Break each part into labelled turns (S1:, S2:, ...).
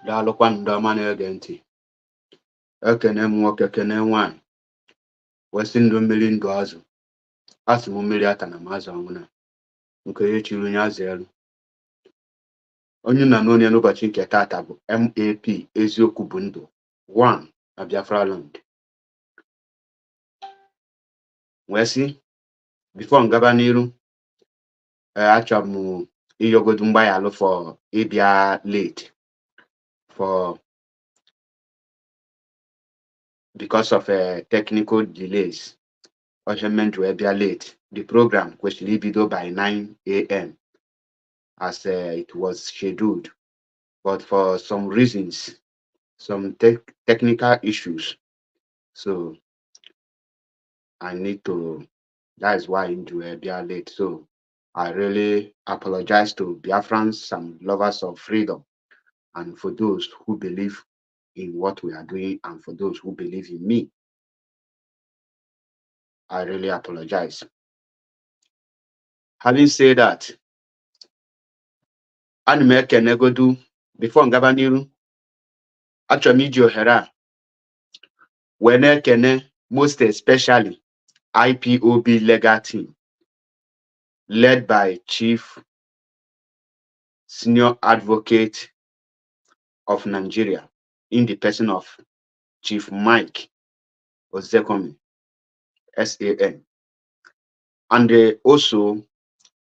S1: Dalokwan Domani Agenti. Ekene nwoke kene nwanyị wesi ndụ mmiri ndụ azụ asị m mmiri ata na mazụ ọnwụna nke ya chiri onye azụ elu onye na n'onye n'ụbọchị nke tata bụ MAP eziokwu bụ ndụ 1 na Biafra land wee sị bifo ngaba n'iru achọrọ m iyogodu mgbaghalụ for ịbịa late for because of technical delays. Meant to be late. The program kwesịrị ibido by 9 a.m. as it was scheduled, but for some reasons, some technical issues, so I need to. That is why I'm to be late. So I really apologize to Biafrans, some lovers of freedom, and for those who believe in what we are doing, and for those who believe in me. I really apologize. Having said that, ana m ekenegodu before ngaba n'iru achọrọ m iji ohere a wee na-ekene most especially IPOB legal team led by Chief Senior Advocate of Nigeria in the person of Chief Mike Ozekomi, SAN, and also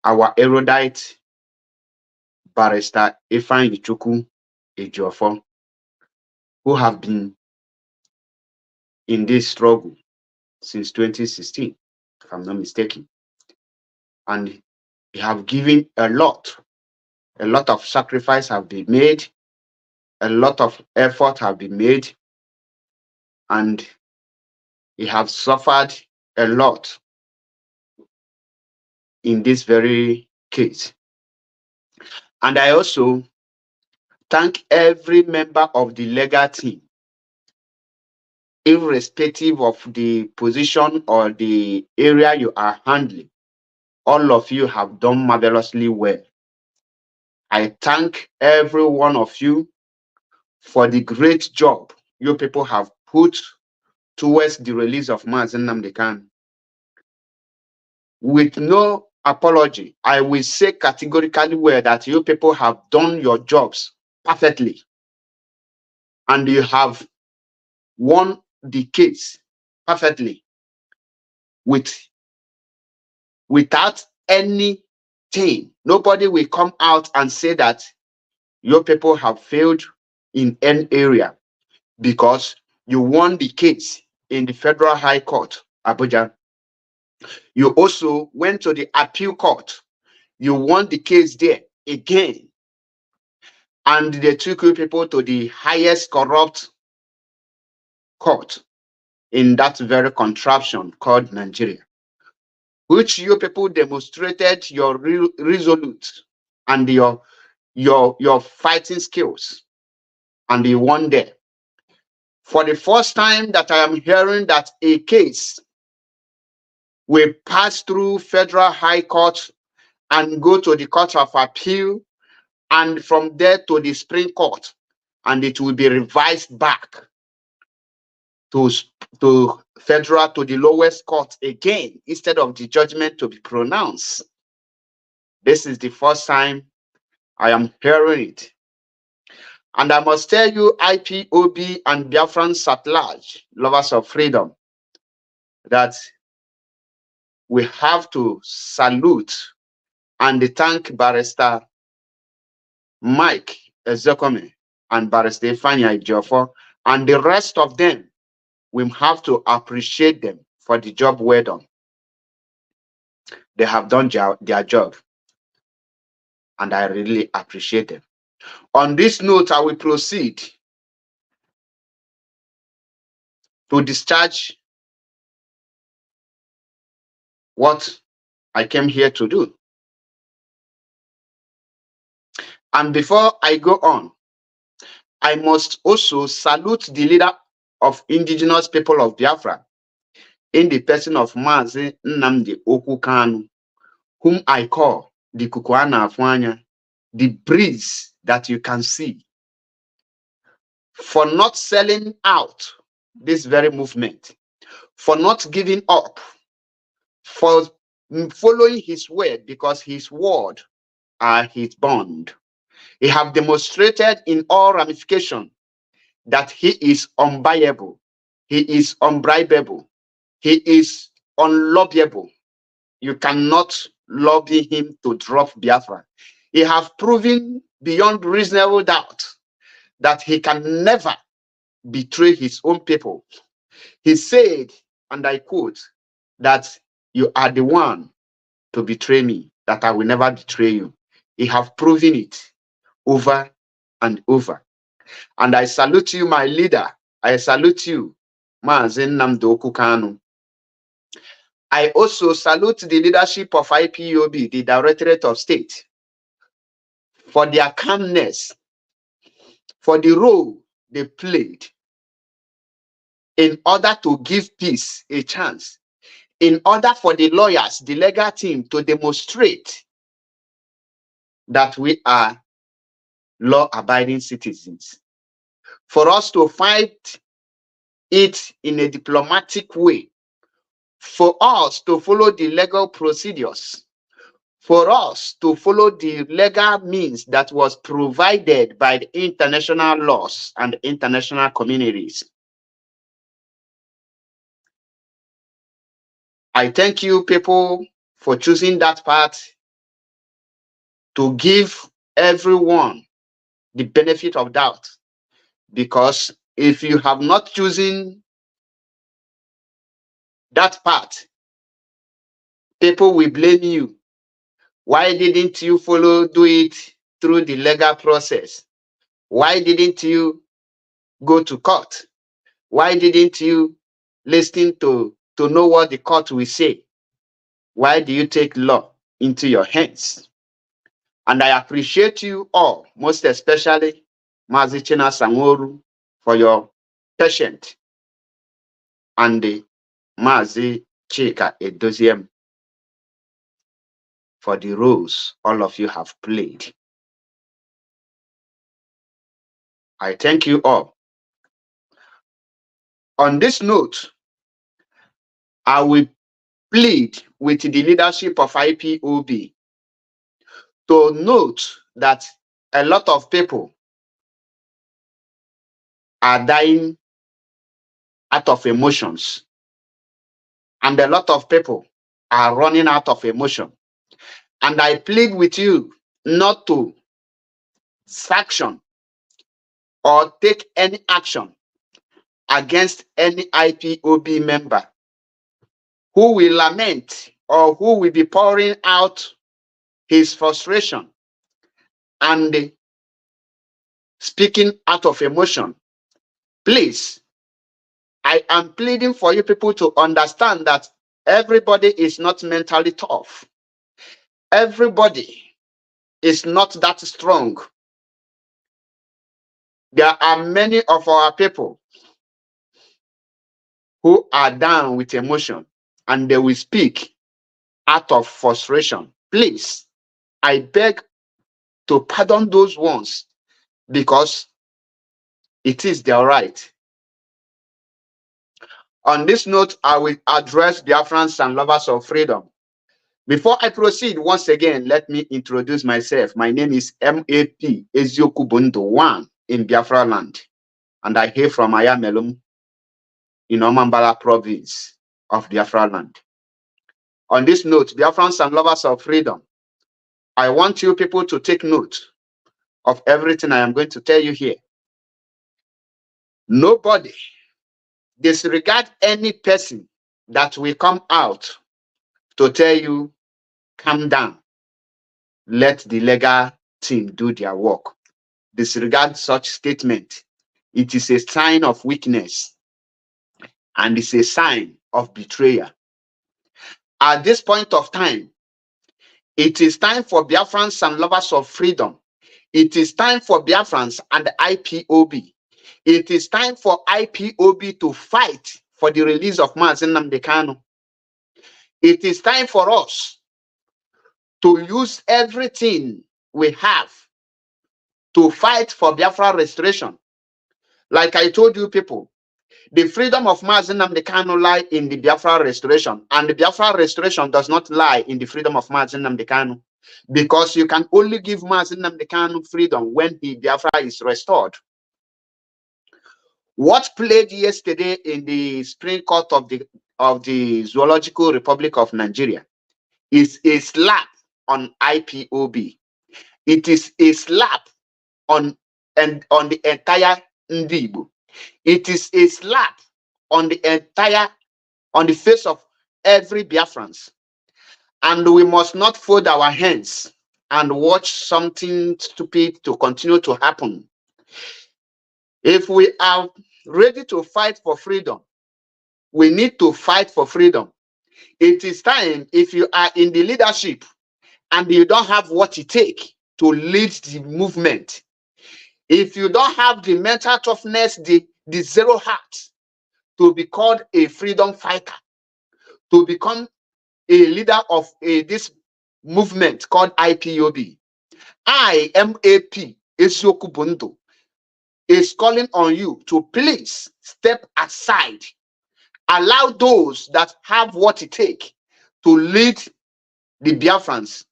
S1: our erudite barrister Ifeanyi Chukwu Ejiofor, who have been in this struggle since 2016, if I'm not mistaken. And they have given a lot of sacrifice have been made, a lot of effort have been made, and he have suffered a lot in this very case. And I also thank every member of the legal team, irrespective of the position or the area you are handling. All of you have done marvelously well. I thank every one of you for the great job you people have put towards the release of Mazi Nnamdi Kanu. With no apology, I will say categorically well that you people have done your jobs perfectly, and you have won the case perfectly without anything. Nobody will come out and say that your people have failed in any area, because you won the case in the Federal High Court, Abuja. You also went to the appeal court. You won the case there again. And they took you people to the highest corrupt court in that very contraption called Nigeria, which you people demonstrated your resolute and your fighting skills, and you won there. For the first time that I am hearing that a case will pass through Federal High Court and go to the Court of Appeal, and from there to the Supreme Court, and it will be revised back to federal, to the lowest court again, instead of the judgment to be pronounced. This is the first time I am hearing it. And I must tell you, IPOB and Biafrans at large, lovers of freedom, that we have to salute and thank Barrister Mike Ozekomi and Barrister Ifeanyi Ejiofor and the rest of them. We have to appreciate them for the job well done. They have done their job, and I really appreciate them. On this note, I will proceed to discharge what I came here to do. And before I go on, I must also salute the leader of indigenous people of Biafra, in the person of Mazi Nnamdi Kanu, whom I call the Kukuana Afwanya, the breeze that you can see. for not selling out this very movement, for not giving up, for following his word, because his word are his bond. He have demonstrated in all ramifications that he is unbuyable, he is unbribable, he is unlobbyable. You cannot lobby him to drop Biafra. He have proven beyond reasonable doubt that he can never betray his own people. He said, and I quote, that you are the one to betray me, that I will never betray you. He have proven it over and over. And I salute you, my leader. I salute you, Mazi Nnamdi Kanu. I also salute the leadership of IPOB, the Directorate of State, for their calmness, for the role they played in order to give peace a chance, in order for the lawyers, the legal team, to demonstrate that we are law-abiding citizens, for us to fight it in a diplomatic way, for us to follow the legal procedures, for us to follow the legal means that was provided by the international laws and international communities. I thank you, people, for choosing that path to give everyone the benefit of doubt. Because if you have not chosen that path, people will blame you. Why didn't you do it through the legal process? Why didn't you go to court? Why didn't you listen to know what the court will say? Why do you take law into your hands? And I appreciate you all, most especially Mazi Nnamdi, for your patience, and the Mazi Chika Edoziem for the roles all of you have played. I thank you all. On this note, I will plead with the leadership of IPOB to note that a lot of people are dying out of emotions, and a lot of people are running out of emotion. And I plead with you not to sanction or take any action against any IPOB member who will lament or who will be pouring out his frustration and speaking out of emotion. Please, I am pleading for you people to understand that everybody is not mentally tough. Everybody is not that strong. There are many of our people who are down with emotion, and they will speak out of frustration. Please, I beg to pardon those ones, because it is their right. On this note, I will address Biafrans and lovers of freedom. Before I proceed, once again, let me introduce myself. My name is MAP Ezioku Bundo 1 in Biafra land, and I hail from Ayamelum in Omambala province of Biafra land. On this note, Biafrans and lovers of freedom, I want you people to take note of everything I am going to tell you here. Nobody, disregard any person that will come out to tell you, calm down, let the legal team do their work. Disregard such statement. It is a sign of weakness, and it's a sign of betrayal. At this point of time, it is time for Biafrans and lovers of freedom. It is time for Biafrans and IPOB. It is time for IPOB to fight for the release of Mazi Nnamdi Kanu. It is time for us to use everything we have to fight for Biafra restoration. Like I told you people, the freedom of Mazi Nnamdi Kanu lie in the Biafra restoration, and the Biafra restoration does not lie in the freedom of Mazi Nnamdi Kanu, because you can only give Mazi Nnamdi Kanu freedom when the Biafra is restored. What played yesterday in the Supreme Court of the Zoological Republic of Nigeria is a slap on IPOB. It is a slap on the entire Ndibo. It is a slap on the face of every Biafrans. And we must not fold our hands and watch something stupid to continue to happen. If we are ready to fight for freedom, we need to fight for freedom. It is time, if you are in the leadership and you don't have what it takes to lead the movement, if you don't have the mental toughness, the zero heart to be called a freedom fighter, to become a leader of this movement called IPOB, IMAP, Esioku Bundu, is calling on you to please step aside. Allow those that have what it takes to lead the Biafrans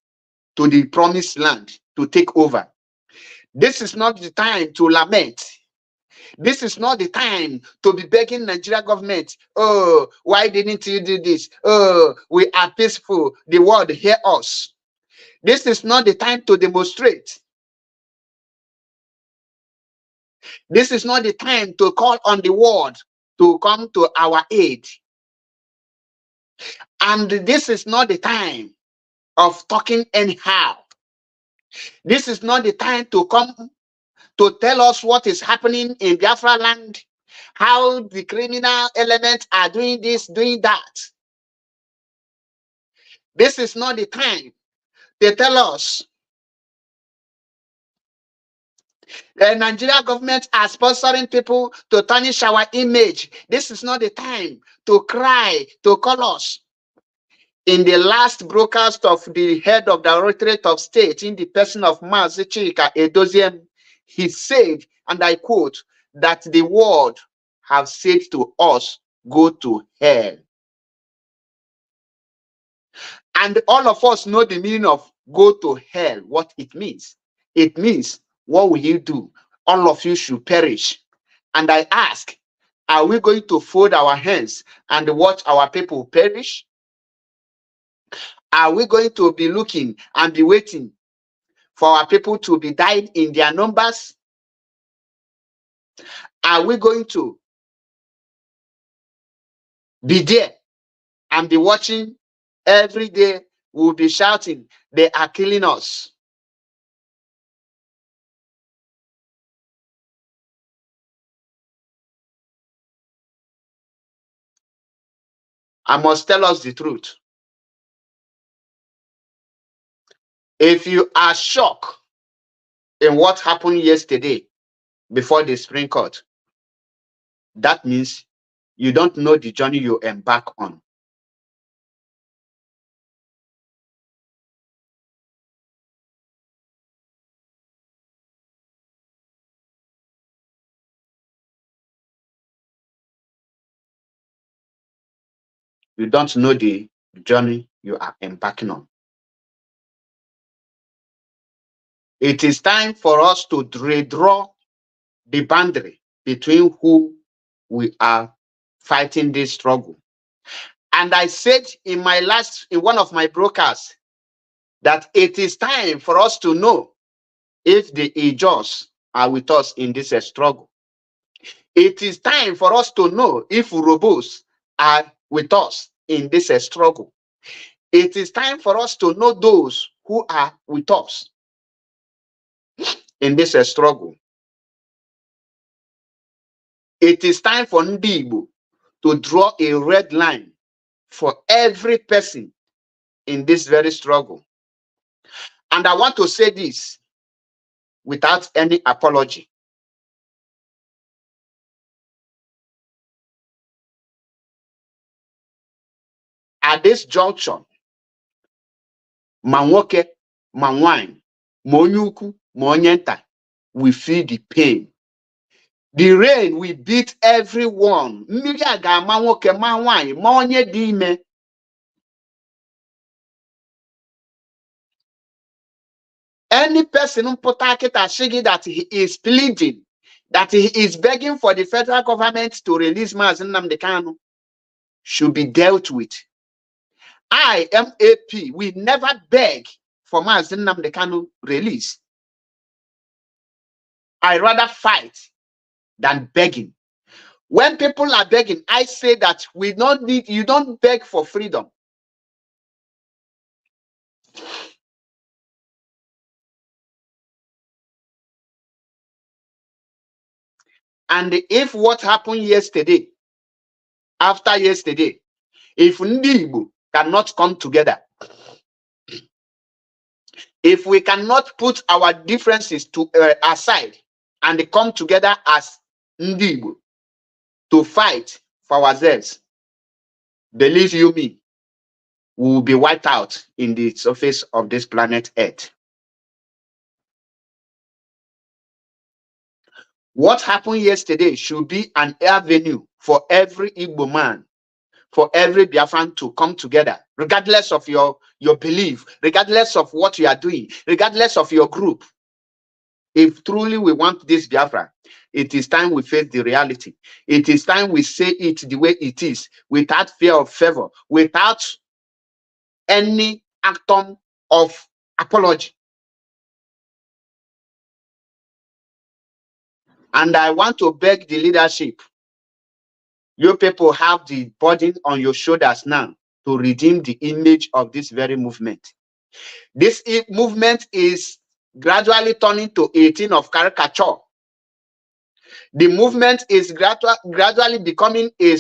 S1: to the promised land to take over. This is not the time to lament. This is not the time to be begging Nigeria government, oh, why didn't you do this? Oh, we are peaceful. The world hear us. This is not the time to demonstrate. This is not the time to call on the world to come to our aid. And this is not the time of talking anyhow. This is not the time to come to tell us what is happening in Biafra land, how the criminal elements are doing this, doing that. This is not the time to tell us the Nigeria government are sponsoring people to tarnish our image. This is not the time to cry, to call us. In the last broadcast of the head of the Directorate of State, in the person of Mazi Edoziem, he said, and I quote, that the world have said to us, go to hell. And all of us know the meaning of go to hell, what it means. It means, what will you do? All of you should perish. And I ask, are we going to fold our hands and watch our people perish? Are we going to be looking and be waiting for our people to be died in their numbers? Are we going to be there and be watching every day? We'll be shouting, they are killing us. I must tell us the truth. If you are shocked in what happened yesterday before the Supreme Court, that means you don't know the journey you embark on. You don't know the journey you are embarking on. It is time for us to redraw the boundary between who we are fighting this struggle. And I said in one of my broadcasts, that it is time for us to know if the Ijos are with us in this struggle. It is time for us to know if Urobos are with us in this struggle. It is time for us to know those who are with us in this struggle. It is time for Ndi Igbo to draw a red line for every person in this very struggle. And I want to say this without any apology. At this junction, ma nwoke, ma nwanyị, ma onye ukwu, ma onye nta, we feel the pain. The rain will beat everyone. Any person that he is pleading, that he is begging for the federal government to release Mazi Nnamdi Kanu should be dealt with. I am AP. We never beg for Mazi Nnamdi Kanu release. I rather fight than begging. When people are begging, I say that we don't need, you don't beg for freedom. And if what happened yesterday, after yesterday, if Ndi Igbo cannot come together, if we cannot put our differences to aside and come together as Ndi Igbo to fight for ourselves, believe you me, we will be wiped out in the surface of this planet Earth. What happened yesterday should be an avenue for every Igbo man, for every Biafran to come together, regardless of your belief, regardless of what you are doing, regardless of your group. If truly we want this Biafra, it is time we face the reality. It is time we say it the way it is, without fear of favor, without any atom of apology. And I want to beg the leadership. You people have the burden on your shoulders now to redeem the image of this very movement. This movement is gradually turning to 18 of caricature. The movement is gradually becoming a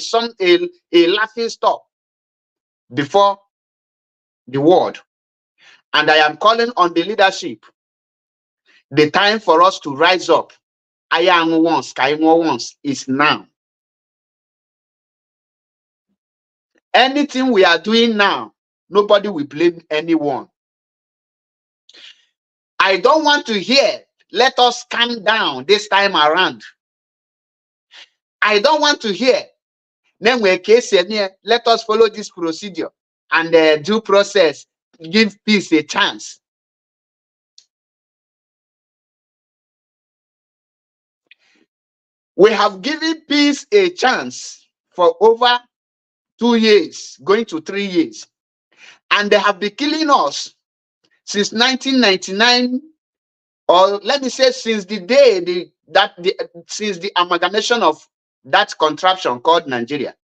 S1: laughing stock before the world. And I am calling on the leadership. The time for us to rise up, I am once, Kaimo once, is now. Anything we are doing now, nobody will blame anyone. I don't want to hear, let us calm down this time around. I don't want to hear, let us follow this procedure and due process, give peace a chance. We have given peace a chance for over 2 years, going to 3 years. And they have been killing us since 1999, or let me say since the day since the amalgamation of that contraption called Nigeria.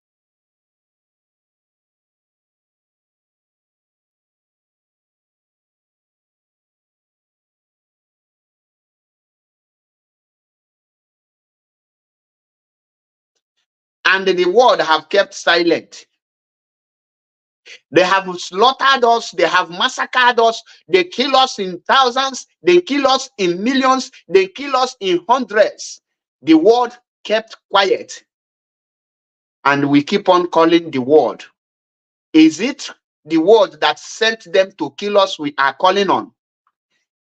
S1: And the world have kept silent. They have slaughtered us, they have massacred us, they kill us in thousands, they kill us in millions, they kill us in hundreds. The world kept quiet. And we keep on calling the world. Is it the world that sent them to kill us we are calling on?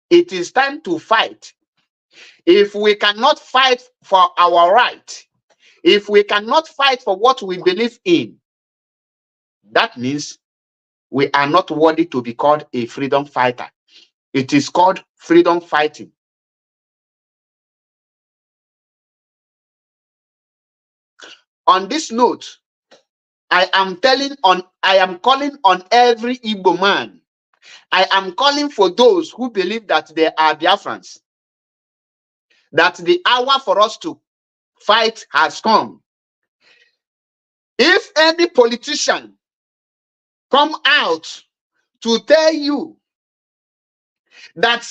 S1: It is time to fight. If we cannot fight for our right, if we cannot fight for what we believe in, that means we are not worthy to be called a freedom fighter. It is called freedom fighting. On this note, I am calling on every Igbo man. I am calling for those who believe that they are Biafrans, that the hour for us to fight has come. If any politician come out to tell you that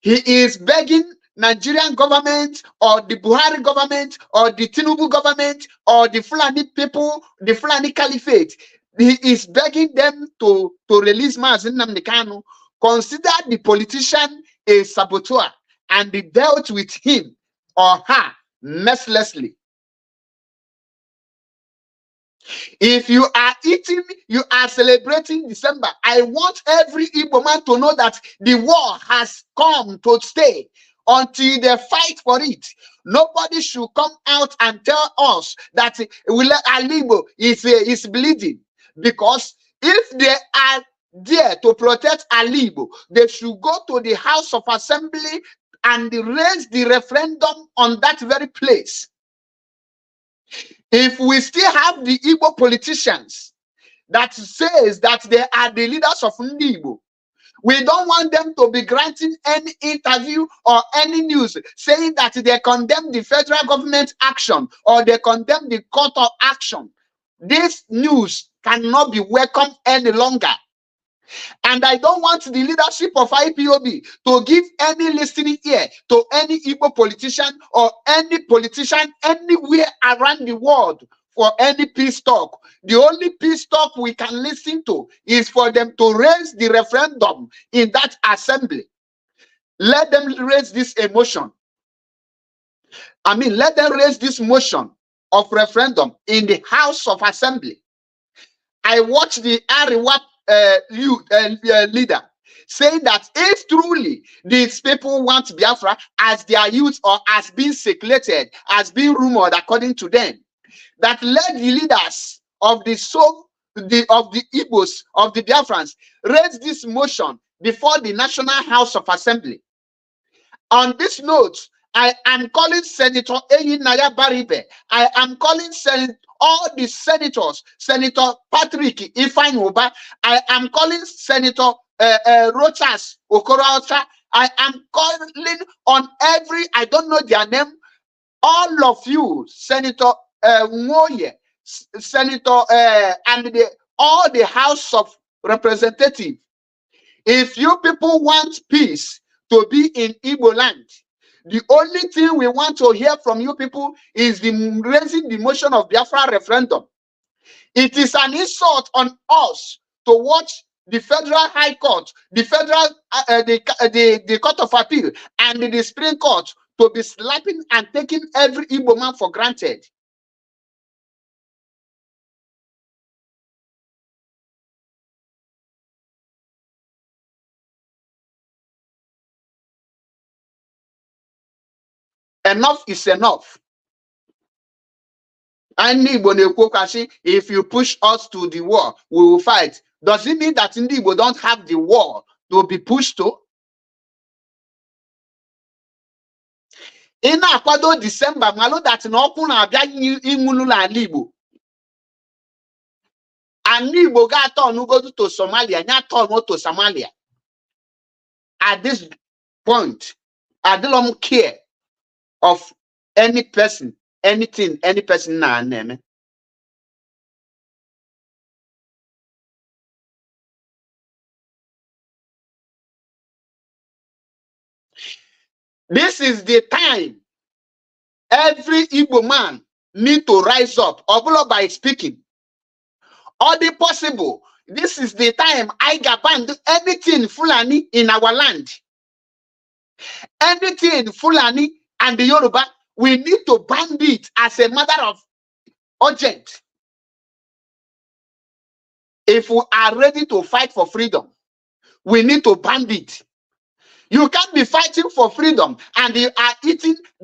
S1: he is begging Nigerian government or the Buhari government or the Tinubu government or the Fulani people, the Fulani Caliphate, he is begging them to release Mazi Nnamdi Kanu, consider the politician a saboteur and be dealt with him or her mercilessly. If you are eating, you are celebrating December, I want every Igbo man to know that the war has come to stay. until they fight for it. Nobody should come out and tell us that Alibo is bleeding, because if they are there to protect Alibo, they should go to the House of Assembly and raise the referendum on that very place. If we still have the Igbo politicians that says that they are the leaders of Igbo, we don't want them to be granting any interview or any news saying that they condemn the federal government action or they condemn the court of action. This news cannot be welcomed any longer. And I don't want the leadership of IPOB to give any listening ear to any Igbo politician or any politician anywhere around the world for any peace talk. The only peace talk we can listen to is for them to raise the referendum in that assembly. Let them raise this emotion. Let them raise this motion of referendum in the House of Assembly. I watched the Ariwa leader saying that if truly these people want Biafra as their youth or as being circulated, as being rumored according to them, that let the leaders of the Igbos, of the Biafrans, raise this motion before the National House of Assembly. On this note, I am calling Senator Eyinaya Baribe. I am calling all the senators, Senator Patrick Ifeanyi. I am calling Senator Rochas Okorocha. I am calling on every, I don't know their name, all of you, Senator Nwoye, Senator and all the House of Representatives. If you people want peace to be in Igbo land, the only thing we want to hear from you people is the raising the motion of Biafra referendum. It is an insult on us to watch the Federal High Court, the Federal, the Court of Appeal, and the Supreme Court to be slapping and taking every Igbo man for granted. Enough is enough. If you push us to the war, we will fight. Does it mean that Igbo don't have the war to be pushed to? In Akwado December, malo that no kuna abia ingunula Igbo. And Igbo got on go to Somalia, not turn to Somalia. At this point, I don't care of any person, anything, any person na name. This is the time every Igbo man need to rise up, or by speaking. All the possible. This is the time I ban anything Fulani in our land. Anything Fulani and the Yoruba, we need to ban it as a matter of urgent. If we are ready to fight for freedom, we need to ban it. You can't be fighting for freedom and you are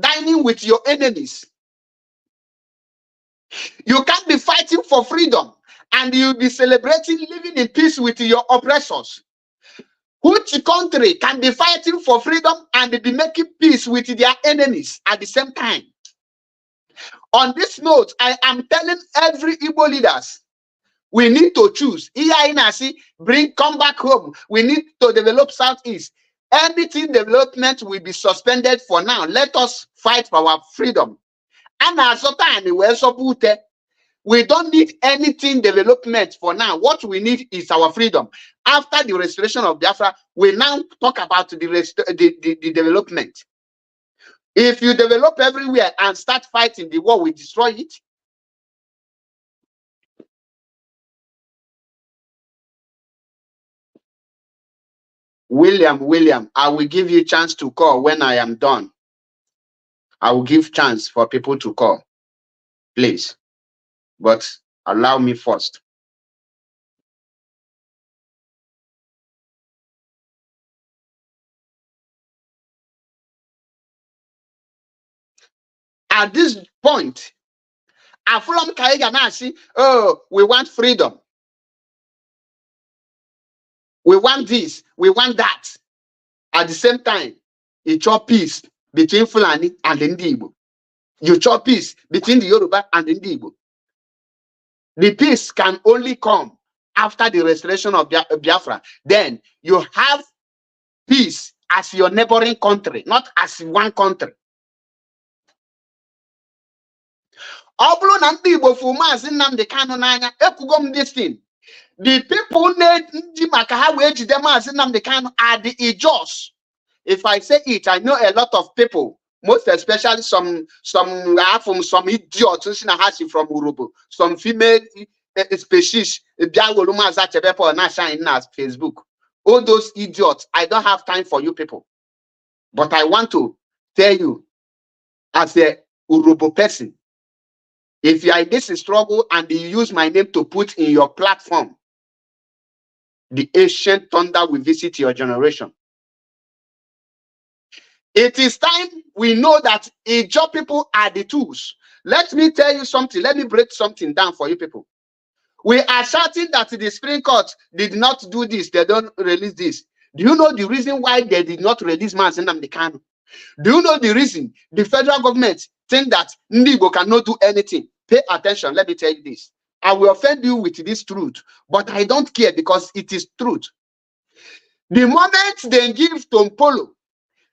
S1: dining with your enemies. You can't be fighting for freedom and you'll be celebrating living in peace with your oppressors. Which country can be fighting for freedom and be making peace with their enemies at the same time? On this note, I am telling every Igbo leaders, we need to choose. Come back home. We need to develop Southeast. Anything development will be suspended for now. Let us fight for our freedom. And we don't need anything development for now. What we need is our freedom. After the restoration of Biafra, we now talk about the development. If you develop everywhere and start fighting the war, we destroy it. William, I will give you a chance to call when I am done. I will give chance for people to call, please. But allow me first. at this point, Afrom Kaiga now see, oh, we want freedom. We want this, we want that. At the same time, you chop peace between Fulani and the Igbo. You chop peace between the Yoruba and the Igbo. The peace can only come after the restoration of Biafra. Then you have peace as your neighboring country, not as one country. Oblo na ndị Igbo fu Mazi Nnamdi Kanu n'anya, ekwugo m this thing. The people need maka ha wee jide Mazi Nnamdi Kanu are the Ijos. If I say it, I know a lot of people, most especially some idiots from Urubu, some female species, Facebook. All those idiots, I don't have time for you people. But I want to tell you, as a Urubu person, if you are in this struggle and you use my name to put in your platform, the ancient thunder will visit your generation. It is time we know that Ijaw people are the tools. Let me tell you something. Let me break something down for you people. We are shouting that the Supreme Court did not do this. They don't release this. Do you know the reason why they did not release Mazi Nnamdi Kanu? Do you know the reason the federal government think that Ndigo cannot do anything? Pay attention. Let me tell you this. I will offend you with this truth, but I don't care because it is truth. The moment they give Tompolo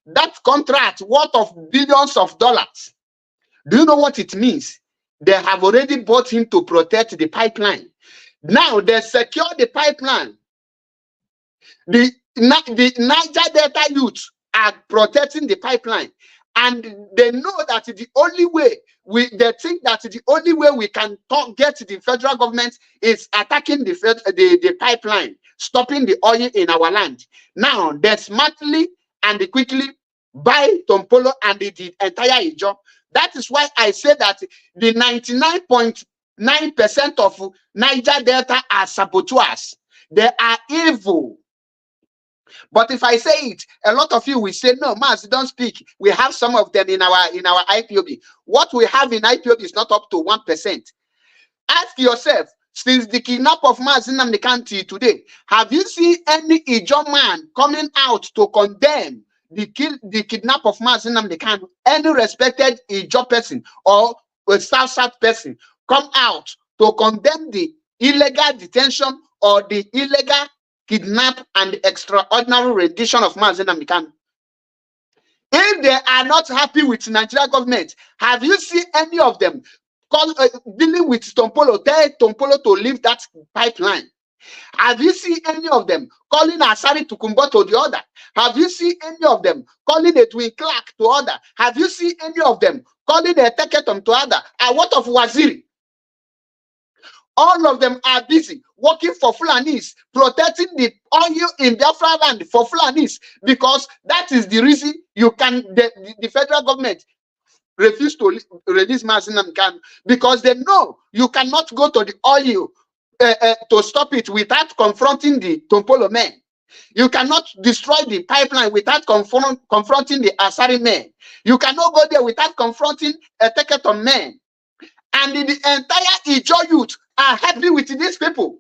S1: that contract worth of billions of dollars, do you know what it means? They have already bought him to protect the pipeline. Now they secure the pipeline. The Niger Delta youth are protecting the pipeline, and they know that the only way they think that the only way we can get the federal government is attacking the pipeline, stopping the oil in our land. Now they smartly and quickly buy Tompolo and the entire Ijaw. That is why I say that the 99.9% of Niger Delta are saboteurs. They are evil. But if I say it, a lot of you will say, no, Mazi, don't speak. We have some of them in our IPOB. What we have in IPOB is not up to 1%. Ask yourself, since the kidnap of Mazi Nnamdi Kanu today, have you seen any Ijaw man coming out to condemn the kidnap of Mazi Nnamdi Kanu? Any respected Ijaw person or a South person come out to condemn the illegal detention or the illegal kidnap and extraordinary rendition of Mazi Nnamdi Kanu? If they are not happy with Nigeria government, have you seen any of them dealing with Tompolo, tell Tompolo to leave that pipeline? Have you seen any of them calling Asari to Kumbo to the other? Have you seen any of them calling a Twin Clark to other? Have you seen any of them calling a Teketom to other? And what of Waziri? All of them are busy working for Fulanis, protecting the oil in Biafra land for Fulanis, because that is the reason you can, the federal government refuse to release Mazi Nnamdi Kanu, because they know you cannot go to the oil to stop it without confronting the Tompolo men. You cannot destroy the pipeline without confronting the Asari men. You cannot go there without confronting a Teketom men. And the entire Ijaw youth are happy with these people.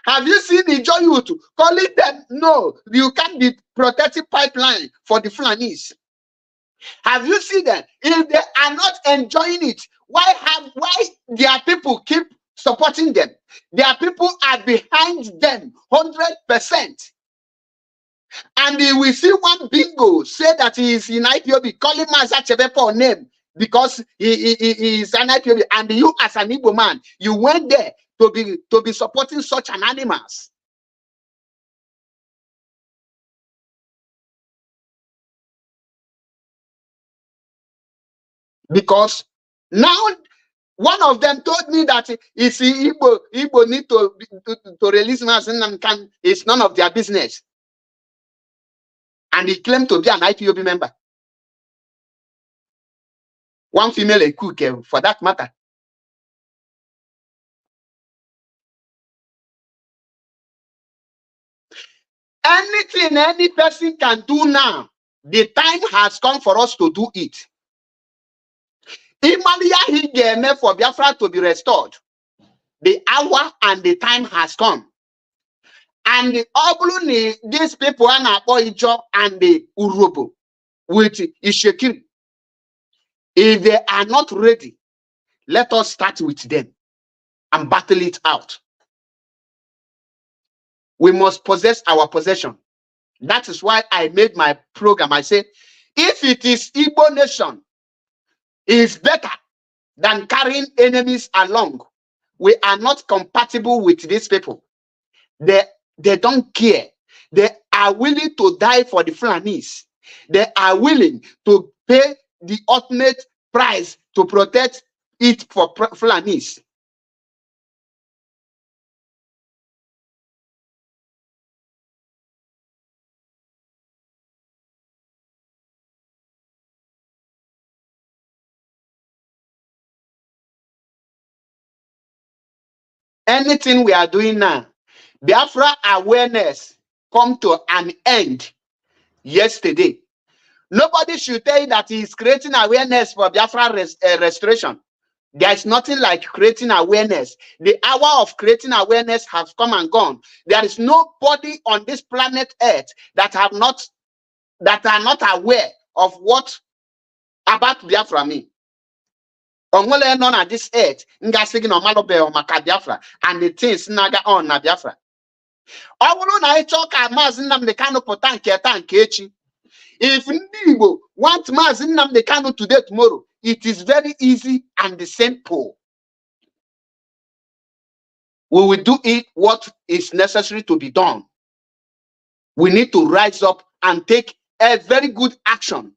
S1: Have you seen Ijaw youth calling them, no, you can't be protecting pipeline for the Fulanis? Have you seen them? If they are not enjoying it, why their people keep supporting them? Their people are behind them 100%. And we see one bingo say that he is in IPOB, calling Mazi Chebepo name because he is an IPOB, and you as an Igbo man, you went there to be supporting such an animals. Because now one of them told me that if Igbo need to release Mazi Nnamdi Kanu, it's none of their business. And he claimed to be an IPOB member. One female a cook, for that matter. Anything any person can do now, the time has come for us to do it. Imalia he game for Biafra to be restored. The hour and the time has come. And the Obluni, these people are not Ijo and the Urobo with Ishekiri. If they are not ready, let us start with them and battle it out. We must possess our possession. That is why I made my program. I say, if it is Igbo nation, is better than carrying enemies along. We are not compatible with these people. They don't care. They are willing to die for the Fulanis. They are willing to pay the ultimate price to protect it for Fulanis. Anything we are doing now, Biafra awareness come to an end yesterday. Nobody should tell you that he is creating awareness for Biafra restoration. There is nothing like creating awareness. The hour of creating awareness has come and gone. There is nobody on this planet Earth that are not aware of what about Biafra mean. Onwele none at this earth, nga sigi no malobe o maka Biafra, and the things naga on na Biafra. Ọbụrụ na ịchọ ka Mazi Nnamdi Kanu pụta nke taa nke echi. If ndị Igbo want Mazi Nnamdi Kanu today, tomorrow, it is very easy and simple. We will do it what is necessary to be done. We need to rise up and take a very good action.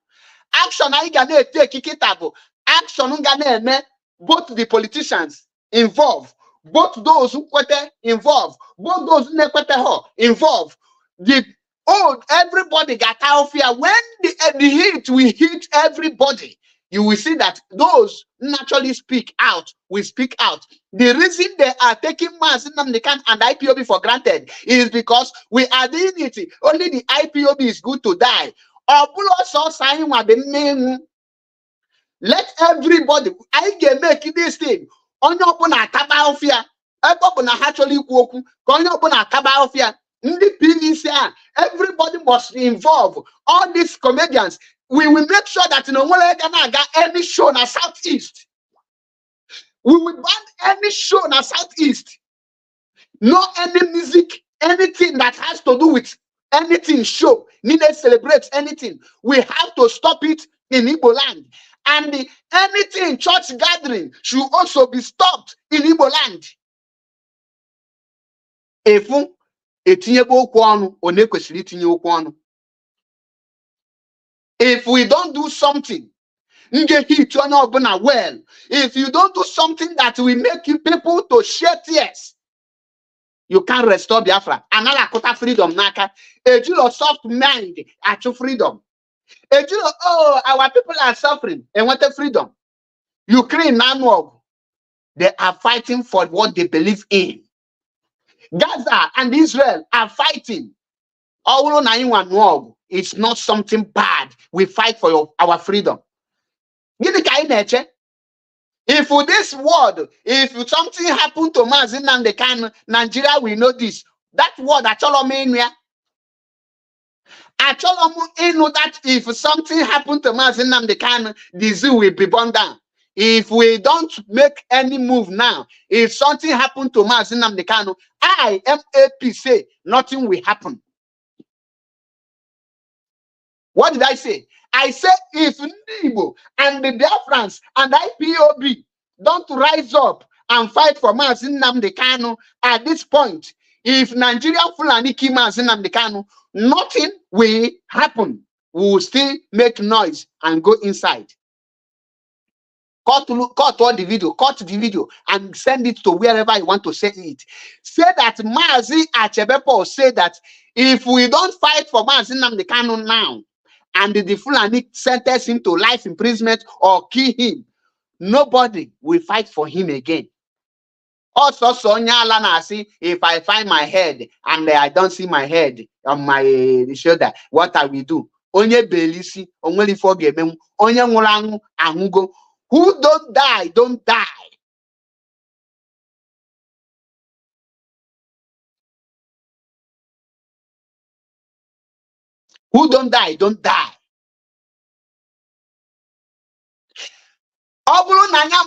S1: Action I can take kikitabo. Action ngane both the politicians involved, both those who kwete involved, both those who nekwete involved. Everybody got out here. When the heat will hit everybody, you will see that those naturally speak out will speak out. The reason they are taking Mazi Nnamdi Kanu and IPOB for granted is because we are doing it. Only the IPOB is good to die. Let everybody, I can make this thing. Onye ọbụla ataba ofia, ebe ọbụla ha chọrọ ikwu okwu, ka onye ọbụla ataba ofia. Ndị PVC, everybody must be involved. All these comedians, we will make sure that no one can get any show in the Southeast. We will ban any show in the Southeast. No any music, anything that has to do with anything show, neither celebrate anything. We have to stop it in Igbo land. And anything church gathering should also be stopped in Igbo land. If we don't do something, if you don't do something that will make you people to shed tears, you can't restore Biafra. Another quota freedom naka. A Jew of soft mind at your freedom. A Jew, our people are suffering and want a freedom. Ukraine now, they are fighting for what they believe in. Gaza and Israel are fighting. It's not something bad. We fight for our freedom. If for this world, if something happened to Mazi Nnamdi Kanu, Nigeria will know this. That word Acholomania. Acholomu know that if something happened to Mazi Nnamdi Kanu, the zoo will be burned down. If we don't make any move now, if something happened to Mazi Nnamdi Kanu, MAP say nothing will happen. What did I say? I said if Igbo and the Biafrans and IPOB don't rise up and fight for Mazi Nnamdi Kanu at this point, if Nigerian Fulani kill Mazi Nnamdi Kanu, nothing will happen. We will still make noise and go inside. Cut the video and send it to wherever you want to send it. Say that Mazi Achebepo say that if we don't fight for Mazi Nnamdi Kanu now, and the Fulani sentence him to life imprisonment or kill him, nobody will fight for him again. Also, Sonia Lana see if I find my head and I don't see my head on my shoulder, what I will do? Onye belisi, only forgive him, onye murangu ahugo. Who don't die, don't die. Who don't die, don't die.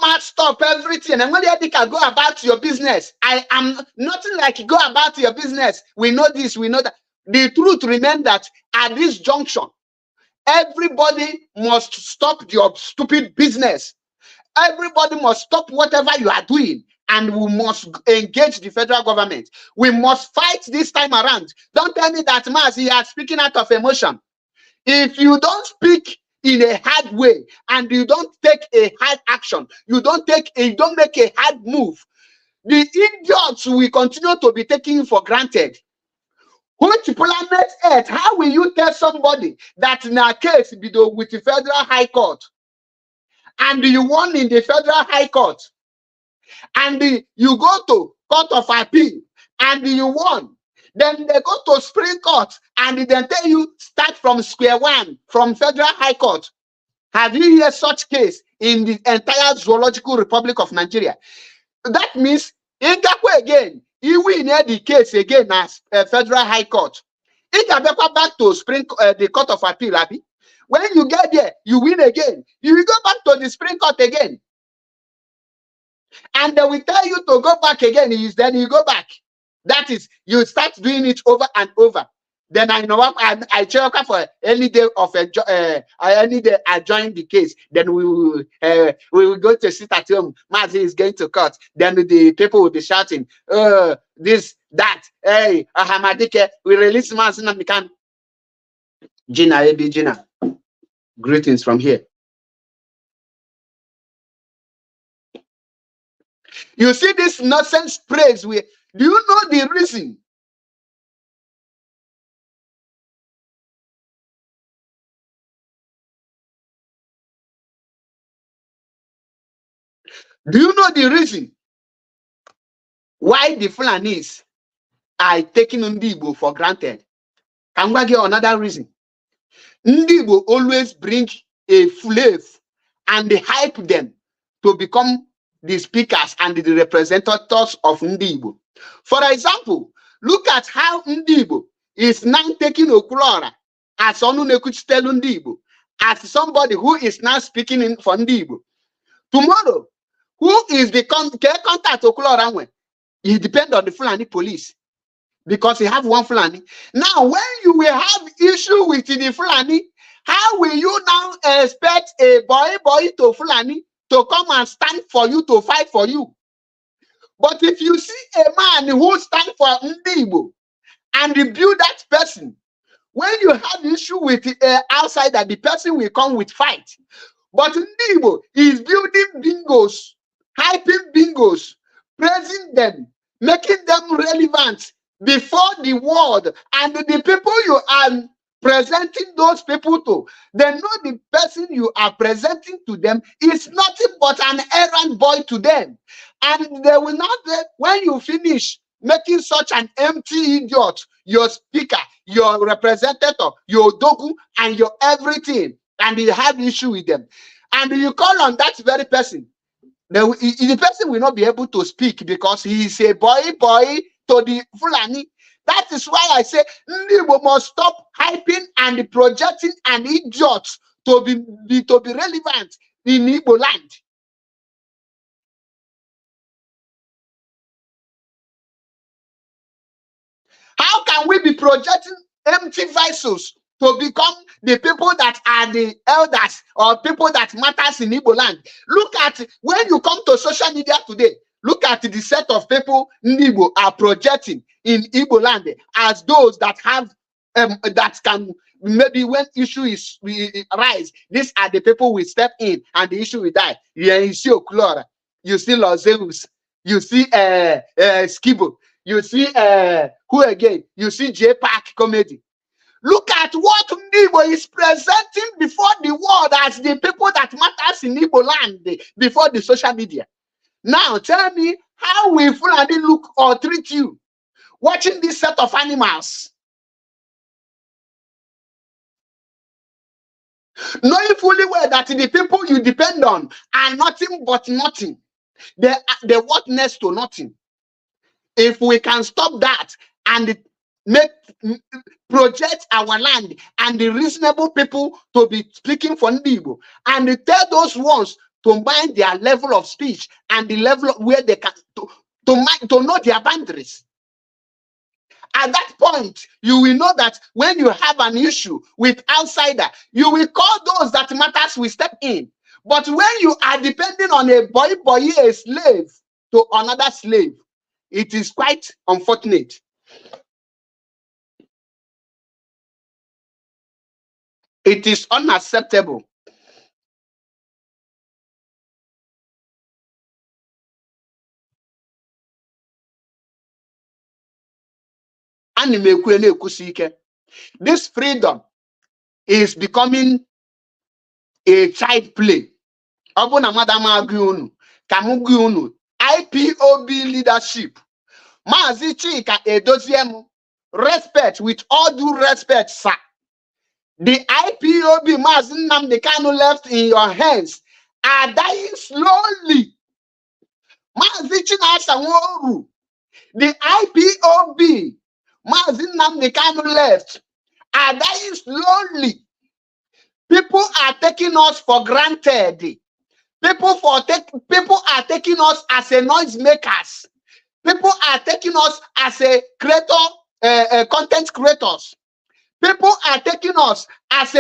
S1: Must stop everything. And when you can go about your business, I am nothing like go about your business. We know this, we know that. The truth remains that at this junction, everybody must stop your stupid business. Everybody must stop whatever you are doing, and we must engage the federal government. We must fight this time around. Don't tell me that Mazi, you are speaking out of emotion. If you don't speak in a hard way and you don't take a hard action, you don't make a hard move, the idiots will continue to be taken for granted. Which planet Earth? How will you tell somebody that in a case with the Federal High Court and you won in the Federal High Court and you go to Court of Appeal and you won? Then they go to Supreme Court and then tell you start from square one, from Federal High Court. Have you heard such case in the entire Zoological Republic of Nigeria? That means in Gakwe again, you win the case again as Federal High Court. It can be back to the Court of Appeal, Abi. When you get there, you win again. You will go back to the Supreme Court again. And they will tell you to go back again. Then you go back. That is, you start doing it over and over. Then I know what I check for any day of any day I join the case. Then we will go to sit at home. Mazi is going to court. Then the people will be shouting, this, that, hey, Ahamadike, we release Mazi Nnamdi Kanu. Gina, Ebi Gina. Greetings from here. You see this nonsense praise. Do you know the reason? Do you know the reason why the Fulanis are taking Ndi Igbo for granted? Can we give another reason? Ndi Igbo always bring a slave and they hype them to become the speakers and the representatives of Ndi Igbo. For example, look at how Ndi Igbo is now taking Okulora as Onunekuchitelu Ndi Igbo, as somebody who is now speaking in for Ndi Igbo. Tomorrow, who is the contact Okulora? He depends on the Fulani police because he have one Fulani. Now, when you will have issue with the Fulani, how will you now expect a boy to Fulani to come and stand for you, to fight for you? But if you see a man who stands for Ndi Igbo and rebuke that person, when you have issue with the outsider, the person will come with fight. But Ndi Igbo is building bingos, hyping bingos, praising them, making them relevant before the world, and the people you are presenting those people to, they know the person you are presenting to them is nothing but an errand boy to them. And they will not, when you finish making such an empty idiot, your speaker, your representative, your dogu, and your everything, and you have issue with them, and you call on that very person, the person will not be able to speak because he is a boy to the Fulani. That is why I say Igbo must stop hyping and projecting an idiot to be relevant in Igbo land. How can we be projecting empty vessels to become the people that are the elders or people that matters in Igbo land? Look at when you come to social media today. Look at the set of people Igbo are projecting in Igbo land as those that have that can maybe when issue is rise. These are the people we step in and the issue will die. Yeah, you see Oklora, you see Los Zeus, you see Skibo, you see who again? You see J Park Comedy. Look at what Igbo is presenting before the world as the people that matters in Igbo land before the social media. Now tell me, how will Fulani look or treat you watching this set of animals? knowing fully well that the people you depend on are nothing but nothing. They worth next to nothing. If we can stop that and make project our land and the reasonable people to be speaking for Igbo, and tell those ones to mind their level of speech and the level of where they can to know their boundaries. At that point, you will know that when you have an issue with outsider, you will call those that matters will step in. But when you are depending on a a slave to another slave, it is quite unfortunate. It is unacceptable. This freedom is becoming a child play. IPOB leadership. Mazi Chika Edoziem. Respect, with all due respect, sir. The IPOB Mazi Nnamdi Kanu left in your hands are dying slowly. Mazi Chinasa, the IPOB Mazi Nnamdi Kanu left are dying slowly. People are taking us for granted. People are taking us as a noise makers. People are taking us as a creator, content creators. People are taking us as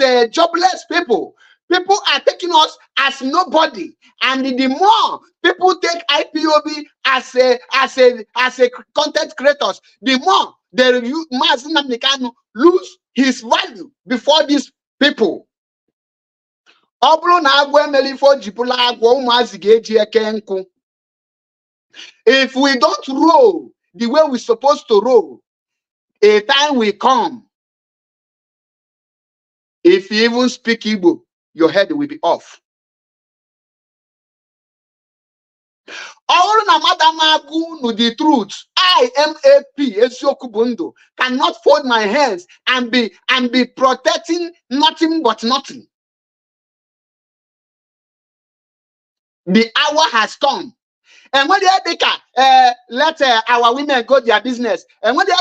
S1: a jobless people. People are taking us as nobody. And the more people take IPOB as a content creators, the more they Mazi Nnamdi Kanu lose his value before these people. If we don't roll the way we're supposed to roll, a time will come. If you even speak Igbo, your head will be off. All the truth, I am AP Eziokubundo, cannot fold my hands and be protecting nothing but nothing. The hour has come. And when they let our women go their business. And when they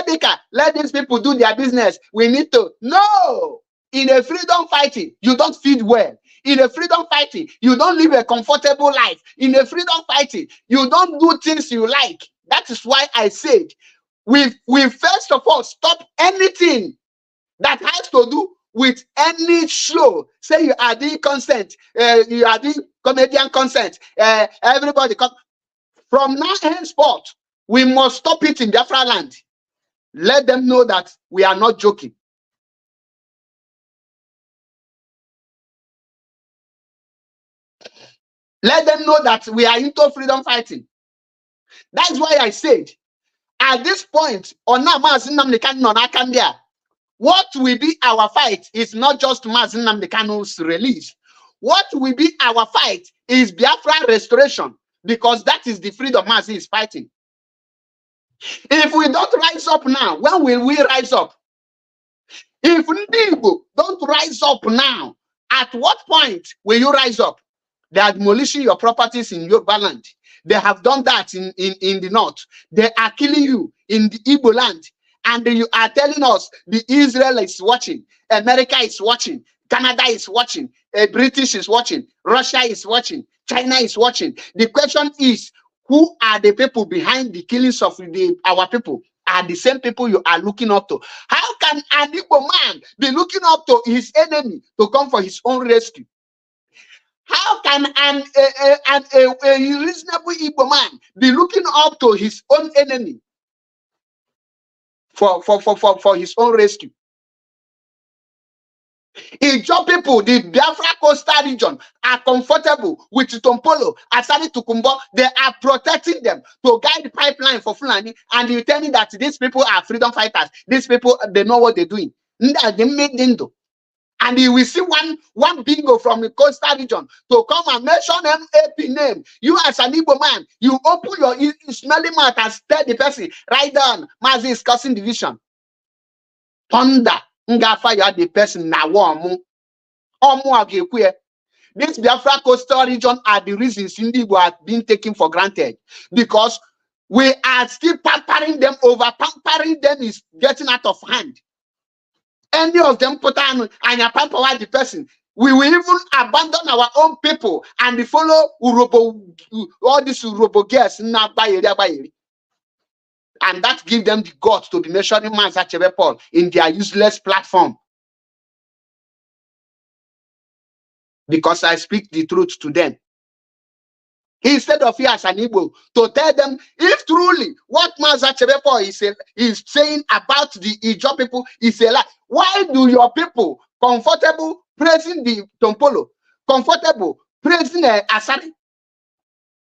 S1: let these people do their business, we need to. No! In a freedom fighting, you don't feed well. In a freedom fighting, you don't live a comfortable life. In a freedom fighting, you don't do things you like. That is why I said, we first of all stop anything that has to do with any show. Say you are doing consent, you are doing comedian consent, everybody come. From now henceforth, we must stop it in Biafra land. Let them know that we are not joking. Let them know that we are into freedom fighting. That's why I said, at this point, on Mazi Nnamdi Kanu, what will be our fight is not just Mazi Nnamdi Kanu's release. What will be our fight is Biafra restoration, because that is the freedom Mazi is fighting. If we don't rise up now, when will we rise up? If Igbo don't rise up now, at what point will you rise up? They are demolishing your properties in Yoruba land. They have done that in the north. They are killing you in the Igbo land. And you are telling us the Israel is watching, America is watching, Canada is watching, British is watching, Russia is watching, China is watching. The question is, who are the people behind the killings of our people? Are the same people you are looking up to? How can an Igbo man be looking up to his enemy to come for his own rescue? How can a reasonable Igbo man be looking up to his own enemy for his own rescue? Ijaw people, the Biafra coastal region, are comfortable with Tompolo, Asari Tukumbo. They are protecting them to guide the pipeline for Fulani, and you tell me that these people are freedom fighters. These people, they know what they're doing. They made Dindo. And you will see one bingo from the coastal region to come and mention MAP name. You as an Igbo man, you open your smelly mouth and tell the person, right down, Mazi is causing division. Thunder, nga fire the person na warm. This Biafra coastal region are the reasons Indigo have been taken for granted, because we are still pampering them. Over pampering them is getting out of hand. Any of them put on and pamper the person, we will even abandon our own people and follow all these Urobo girls now by area. And that gives them the guts to be measuring Mazi Paul in their useless platform. Because I speak the truth to them. Instead of here as an Igbo to tell them if truly what Mazi Paul is saying about the Ijaw people is a lie. Why do your people comfortable praising the Tompolo, comfortable praising Asari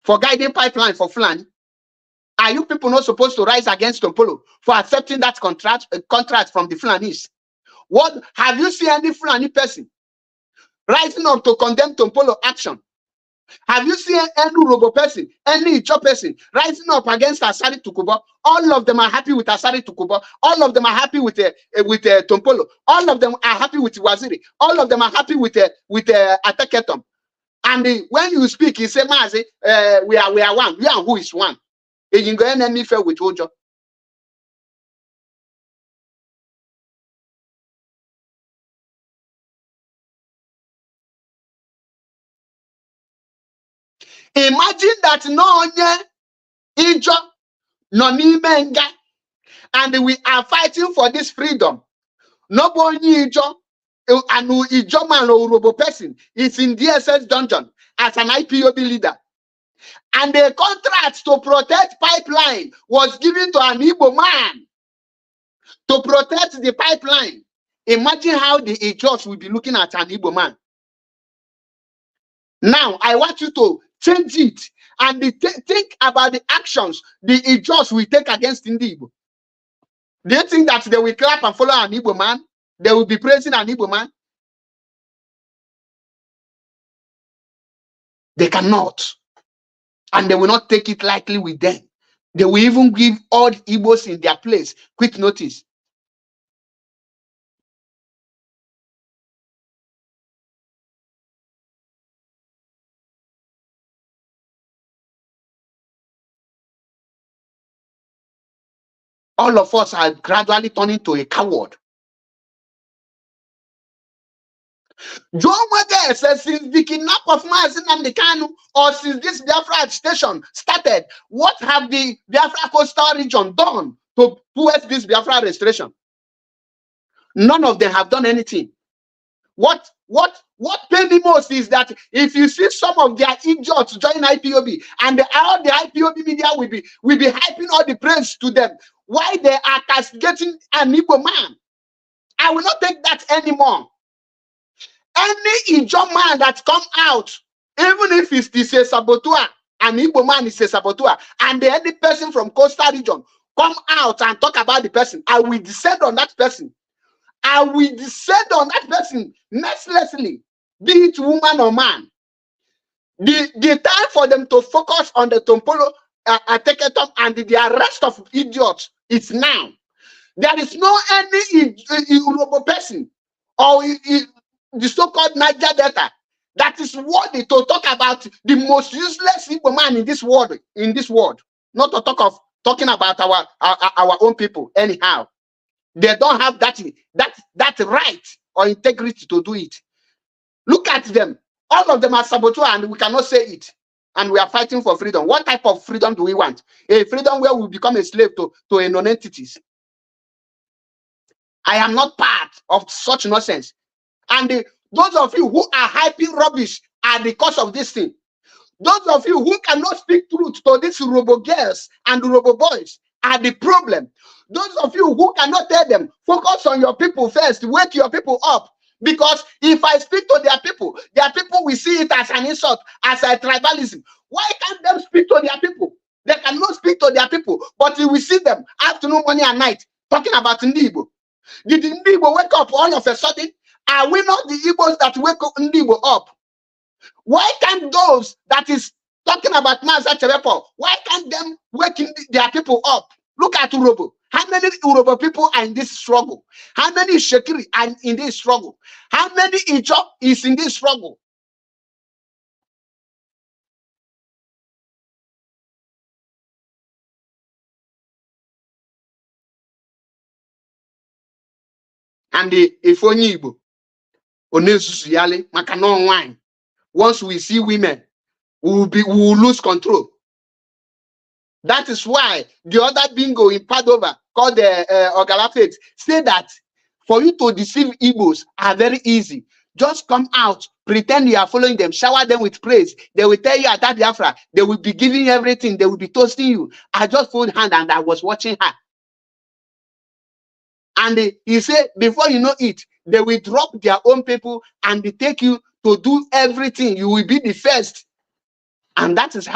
S1: for guiding pipeline for Fulani? Are you people not supposed to rise against Tompolo for accepting that contract from the Fulanis? What have you seen any Fulani person rising up to condemn Tompolo action? Have you seen any Urobo person, any Ijaw person rising up against Asari Tukubo? All of them are happy with Asari Tukubo. All of them are happy with Tompolo. All of them are happy with Waziri. All of them are happy with Ateketom. And when you speak, you say, Mazi, we are one. We are who is one. You go enemy fair with Ojo. Imagine that no Ijaw, no Nimenga, and we are fighting for this freedom. Nobody Ijaw, and Ijaw man or Urobo person is in DSS dungeon as an IPOB leader. And the contract to protect pipeline was given to an Igbo man to protect the pipeline. Imagine how the Ijaws will be looking at an Igbo man. Now, I want you to change it and think about the actions the Ijaws will take against Igbo. Do you think that they will clap and follow an Igbo man? They will be praising an Igbo man? They cannot. And they will not take it lightly with them. They will even give all the Igbos in their place quick notice. All of us are gradually turning to a coward. John Wade says since the kidnap of Mazi Nnamdi Kanu, or since this Biafra agitation started, what have the Biafra coastal region done towards this Biafra restoration? None of them have done anything. What pains me most is that if you see some of their idiots join IPOB, and all the IPOB media will be hyping all the praise to them, why they are castigating an Igbo man? I will not take that anymore. Any Ijaw man that come out, even if it's a saboteur, an Igbo man is a saboteur, and any person from coastal region come out and talk about the person, I will descend on that person. I will descend on that person mercilessly, be it woman or man. The time for them to focus on the Tompolo, Ateketom, and the rest of idiots is now. There is no any Urobo person or the so-called Niger Delta that is worthy to talk about the most useless Igbo man in this world. Not to talking about our own people. Anyhow, they don't have that right or integrity to do it. Look at them. All of them are saboteur, and we cannot say it. And we are fighting for freedom. What type of freedom do we want? A freedom where we become a slave to a non-entities. I am not part of such nonsense. And those of you who are hyping rubbish are the cause of this thing. Those of you who cannot speak truth to these Urobo girls and Urobo boys are the problem. Those of you who cannot tell them, focus on your people first, wake your people up. Because if I speak to their people will see it as an insult, as a tribalism. Why can't them speak to their people? They cannot speak to their people, but you will see them afternoon, morning, and night talking about Igbo. Did Igbo wake up all of a sudden? Are we not the Igbos that wake up Igbo up? Why can't those that is talking about Mazi Nnamdi Kanu, why can't them wake their people up? Look at Urobo. How many Yoruba people are in this struggle? How many Shekiri are in this struggle? How many Ichop is in this struggle? And the Ifonyi Igbo, Onesusu Yale, Makano wine. Once we see women, we will lose control. That is why the other bingo in Padova called the Ogala Faith say that for you to deceive Igbos are very easy. Just come out, pretend you are following them, shower them with praise. They will tell you at that Biafra, they will be giving everything, they will be toasting you. I just pulled hand and I was watching her. And he said, before you know it, they will drop their own people and they take you to do everything. You will be the first. And that is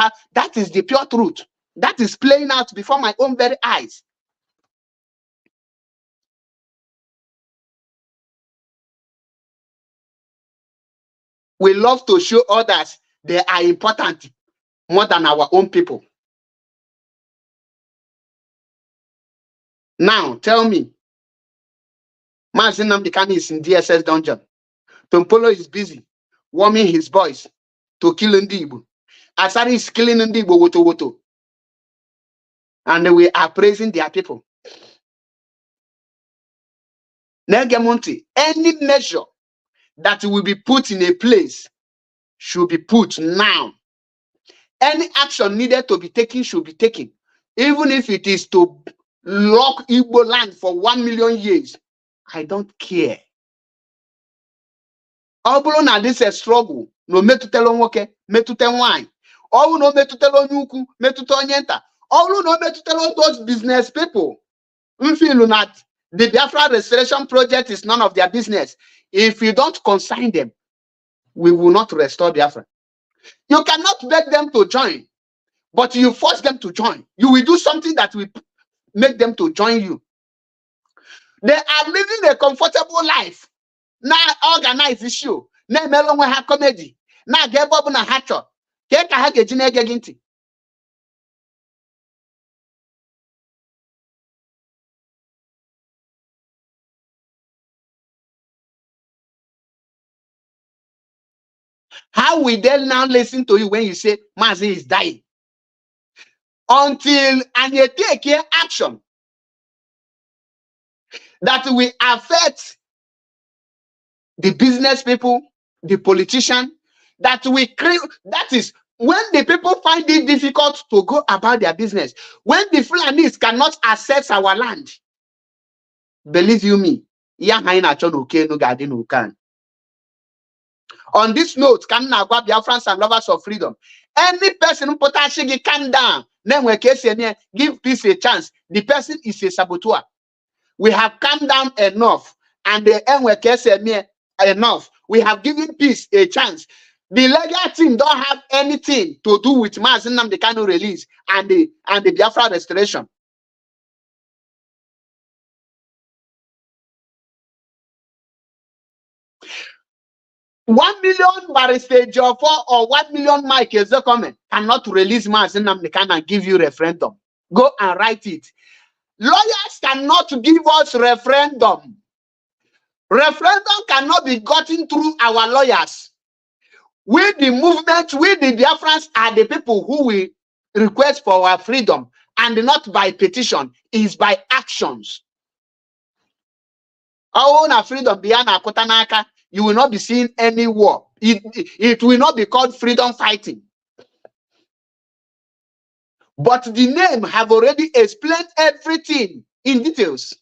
S1: the pure truth. That is playing out before my own very eyes. We love to show others they are important more than our own people. Now, tell me, Mazi Nnamdi Kanu is in DSS dungeon. Tompolo is busy warming his boys to kill Ndi Igbo. Asari is killing Ndi Igbo woto woto. And we are praising their people. Negemonti, any measure that will be put in a place should be put now. Any action needed to be taken should be taken. Even if it is to lock Igbo land for 1 million years. I don't care. Obulu na this a struggle. No metutelo nwoke, metute nwanyị. All no metutelo nyuku, metute onyenta. All no metutelo those business people. Feel that the Biafra restoration project is none of their business. If you don't consign them, we will not restore Biafra. You cannot beg them to join, but you force them to join. You will do something that will make them to join you. They are living a comfortable life. Now organize issue. Now melon we have comedy. Now get bob na hatcho. Take a hage ginti. How will they now listen to you when you say Mazi is dying? Until and you take action that will affect the business people, the politician, that we create. That is when the people find it difficult to go about their business. When the Fulanis cannot access our land, believe you me, on this note, can now grab Biafrans and lovers of freedom. Any person who potentially calm down, then we give peace a chance. The person is a saboteur. We have calmed down enough, and the NWK enough. We have given peace a chance. The legal team don't have anything to do with Mazi Nnamdi Kanu release and the Biafra restoration. $1 million barrister Jofo or 1 million Mike Ezekome cannot release Mazi Nnamdi Kanu and give you referendum. Go and write it. Lawyers cannot give us referendum. Referendum cannot be gotten through our lawyers. We, the movement, we, the Biafrans, are the people who will request for our freedom, and not by petition, is by actions. Our own freedom beyond Akotanaka, you will not be seeing any war. It will not be called freedom fighting. But the name have already explained everything in details.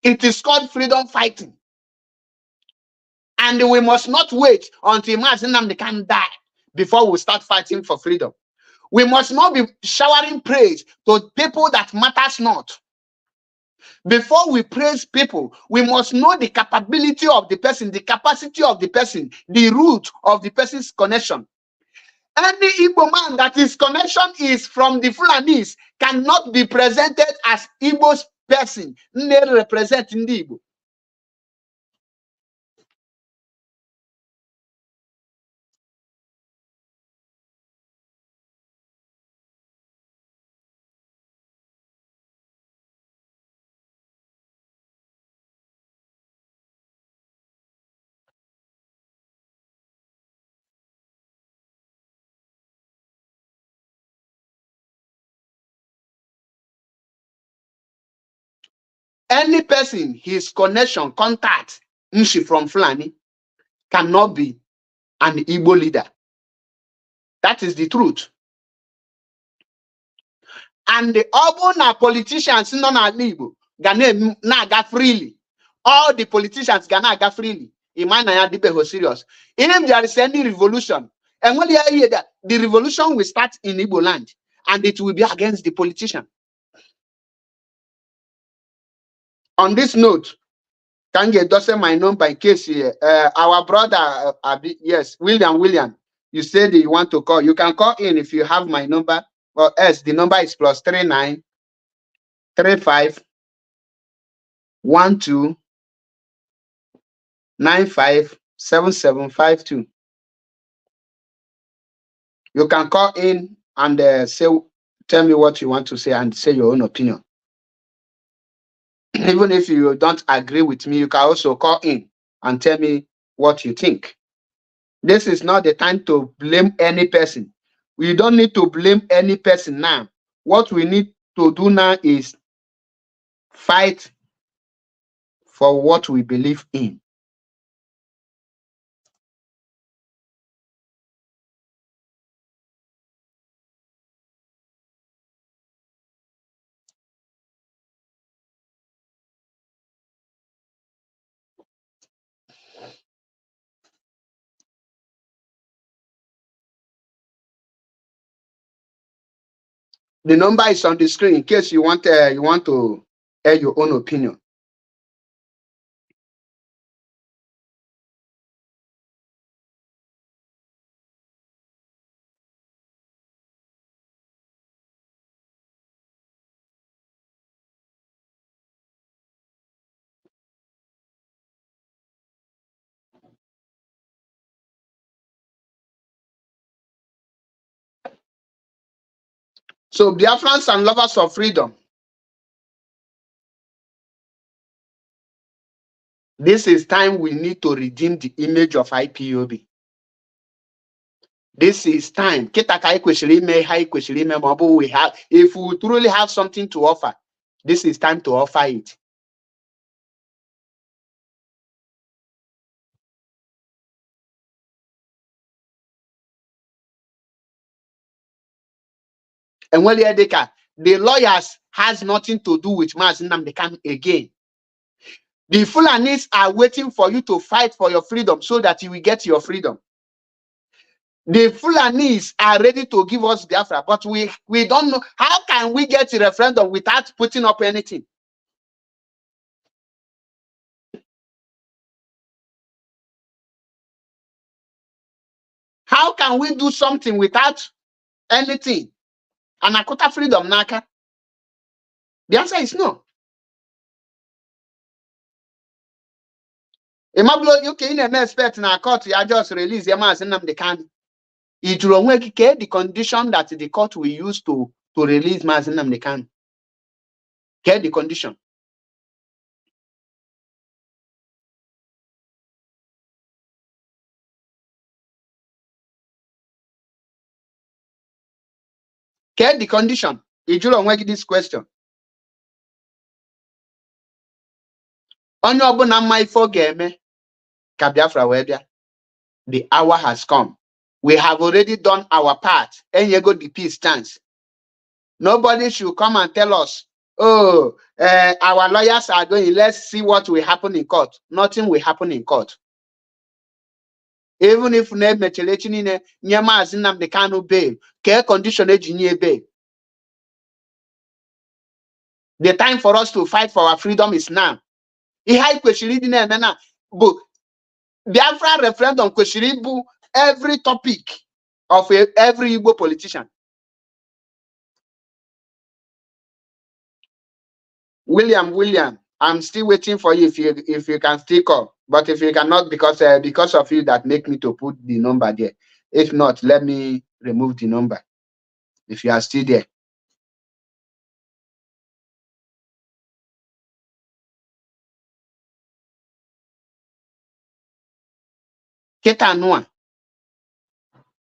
S1: It is called freedom fighting. And we must not wait until Mazi Nnamdi Kanu die before we start fighting for freedom. We must not be showering praise to people that matters not. Before we praise people, we must know the capability of the person, the capacity of the person, the root of the person's connection. Any Igbo man that his connection is from the Fulanis cannot be presented as Igbo's person, representing the Igbo. Any person, his connection, contact, Nshi from Fulani, cannot be an Igbo leader. That is the truth. And the urban politicians no na Igbo na ga freely. All the politicians gonna ga freely. Imana dibe serious. If there is any revolution, and when you hear that the revolution will start in Igbo land and it will be against the politician. On this note, can you just say my number in case our brother yes, William, you said you want to call. You can call in if you have my number. Or else the number is +39 35 12 95 7752. You can call in and tell me what you want to say and say your own opinion. Even if you don't agree with me, you can also call in and tell me what you think. This is not the time to blame any person. We don't need to blame any person now. What we need to do now is fight for what we believe in. The number is on the screen in case you want to add your own opinion. So Biafrans and lovers of freedom, this is time we need to redeem the image of IPOB. This is time. We have, if we truly have something to offer, this is time to offer it. And when the lawyers has nothing to do with Mazi Nnamdi Kanu again. The Fulanis are waiting for you to fight for your freedom so that you will get your freedom. The Fulanis are ready to give us Biafra, but we don't know. How can we get a referendum without putting up anything? How can we do something without anything? And Akota freedom naka? The answer is no. Imablo you can expect na court you just release your Mazi Nnamdi Kanu. It will the condition that the court will use to release Mazi Nnamdi Kanu. The condition. The condition. It will this question. Onye ọbụna mma ife ọ ga-eme ka Biafra wee bịa. The hour has come. We have already done our part. And you go the peace stance. Nobody should come and tell us, oh, our lawyers are going, let's see what will happen in court. Nothing will happen in court. Even if ne mechelechini ne Mazi Nnamdi Kanu bail, care condition engineer bail. The time for us to fight for our freedom is now. Biafra referendum kwesịrị every topic of every Igbo politician. William, I'm still waiting for you if you can still call. But if you cannot, because of you that make me to put the number there. If not, let me remove the number. If you are still there. Ketanua.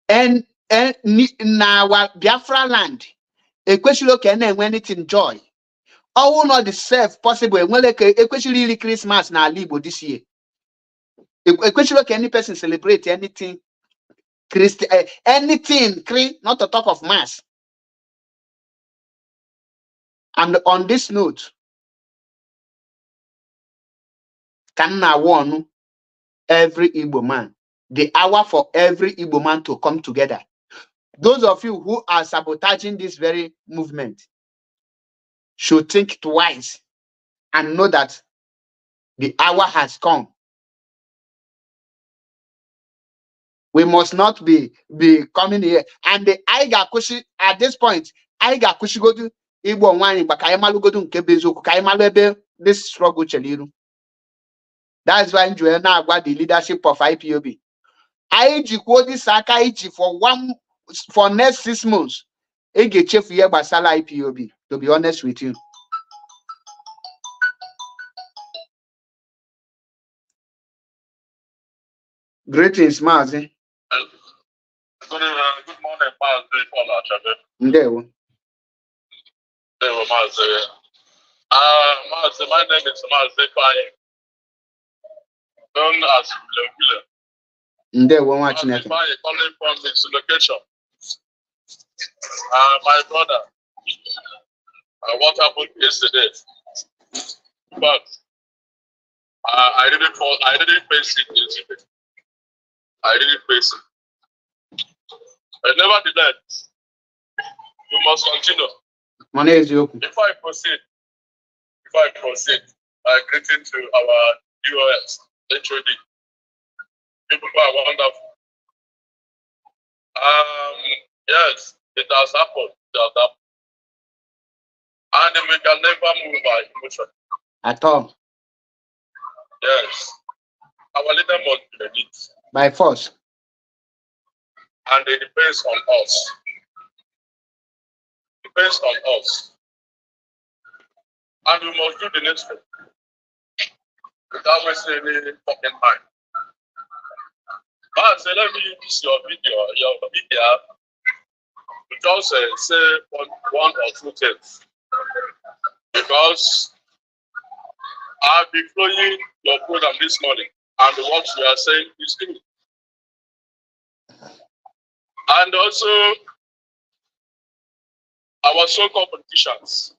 S1: And in our Biafra land, a question can anything joy. All not the self possible. When like especially Christmas na Igbo this year. Especially can any person celebrate anything anything, not to talk of mass. And on this note, can now warn every Igbo man, the hour for every Igbo man to come together. Those of you who are sabotaging this very movement should think twice and know that the hour has come. We must not be coming here. And the Aiga Kushi at this point, Aiga Kushi go to Igbo Wani, but Kayamalu go to Kebezo, Kayamalebe, this struggle cheliru. That's why Joanna got the leadership of IPOB. IG Kwodi Saka IG for next 6 months. Ege chief here basala IPOB, to be honest with you. Greetings, Mazi.
S2: Good morning, Mazi.
S1: Ndewo.
S2: Ndewo, Mazi. Mazi, my name is Mazi Fine. Known as Wile.
S1: Ndewo,
S2: Mazi Fine, calling from this location. My brother, what happened yesterday? But I didn't face it yesterday. I didn't face it. But nevertheless, we must continue.
S1: Money is open.
S2: If I proceed, greeting to our US HOD. People are wonderful. Yes, it has happened. And we can never move by emotion.
S1: At all.
S2: Yes. Our leader must be the lead.
S1: By force.
S2: And it depends on us. Depends on us. And we must do the next thing. Without wasting any fucking time. But say, let me use your video to just say one or two things. Because I'll be following your program this morning, and what you are saying is true. And also, our so-called politicians,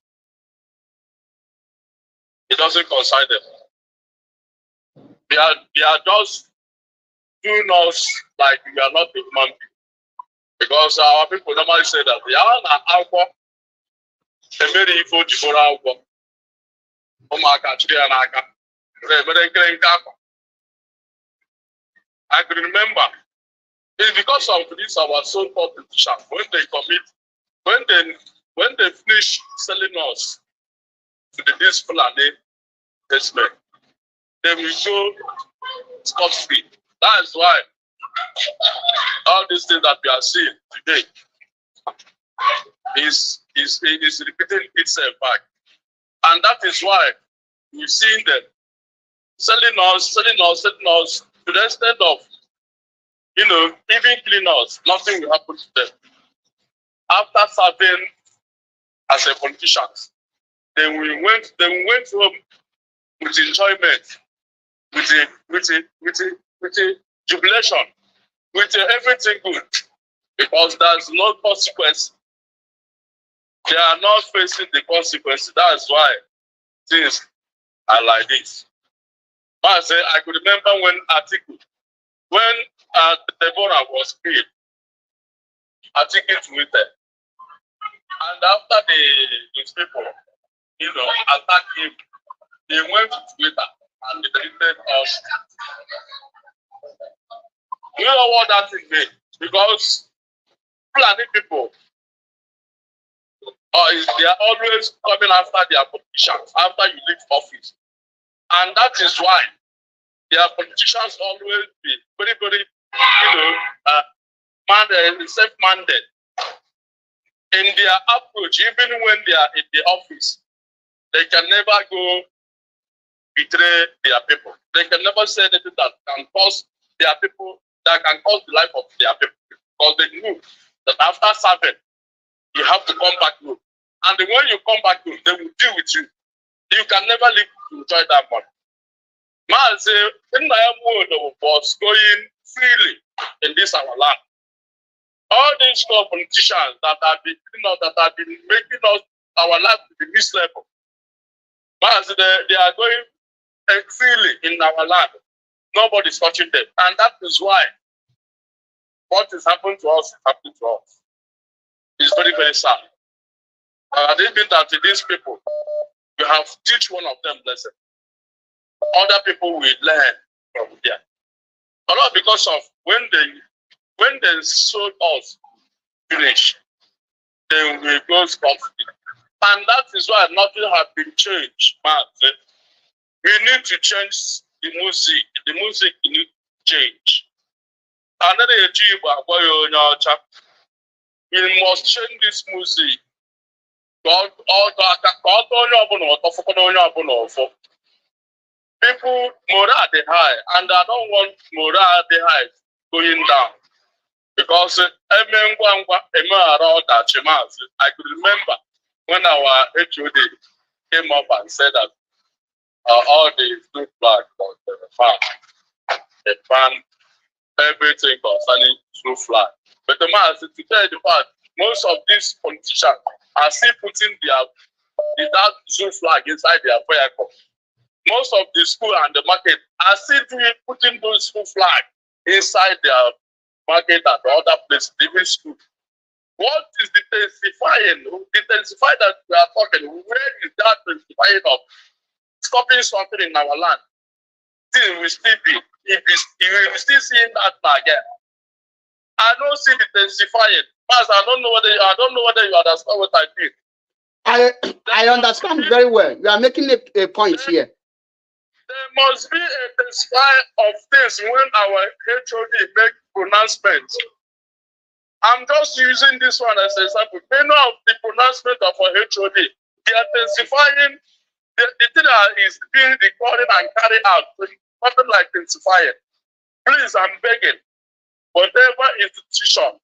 S2: it doesn't concern them. They are just doing us like we are not the human being. Because our people normally say that they are not alcohol. They made it for the alcohol. I can remember it's because of this our so-called politicians when they finish selling us to the display investment, they will go scot-free. That is why all these things that we are seeing today is repeating itself back. And that is why we've seen them selling us to the extent of, even killing us. Nothing will happen to them. After serving as a politician, then we went home with enjoyment, with jubilation, with everything good, because there's no consequence. They are not facing the consequences. That's why things are like this. But I could remember when Deborah was killed, Atiku with them. And after these people, attacked him, they went to Twitter and they deleted us. You know what that thing means? Because Fulani people, they are always coming after their politicians after you leave office. And that is why their politicians always be very, very, self-minded in their approach. Even when they are in the office, they can never go betray their people. They can never say anything that can cause their people, that can cause the life of their people. Because they knew that after serving, you have to come back home. And when you come back home, they will deal with you. You can never live to enjoy that money. Mazi Nnamdi was going freely in this our land. All these politicians that have been making us our life to be miserable. Mazi, they are going freely in our land. Nobody's touching them. And that is why what is happening to us is happening to us. It's very, very sad. I think that these people, you have to teach one of them lesson. Other people will learn from there. But not because of when they sold us finish, they will go scot-free. And that is why nothing has been changed, man. We need to change the music. The music need to change. Another we must change this music. People morale the high, and I don't want morale the high going down. Because I could remember when our HOD came up and said that all the blue flag was the ban everything concerning blue flag. But the man said to tell you the fact, most of these politicians are still putting that blue flag inside their vehicle. Most of the school and the market are still putting those blue flag inside their market and the other places, even school. What is the intensifying? The intensify that we are talking, where is that intensifying of stopping something in our land? Still, we still be. If we still seeing that again. I don't see the intensifying. Mas, I don't know whether you understand what I mean.
S1: I understand very well. You are making a point here.
S2: There must be a intensify of things when our HOD make pronouncements. I'm just using this one as an example. Many of the pronouncement of our HOD, they are intensifying. The thing is being recorded and carried out. Nothing like intensifying. Please, I'm begging. Whatever institution,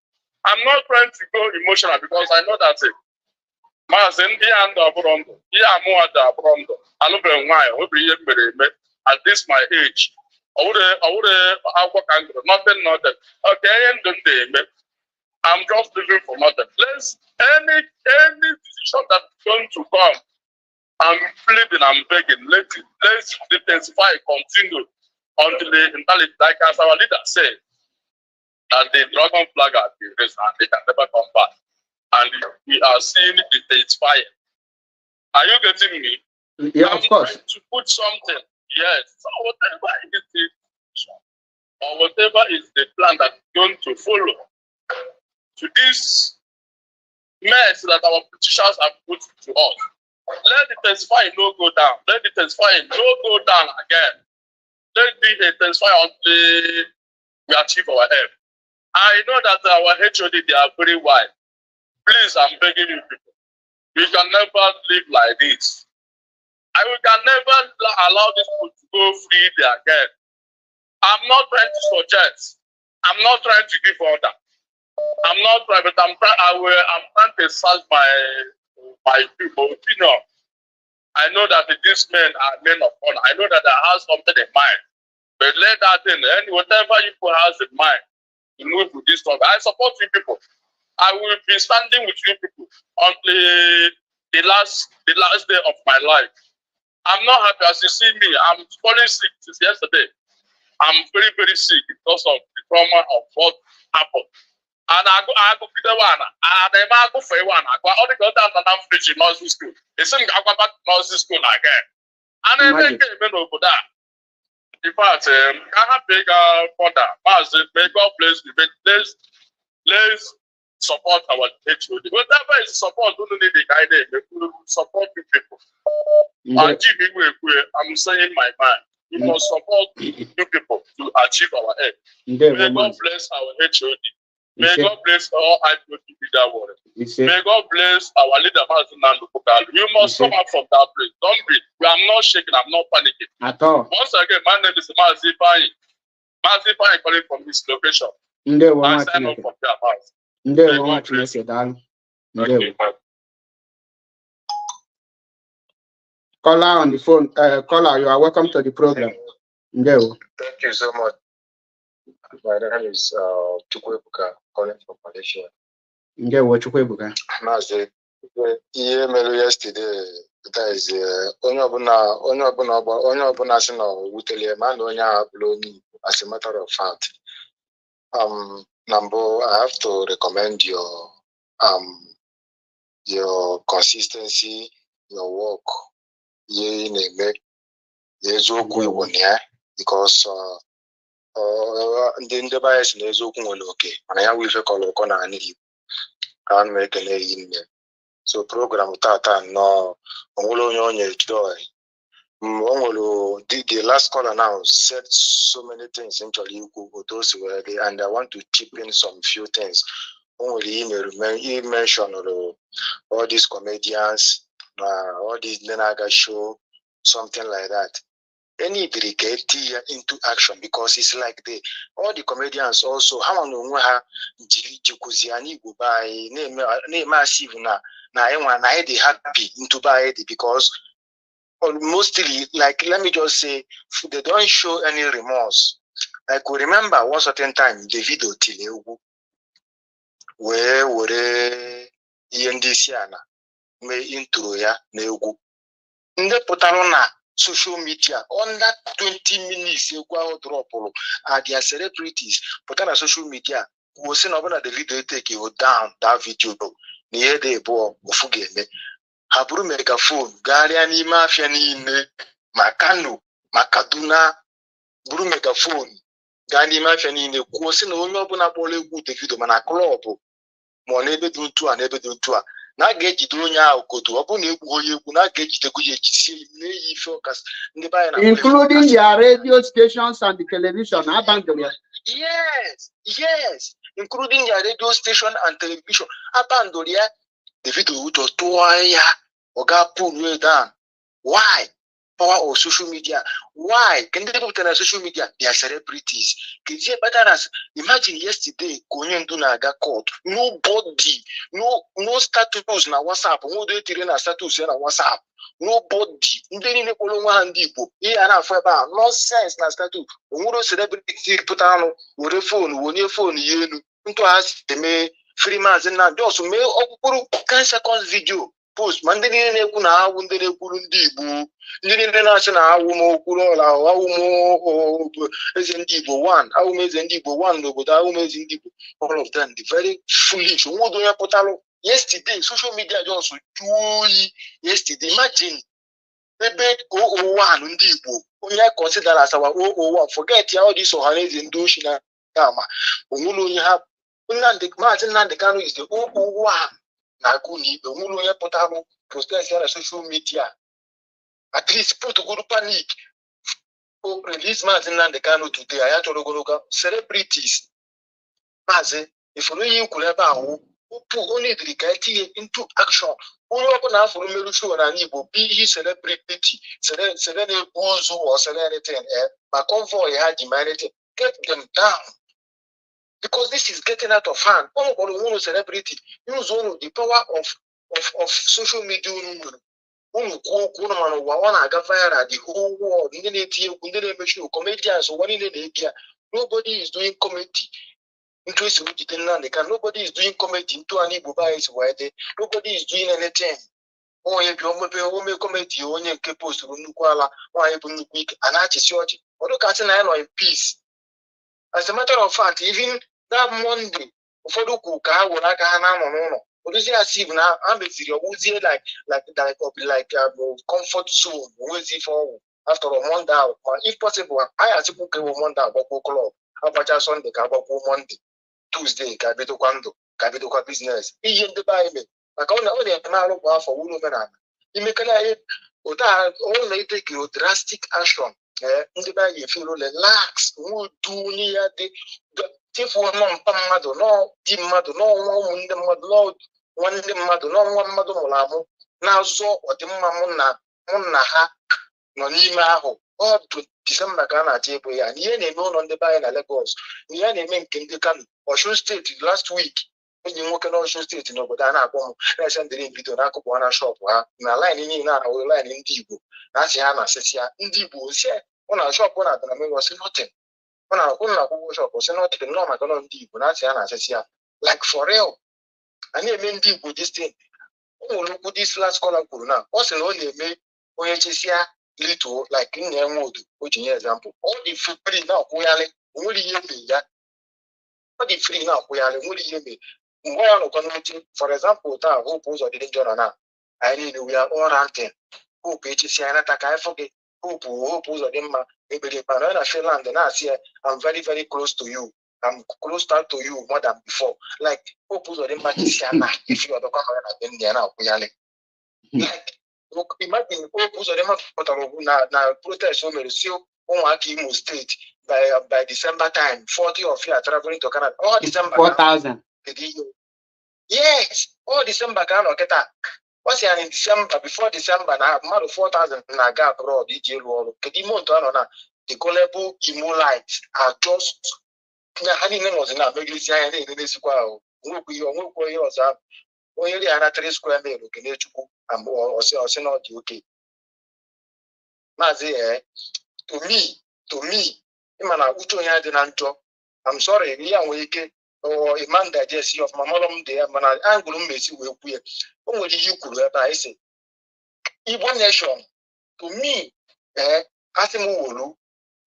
S2: I'm not trying to go emotional because I know that's it. At this my age, nothing. Okay, I'm just living for nothing. Any decision that's going to come, I'm pleading, I'm begging. Let's intensify, continue until the intelligence, like as our leader said, that the dragon flag has been raised and they can never come back. And we are seeing it intensify. Are you getting me?
S1: Yeah, of course.
S2: To put something, yes. So whatever is the or whatever is the plan that's going to follow to this mess that our politicians have put to us. Let the intensify no go down. Let the intensify no go down again. Let it be intensify until we achieve our aim. I know that our HOD, they are very wide. Please, I'm begging you people. We can never live like this. And we can never allow this people to go free again. I'm not trying to suggest. I'm not trying to give order. I'm not trying, but I'm trying to search my people opinion. I know that these men are men of honor. I know that they have something in mind. But let that in. And whatever you people has in mind, you move with this stuff. I support you people. I will be standing with you people until the last day of my life. I'm not happy as you see me. I'm falling sick since yesterday. I'm very, very sick because of the trauma of what happened. And I go to one, and I go for one. I go all the other than I'm preaching nursing school. It's saying I go back to nursing school again. And then they came over that. In fact, I have bigger further. May God bless me. Let's support our HOD. Whatever is support, don't need the guidance. We support you people. I'm saying my mind. We must support you people to achieve our aim. May God bless our HOD. May God bless all IPOB leader world. May God bless our leader, Mazi Nnamdi Kanu. You must come out from that place. Don't be. I'm not shaking. I'm not panicking.
S1: At all.
S2: Once again, my name is Mazi Nnamdi. Mazi Nnamdi calling from this location. I sign up from their house. May God bless you.
S1: Caller on the phone. Caller, you are welcome to the program.
S3: Thank you so much. My name is Chukwebuka, calling from Malaysia.
S1: Chukwebuka.
S3: Mazi, ihe mere yesterday, that is onye ọbụla sị na wutere ma na onye ahụ bụrụ onye Igbo, as a matter of fact. Nambo, I have to recommend your consistency, your work. Ye na-eme eziokwu Igbo ya, because ndị bias na eziokwu nwere oke, mana ya wife kọrọ ụkọ na anyị Igbo ka a na-ekele yi nne. So program tata no onwere onye joy. The last caller now said so many things actually, and I want to chip in some few things. He mentioned all these comedians, all these Lenaga show, something like that. Any get into action, because it's like all the comedians also how jikuziani go by name massive na they happy into buy it, because mostly, like, let me just say, they don't show any remorse. I could remember one certain time the video Tileugu where ENDCiana me intro ya neugu. Nde potalona social media on that 20 minutes drop at their celebrities, but on social media was saying about the video take you down that video near the board of Fugeme. Haburu megaphone, Gariani Mafia Nine, Makano, Makaduna, Buru megaphone, Gani Mafia Nine, Quosin, Onobuna Pole, good video, Manaclop, Monebe Duntua, and Ebe Duntua. Not get it on ya, go to Abune, you could not get the good focus,
S1: including their radio stations and the television.
S3: Yes, including their radio station and television. Abandolia. The video to toya or got pulled way down. Why? Power of social media. Why? Can they put on social media? They are celebrities. Imagine yesterday going to Naga court. Nobody, no status na WhatsApp. No they na status na WhatsApp. Nobody. Nonsense na status. No celebrity put on with phone yenu. Into us me. Free Mazi Nnamdi just make okpuru 10 seconds video post mande ni na-ekwu na awu ndị na-ekwuru ndị Igbo ndị na-asị na awu mo okpuru ọla awu mo eze ndị Igbo 1 awu mo eze ndị Igbo 1 n'obodo awu mo eze ndị Igbo, all of them the very foolish. Nwodo ya pụtalụ yesterday social media just juyi yesterday. Imagine ebe 001 ndị Igbo onye consider as our 001, forget all this ohaneze ndị oshi na ama onwere onye ha Mazi Nnamdi Kanu is the 001 na Kuni, the Mulu Potabo, protest on social media. At least put a good panic. Oh, release Mazi Nnamdi Kanu today. I have to go celebrities. Mazi, if you could have put only the guilty into action. Only open up for Melushu and Anibo, be his celebrity, Serene Bozo or Serenity, but convoy had humanity. Get them down. Because this is getting out of hand. All celebrity use all the power of social media. The whole world, comedians, nobody is doing comedy. Nobody is doing comedy into an Igbo. Nobody is doing anything. Oh, if you comedy, you only post to Nukuala, why you quick and artist. Or look at an in peace. As a matter of fact, even that Monday, before the cook, I will like a what is it? Now I'm like comfort zone. For after a month out, if possible, I ask people to month out, but club. How about a Sunday? Monday, Tuesday, Kabito business. He in the Bible. Like only a man for women. You make a only take you drastic action. Ndị be anyị feel relax do near the tifu no mmadụ no di mmadụ no nwa ụmụ ndị mmadụ no nwanne mmadụ no nwa mmadụ mụrụ amụ na-azọ ọdịmma mụ na ha nọ n'ime ahụ ọ bụ December ka a na-achọ ebo ya ihe na-eme ụlọ ndị be anyị na Lagos ihe na-eme nke ndị Kano Osun State last week enyi nwoke n'Ọshụn steeti n'obodo a na-akpọ m na-ese ndịrị mbido n'akụkụ na shọpụ ha na laịn niile a na-awụ laịn ndị Igbo na-asị ha na-asịsị ya ndị Igbo osie ụna shọpụ na adana mmiri ọsị nọtin ụna akwụkwọ shọpụ ọsị nọtin nọ maka nọ ndị Igbo na-asị ha na-asịsị ya like for real a na-eme ndị Igbo distin o nwere okwu dis last caller kwuru na ọ sị na ọ na-eme onye chesịa lituo like nna ya nwodo o ji nye example ọ dị free na-akwụgharị onwere ihe mere ya ọ dị free na-akwụgharị onwere ihe mere mgbe ya nọkọ n'oche for example taa Hope Uzodimma nọ na anyị niile we are all ranting Hope echesi anyị nata ka anyị fụ gị Hope Uzodimma ekpere ekpe na Finland na-asị ya I'm very very close to you I'm closer to you more than before like Hope Uzodimma chesi ana ifi ọdọkọ ha na be nne ya na-akwụgharị like imagine Hope Uzodimma pụtara okwu na protest o mere si ụmụaka Imo steeti by December time 40 of you are traveling to Canada all December
S1: 4,000
S3: yes all December ka anọ kịta what's in December before December na mmadụ 4,000 na-aga abroad iji elu ọrụ kedu ime otu anọ na the gullible Imo lights are just ha niile nọzi na megilisi anya na-enenezikwa ahụ onwekwa ihe ọzọ ahụ onye ri ya na 3 square mile Okenechukwu ọsị na ọ dị oke maazị to me ịma na uche onye dị na njọ I'm sorry ihe a nwere ike Iman digest of mamolom de mana angulu mmesi wee kwu ya o nwere ihe kwuru ebe a isi Igbo nation to me asị m wolu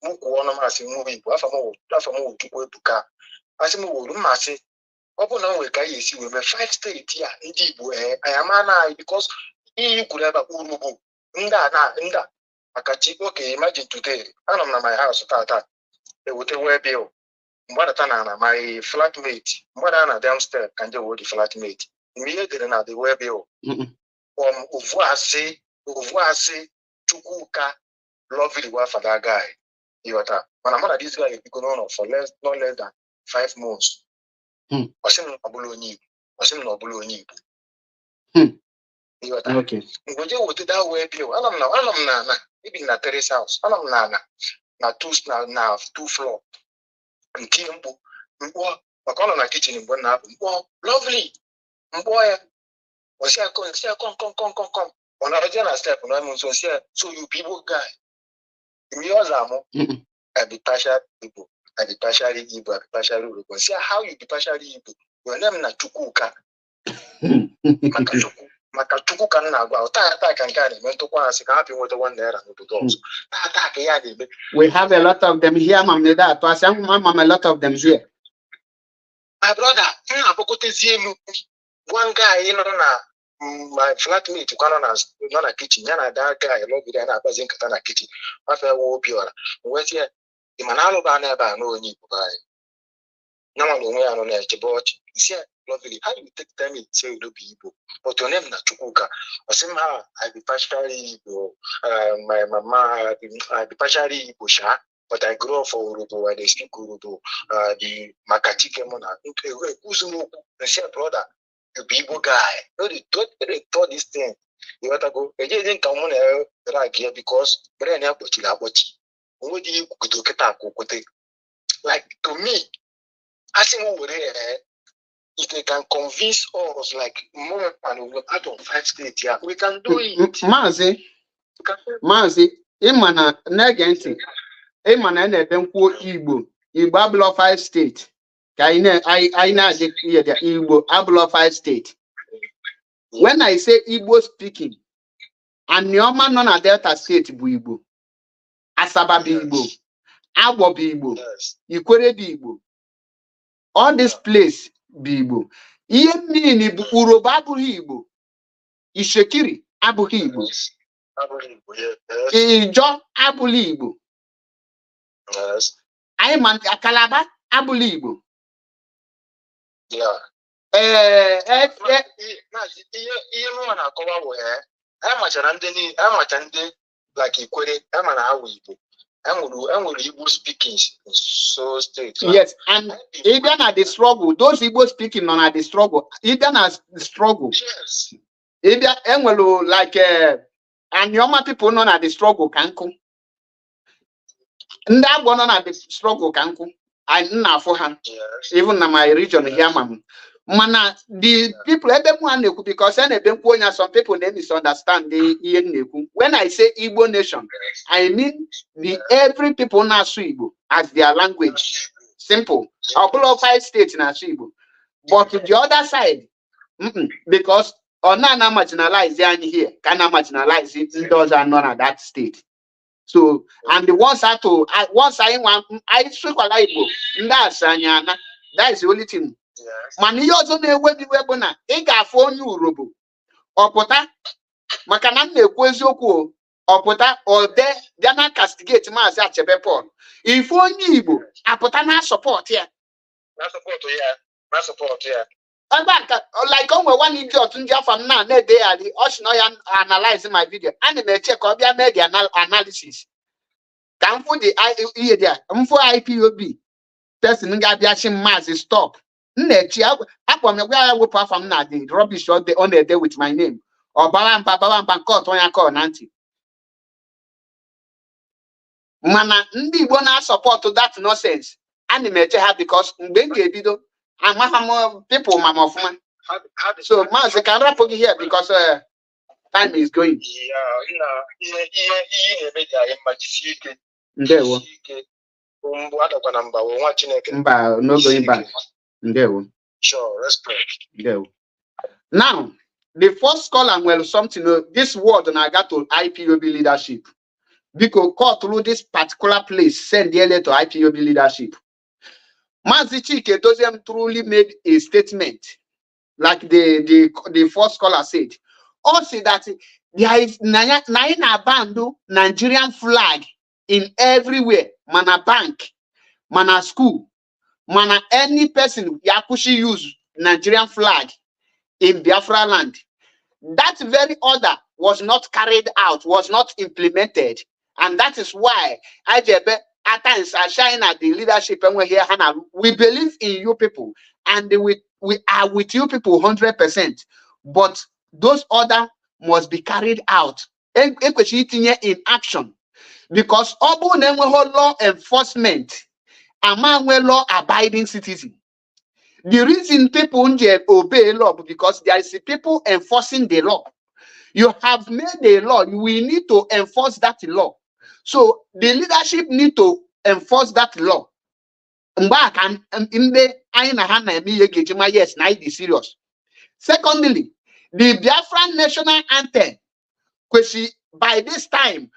S3: m kwuo ọnụ masị nwa Igbo afọ m Chukwu ebuka asị m wolu mmasị ọ bụ na nwere ka anyị esi wee mee 5 steeti ya ndị Igbo ayama na anyị because ihe kwuru ebe urugbu nda akachi okay imagine today anọ m na my house tata ewete wee bill mgbadata na my flatmate mgbada na downstairs ka nje wodi flatmate mgbe ihe dere na the web bill ovu asị Chukwuka lovely wa father guy yota mana mara this guy biko no for no less than 5 months osim na ọbụla onye Igbo yota
S1: okay
S3: ngoje wote that web bill anam na ibi na terrace house anam na two floor nke mkpu maka ọ nọ na kitchen mgbe na-apụ mkpọ lovely mkpọ ya osi akọ kom ọ na-aje na step na m nso so you people guy imi ọzọ amụ I be partial Igbo I be partially Igbo I be partially Yoruba see how you be partially Igbo your name na Chukwuka maka Chukwu ka nna agwa taa ka nke a na-eme ntụkwa asị ka hapụ nweta 1 naira n'obodo ọzọ taa ka ya na-eme
S1: we have a lot of them here mamne that was a lot of them here
S3: my brother m na-akpọkọtezi elu one guy nọ na my flatmate kwa nọ na kitchen ya na that guy lọgide na-akpazi nkata na kitchen afọ ewe obi ọra wetie ịma na alụba na ebe a na onye Igbo anyị na nwa onwe ya nọ na-echebe ọchị isi lovely how you take time to say you don't be Igbo but your name na Chukwuka osimha I be partially Igbo my mama I be partially Igbo sha but I grew up for Urubu and they speak Urubu the Makachike mona uzumoku and say brother you be Igbo guy no they thought this thing you want to go eje didn't come on drag here because brain ya kpochi onwe di ikukuto keta akokote like to me asimu were if they can convince us like more and we're out of 5 states here, we can do it.
S1: Mazi, imana negenti, imana na ebenkwuo Igbo abụlọ 5 states. Ka I na-adị the Igbo abụlọ 5 states. When I say Igbo speaking, Anioma nọ na Delta state bụ Igbo, Asaba bụ Igbo, Agbo bụ Igbo, Ikwere bụ Igbo. All this place bụ Igbo. Ihe mmiri bụ Urobo abụghị Igbo. Ishekiri abụghị Igbo. Ijo abụghị Igbo. Anyị ma Kalaba abụghị Igbo.
S3: Ihe mụ na-akọwa bụ anyị machara ndị like Ikwere ama na awụ Igbo. Enwere Igbo speaking so state.
S1: Yes, and even at the struggle, those Igbo speaking on at the struggle, even as the struggle.
S3: Yes.
S1: Even enwere like and your people nọ at the struggle kanku. Ndị Agbo nọ at the struggle kanku. I na for ha. Even na my region here, mam. Mana the people because some people they misunderstand the when I say Igbo nation, I mean the every people na Igbo as their language. Simple. All 5 states na Igbo. But the other side, because Onana marginalized here, cannot marginalize it, those are not at that state. So, and the ones are to once I want I speak Igbo, that is the only thing. Man, you also know when you were na ega phone you robo or pota makana na-ekwu eziokwu or pota or they na castigate Mazi Achebepon. If only Igbo apota na support here.
S3: Na support here.
S1: Like one idiot from now, they are the analyzing my video. And they check up your media analysis. Come for the IPOB. Person Gabiashim Mazi stop. From now, the rubbish on the day with my name. Or Bawampa court on your call, Nancy. Mana, Ndi Bona support to that nonsense. And the major because Benga I'm people, Mama. So, Mazi, can I put here because time is going. No going back.
S3: Sure, respect.
S1: Now, the first column will something this word and I got to IPOB leadership. Because call through this particular place, send the letter to IPOB leadership. Mazi Chike doesn't truly made a statement, like the first scholar said. Also that there is nine abandu Nigerian flag in everywhere. Mana bank, mana school, mana any person yakushi use Nigerian flag in Biafra land. That very order was not carried out, was not implemented, and that is why IJB at times are shining at the leadership and we're here. Hannah, we believe in you people, and we are with you people 100%. But those orders must be carried out in action, because law enforcement among law abiding citizen. The reason people obey law because there is people enforcing the law. You have made a law, we need to enforce that law. So the leadership need to enforce that law. Yes, now it is serious. Secondly, the Biafran national anthem, which by this time,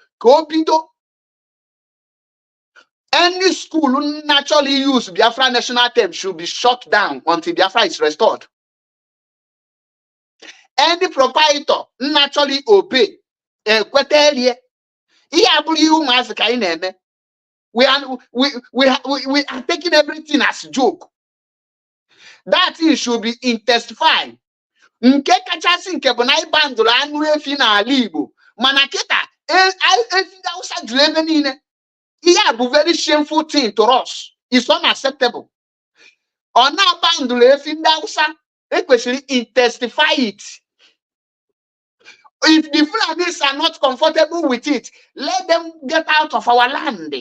S1: any school naturally use Biafran national anthem should be shut down until Biafra is restored. Any proprietor naturally obey. We are taking everything as a joke. That thing should be intensified. Nke kachasi nke bonai bandolo anu efi na alibo. Manaketa efi da usa julebe nine. Iya bu very shameful thing to us. It's unacceptable. Ona bandolo efi da usa ekwesiri intensify it. If the Fulanis are not comfortable with it, let them get out of our land.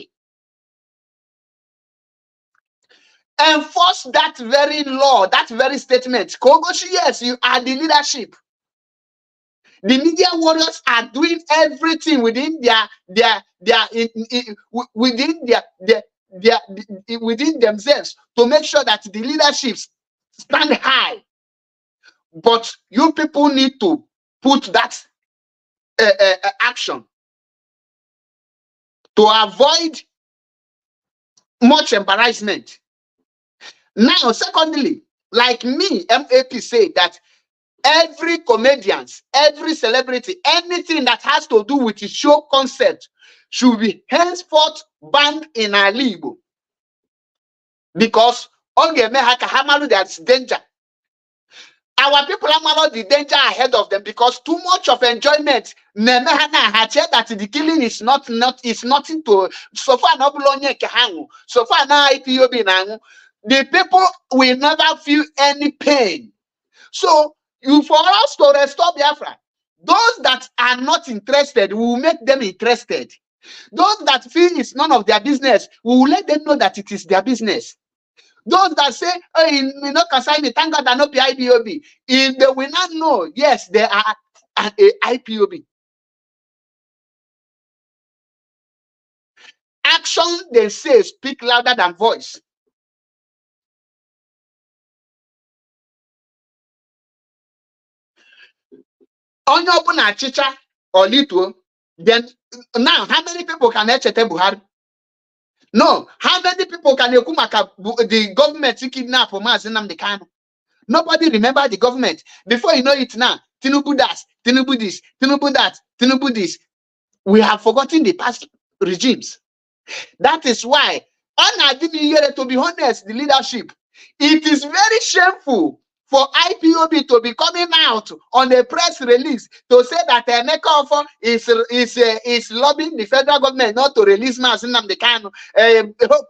S1: Enforce that very law, that very statement. Kogoshi, yes, you are the leadership. The media warriors are doing everything within within themselves to make sure that the leaderships stand high. But you people need to put that action to avoid much embarrassment. Now, secondly, like me, MAP said that every comedian, every celebrity, anything that has to do with the show concept should be henceforth banned in our legal. Because there's danger. Our people are the danger ahead of them because too much of enjoyment. That the killing is nothing to so far no so far now IPOB. The people will never feel any pain. So for us to restore Biafra, those that are not interested, we will make them interested. Those that feel it's none of their business, we will let them know that it is their business. Those that say, oh, you know, consign me, thank God that not be IPOB. If they will not know, yes, they are a IPOB. Action, they say, speak louder than voice. On your own chicha or little, then now how many people can Echete Buhari? No, how many people can the government kidnap Mazi Nnamdi Kanu? Nobody remember the government. Before you know it now, Tinubu das, Tinubu this, Tinubu that, Tinubu this. We have forgotten the past regimes. That is why, to be honest, the leadership, it is very shameful for IPOB to be coming out on a press release to say that Emeka is lobbying the federal government not to release Mazi Nnamdi Kanu. Hope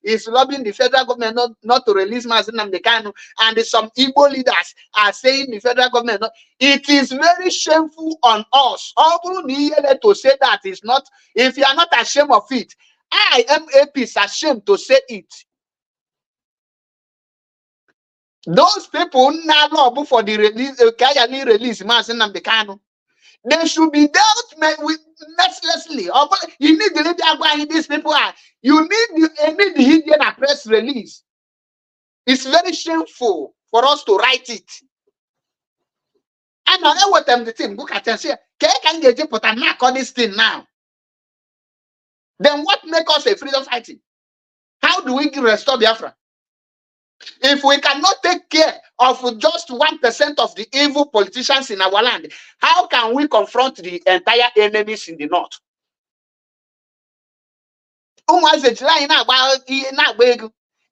S1: is lobbying the federal government not to release Mazi Nnamdi Kanu, and some Igbo leaders are saying the federal government not. It is very shameful on us. To say that is not. If you are not ashamed of it, I am ashamed to say it. Those people now for the release, release Mazi Nnamdi Kanu. They should be dealt with mercilessly. You need to leave these people are. You need the press release. It's very shameful for us to write it. And I know what I'm the team. Look at and say, can you put a mark on this thing now? Then what makes us a freedom fighting? How do we restore Biafra? If we cannot take care of just 1% of the evil politicians in our land, how can we confront the entire enemies in the north?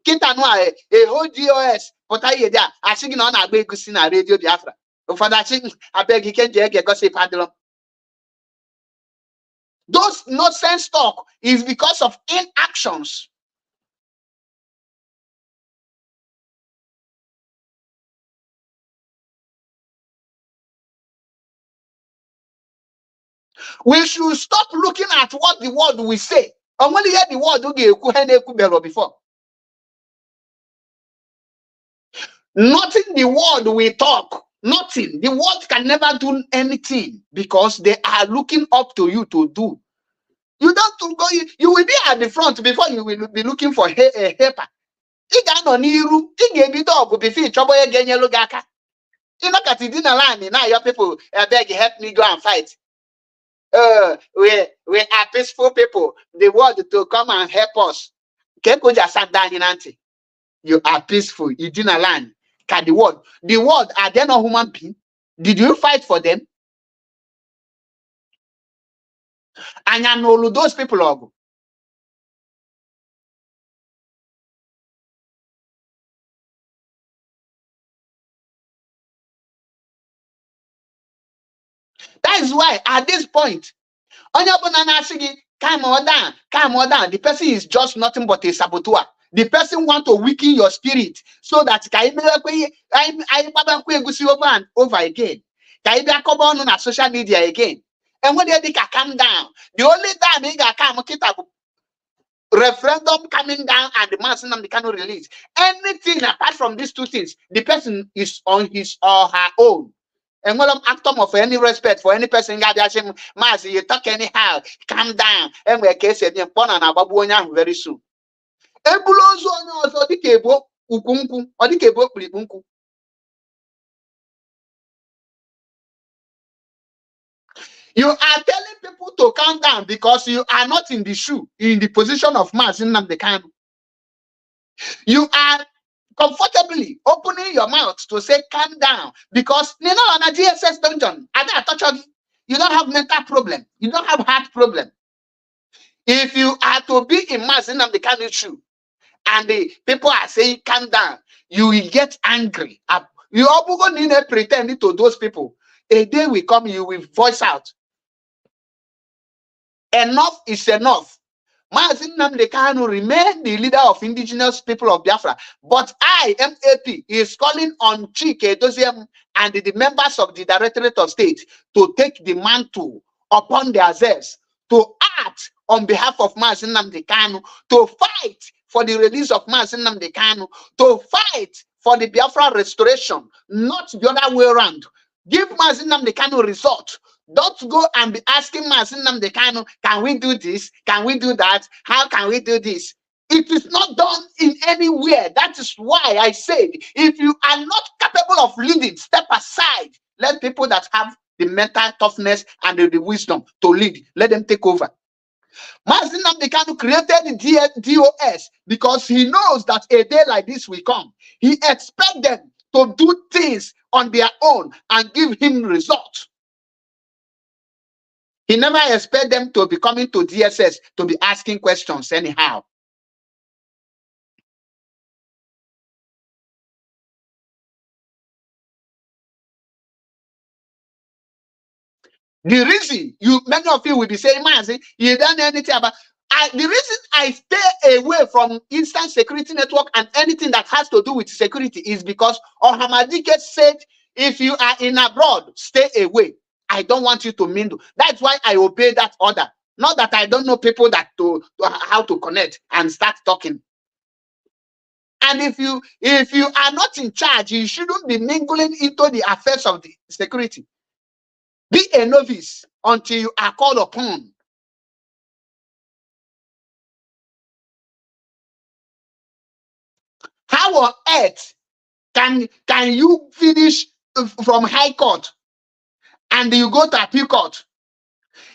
S1: Kita no a whole GOS but I there I sing on a big sin a radio Biafra. For that thing, I beg you can get gossip handle. Those nonsense talk is because of inactions. We should stop looking at what the world will say. I only hear the word before. Nothing the world will talk. Nothing. The world can never do anything because they are looking up to you to do. You don't go. You will be at the front before you will be looking for a helper. You know, at dinner line now. Your people beg, help me go and fight. We are peaceful people. The world to come and help us. You are peaceful. You didn't land. Can the world? The world, are they not human beings? Did you fight for them? And I know those people are. That is why at this point, calm down. The person is just nothing but a saboteur. The person want to weaken your spirit so that I over and over again. On social media again. And when they calm down, the only time they come referendum coming down and the Mazi Nnamdi Kanu release. Anything apart from these two things, the person is on his or her own. And when I'm acting of any respect for any person, Mazi, you talk anyhow, calm down. And we're casing them very soon. You are telling people to calm down because you are not in the shoe, in the position of Mazi Nnamdi Kanu. You are comfortably opening your mouth to say calm down because you know on a GSS dungeon, you don't have mental problem, you don't have heart problem. If you are to be in Mazi Nnamdi Kanu shoe and the people are saying calm down, you will get angry. You all need to pretend to those people. A day will come, you will voice out. Enough is enough. Mazi Nnamdi Kanu remain the leader of indigenous people of Biafra, but IMAP is calling on Chike Doziem and the members of the Directorate of State to take the mantle upon themselves to act on behalf of Mazi Nnamdi Kanu to fight for the release of Mazi Nnamdi Kanu, to fight for the Biafra restoration, not the other way around. Give Mazi Nnamdi Kanu result. Don't go and be asking Mazi Nnamdi Kanu, can we do this? Can we do that? How can we do this? It is not done in anywhere. That is why I said, if you are not capable of leading, step aside. Let people that have the mental toughness and the wisdom to lead, let them take over. Mazi Nnamdi Kanu created the DOS because he knows that a day like this will come. He expects them to do things on their own and give him results. He never expects them to be coming to DSS to be asking questions anyhow. The reason many of you will be saying, Mazi, you done anything about the reason I stay away from instant security network and anything that has to do with security is because Ohamadike said, if you are in abroad, stay away. I don't want you to mingle. That's why I obey that order. Not that I don't know people that how to connect and start talking. And if you are not in charge, you shouldn't be mingling into the affairs of the security. Be a novice until you are called upon. How on earth can you finish from High Court and you go to Appeal Court?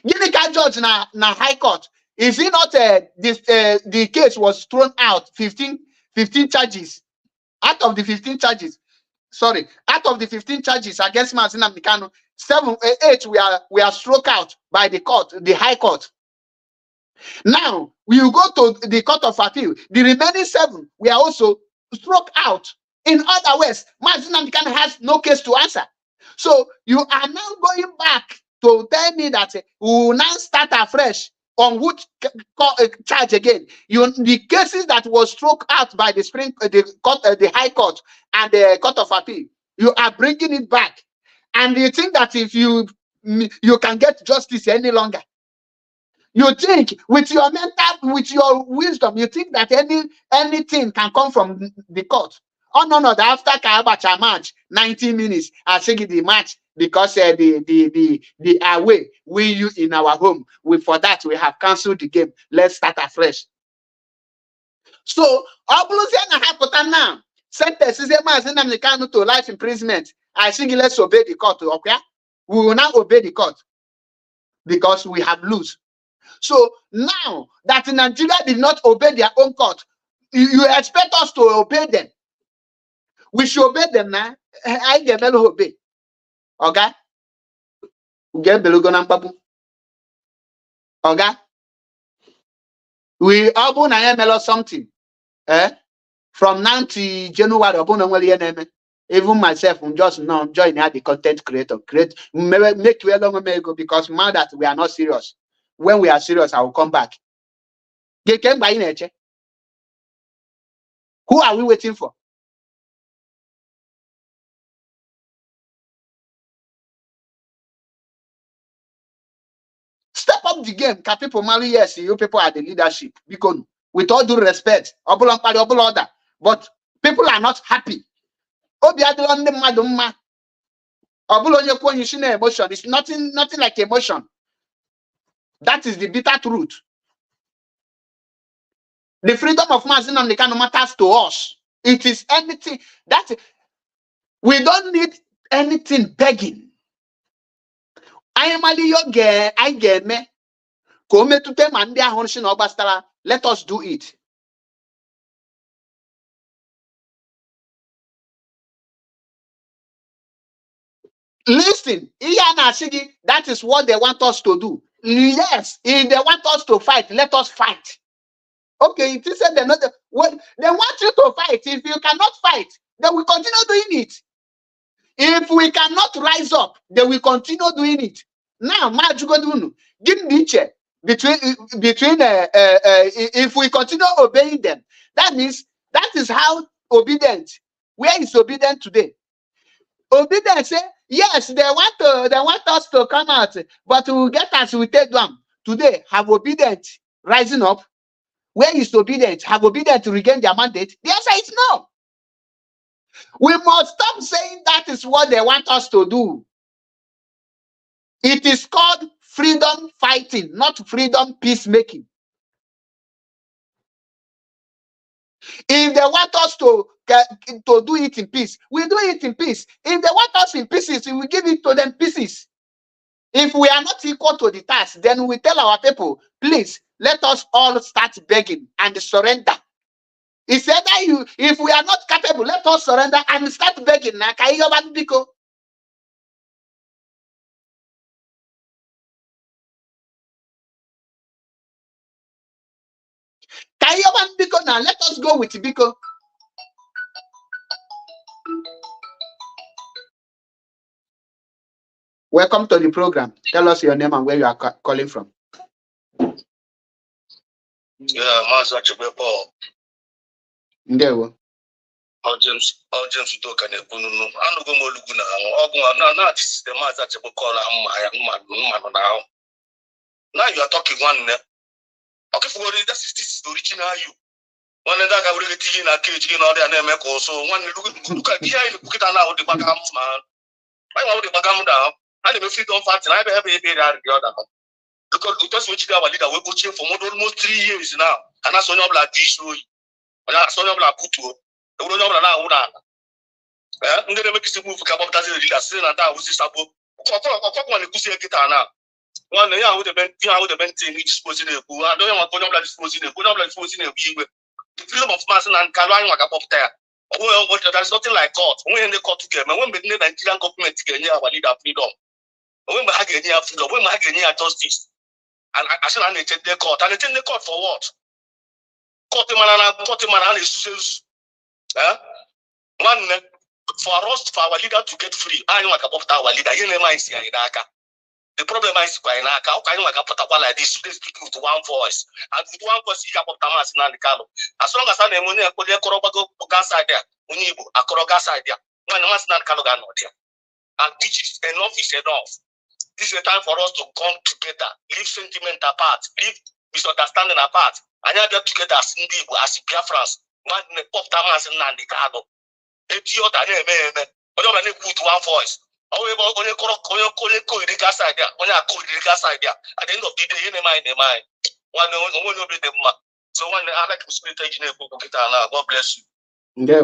S1: Ginika judge na High Court. Is it not the case was thrown out 15 charges? Out of the 15 charges, sorry, out of the 15 charges against Mazi Nnamdi Kanu, 8 we are struck out by the court, the High Court. Now we will go to the Court of Appeal. The remaining 7 we are also struck out. In other words, Mazi Nnamdi Kanu has no case to answer. So you are now going back to tell me that we will now start afresh on which charge again. The cases that was struck out by the the High Court and the Court of Appeal, you are bringing it back, and you think that if you can get justice any longer. You think with your wisdom, you think that anything can come from the court. Oh no, after Kabacha match, 90 minutes, I think the match because the away we use in our home. For that we have cancelled the game. Let's start afresh. So now sentence is Mazi Nnamdi Kanu to life imprisonment. I think let's obey the court. Okay, we will now obey the court because we have lose. So now that Nigeria did not obey their own court, you expect us to obey them? We should obey them now. I get obey. Okay? Get okay? We open something. From now to January, even myself, I'm just now joining the content creator. Make you long ago because now that we are not serious. When we are serious, I will come back. Who are we waiting for? Step up the game. Can people marry? Yes, you people are the leadership. Because with all due respect, but people are not happy. Emotion. It's nothing like emotion. That is the bitter truth. The freedom of Mazi Nnamdi Kanu matters to us. It is anything that we don't need anything begging. Let us do it. Listen, that is what they want us to do. Yes, if they want us to fight, let us fight. Okay, it is said they want you to fight. If you cannot fight, then we continue doing it. If we cannot rise up, then we continue doing it. Now, give the between if we continue obeying them, that means that is how obedient. Where is obedient today? Obedient say yes, they want us to come out, but we will get as we take them. Today, have obedient rising up? Where is obedient? Have obedient to regain their mandate? The answer is no. We must stop saying that is what they want us to do. It is called freedom fighting, not freedom peacemaking. If they want us to do it in peace, we do it in peace. If they want us in pieces, we will give it to them pieces. If we are not equal to the task, then we tell our people, please, let us all start begging and surrender. It's either if we are not capable, let us surrender and start begging. Now let us go with Biko. Welcome to the program. Tell us your name and where you are calling from.
S3: Yeah, Mazi
S1: Ndewo.
S3: James Udoka na-ekwununu anụgo m olugu na ọgwụ na this is the Mazi Achebe mmanụ na now you are talking one okay for this is the original you one that ga were tinye na cage gị na ọrịa na-eme ka ụsụ nwanne look at here you put it now the back man why want the back down and the freedom fight na ebe the other because we chiga leader we go change for almost 3 years now and that's only like this show and so like puto we don't know na una ndị na-eme kisi move ka bọpụtazi leader si na ta wusi sabo ọkọ na ekusi ekita na nwanne ya ahụ debe ntị ngi disposi na-ekwu adọ ya maka onye ọbụla disposi na-ekwu igwe the freedom of mass na nkalụ anyị maka kpọpụta ya there is nothing like court onwe ndị court ga-eme nwe mgbe ndị Nigerian government ga-enye our leader freedom onwe mgbe ha ga-enye ya freedom onwe mgbe ha ga-enye ya justice and asị na na-eche ndị court and eche ndị court for what court mana a na-esusu nwanne for our leader to get free anyị maka kpọpụta our leader ihe na-eme anyị si anyị n'aka. The problem is going now. How can you make a protocol like this? They speak with one voice. And with one voice, you can put Mazi Nnamdi Kanu. As long as I am money, I could get Korobago gas idea. Unibu, a Korogas idea. When Mazi Nnamdi Kanu got no there. And this is enough is enough. This is a time for us to come together, leave sentiment apart, leave misunderstanding apart. And you get together as Indibu, as Biafrans. One pop Mazi Nnamdi Kanu. Idiot, I never. But I'm going to put one voice. Only the gas idea. Only a gas idea. At the end of the day, in mind. One will be the mark. So one I like to speak to engineer. God bless you.
S1: Yeah.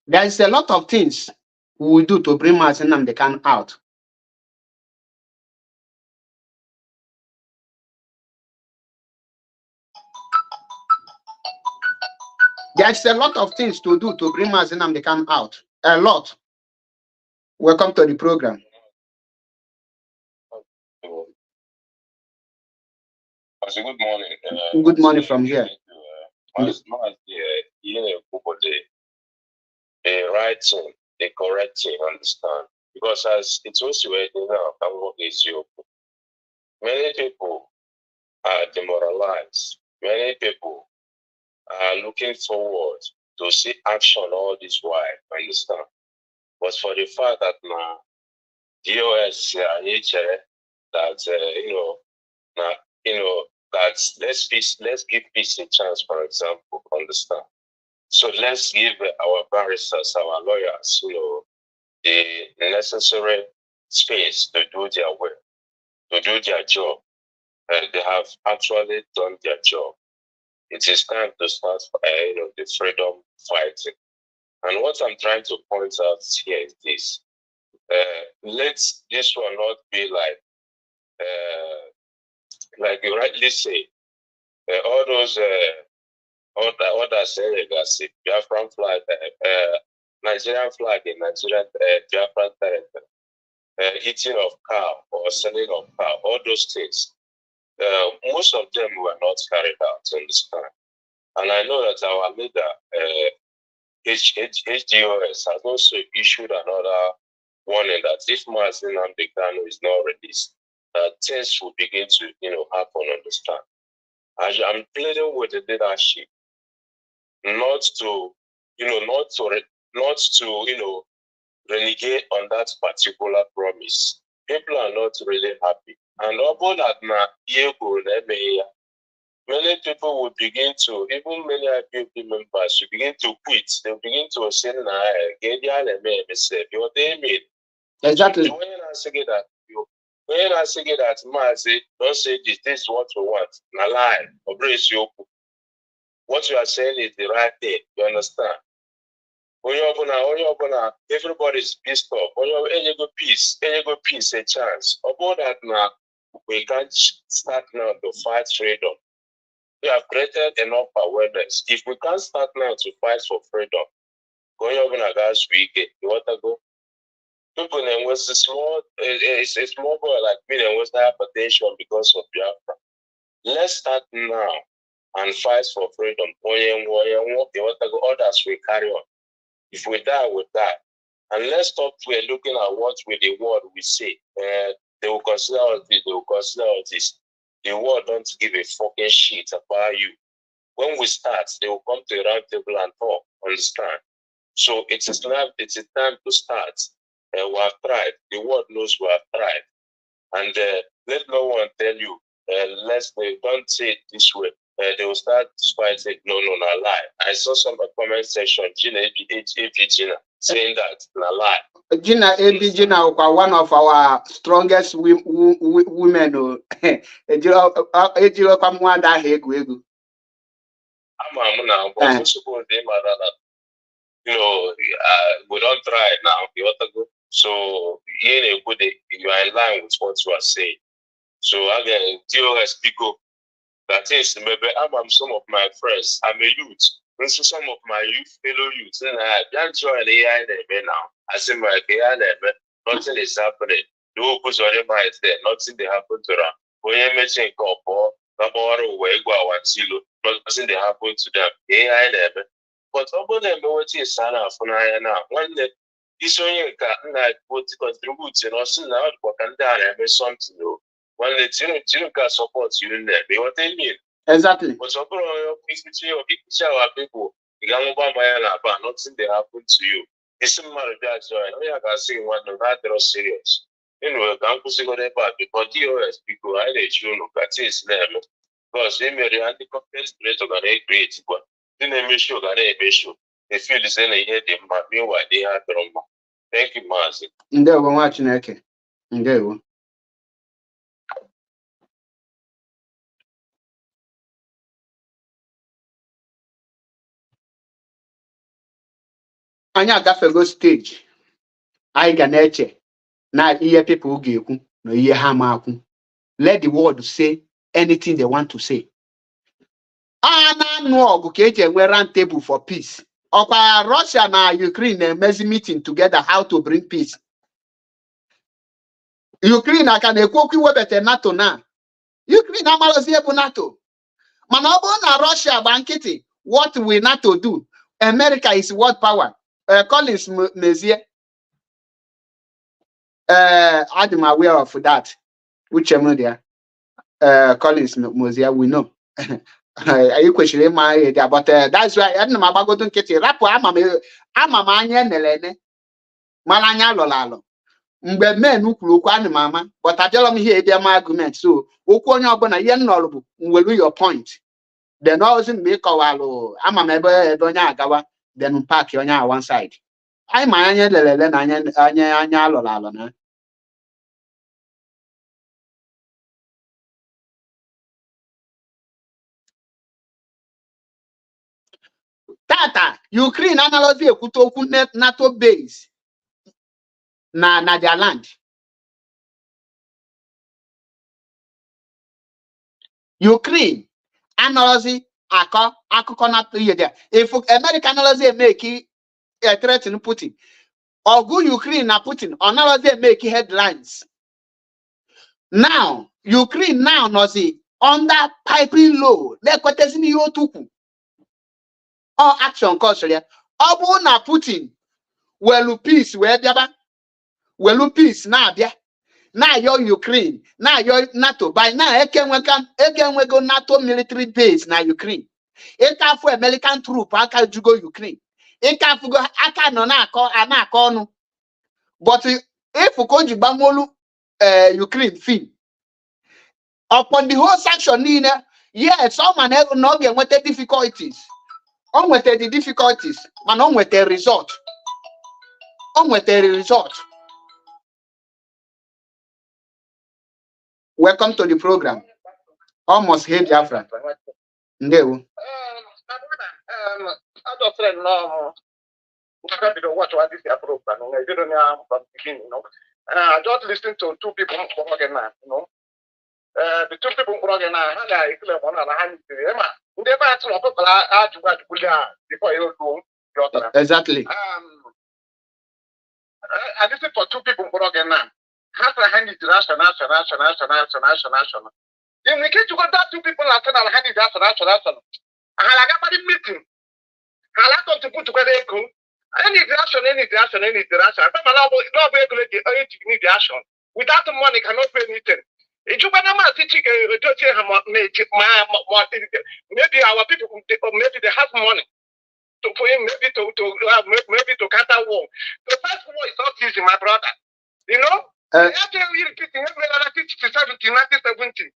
S1: There is a lot of things we will do to bring Mazi Nnamdi Kanu out. There's a lot of things to do to bring Mazi Nnamdi Kanu out. A lot. Welcome to the program.
S4: Good morning.
S1: Good morning from here.
S4: The right thing, the correct thing, understand? Because as it was already now, many people are demoralized. Many people are looking forward to see action all this while, understand? But for the fact that now DOS that that let's give peace a chance, for example, understand? So let's give our barristers, our lawyers, the necessary space to do their work, to do their job. They have actually done their job. It is time to start, the freedom fighting. And what I'm trying to point out here is this: this will not be like you rightly say, all those. Others say legacy, Biafran flag, Nigerian flag in Nigerian Biafran territory, eating of cow or selling of cow, all those things. Most of them were not carried out in this time. And I know that our leader, HDOS, has also issued another warning that if Mazi Nnamdi Kanu is not released, things will begin to happen on the stand. I'm pleading with the leadership not to not to renegade on that particular promise. People are not really happy. And about that now, many people will begin to, even many IPOB members will begin to quit. They'll begin to say, what they mean.
S1: Exactly.
S4: When I say that, Mazi, don't say this is what we want. Na lie. What you are saying is the right thing. You understand? Everybody's pissed off. Any peace, a chance. About that now, we can't start now to fight freedom. We have created enough awareness. If we can't start now to fight for freedom, you want to go? People was a small boy like me and was hypertension because of Biafra. Let's start now and fight for freedom. Others will carry on. If we die, we die. And let's stop looking at what with the world we say. They will consider us this, they will consider us this. The world don't give a fucking shit about you. When we start, they will come to a round table and talk. Understand? So it's a time to start. We have tried. The world knows we have tried. And let no one tell you, don't say it this way. They will start fighting, no, lie. I saw some comment section, Gina, saying that, na lie.
S1: Gina, one of our strongest women.
S4: We don't try it now. So, you are in line with what you are saying. So, again, DOS, Biko, that is, maybe I'm some of my friends. I'm a youth. Also, some of my fellow youths, and I can't join AI now. I say, my AI, nothing is happening. No push on my there, nothing they happen to them. When you mention couple, nothing they happen to them. AI, but over them, what is Sana for now? One day, this one can contribute, now what can done something. When the children can support you in there, what they mean.
S1: Exactly.
S4: But some people, nothing they happen to you. It's a matter of joy. I can say one of that serious. Can't go there, but because DOS, people, I let you know that is them. Because they may have the content creator that they create. Then they make sure that they make sure. They feel the same here, they might be why they have drama. Thank you, Mazi.
S1: They were watching, okay. They were. Anyị agafego stage anyị ga na-eche na ihe people ga-ekwu na ihe ha ma akwu. Let the world say anything they want to say. Na-anụ ọgụ ka eji enwe round table for peace. Ọkwa Russia na Ukraine na-emezi meeting together how to bring peace. Ukraine aka na-ekwu okwu iwebata NATO na. Ukraine amalozi ebu NATO. Mana ọ bụrụ na Russia gba nkịtị, what will NATO do? America is world power. Collins Mezie. I'm aware of that. Which media? Collins Mezie, we know. You question my idea, but that's why I'm not going to get it. Rap, I'm a man, Malanya Lolalo. Mbe men who could mama, but I tell them here their argument. So, Okonya Bona Yen Nolbu will do your point. Then always make our I'm a member Donya then unpack you on one side. I'm anya lolalo. Tata, Ukraine analogy kutoku NATO base na their land. Ukraine analogy akụkọ NATO ihe there. If American analogy make a threat to Putin, or go Ukraine na Putin, analogy make headlines. Now, Ukraine now nozi under piping law. Lekwetezini yotuku. All action cost ya. Obu na Putin. Welu peace where biaba. Welu peace na bia. Na yo Ukraine. Na yo NATO. By now, ekenwego NATO military base na Ukraine. Eka for American troop aka jugo Ukraine. Ikafugo aka no na akọ no. But if Ukonji Bamolu Ukraine fee upon the whole section, yes, someone not get with the difficulties. On with the difficulties, and on with the result. On with the result. Welcome to the program. Almost hate Biafran. No.
S3: I don't know. I don't watch what this program. I didn't know from the beginning, you know. I just listened to two people talking now, you know. The two people talking now, and I feel one and a hand. They never asked for people to go to before you do.
S1: Exactly.
S3: I listen for two people talking now. Half a hand is national. In the case you got that two people are saying hand is national. I got a meeting. I like to put together any direction. I'm not regulating any direction. Without the money, cannot pay anything. If you want to teach maybe our people, maybe they have money to for him, maybe to counter war. The first war is not easy, my brother. You know, after we repeating 1970.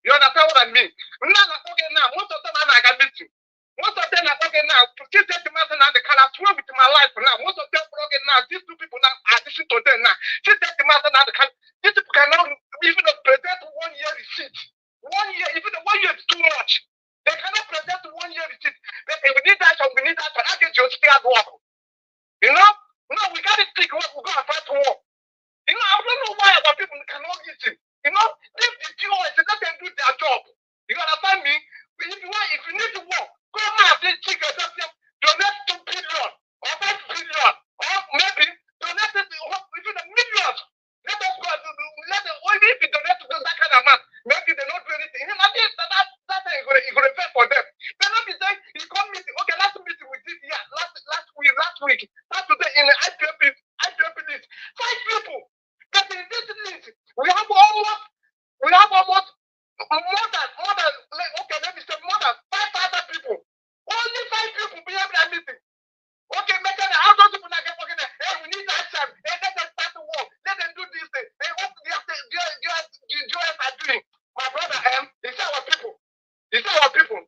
S3: You understand what I mean? Now, most of them are like a meeting. Most of them are talking now. To keep that man now, they can swear with my life now. Most of them talking now. These two people now are listening to them now. Keep that man now. These people cannot even present 1 year receipt. 1 year, even 1 year is too much. They cannot present 1 year receipt. They say, we need that. I get you still at work. You know? No, we got to think what we're going to fight war. You know, I don't know why our people cannot eat it. You know, if the POS, let them do their job. You understand me? If you need to work, go out and take donate 2 billion or 5 billion or maybe donate even a million. Let us go only if you donate to that kind of man, maybe they don't do anything. You know, that's going to pay for them. They not be saying, you come meeting, okay, last meeting we did here, last week, not today in the IPOB list. 5 people. But in this list, we have almost more than okay, let me say more than 5,000 people. Only 5 people be able to meeting. Okay, make it how those people not get working there. Hey, we need action. Hey, let them start to work. Let them do this thing. Hey, what the US are doing? My brother, it's our people. It's our people.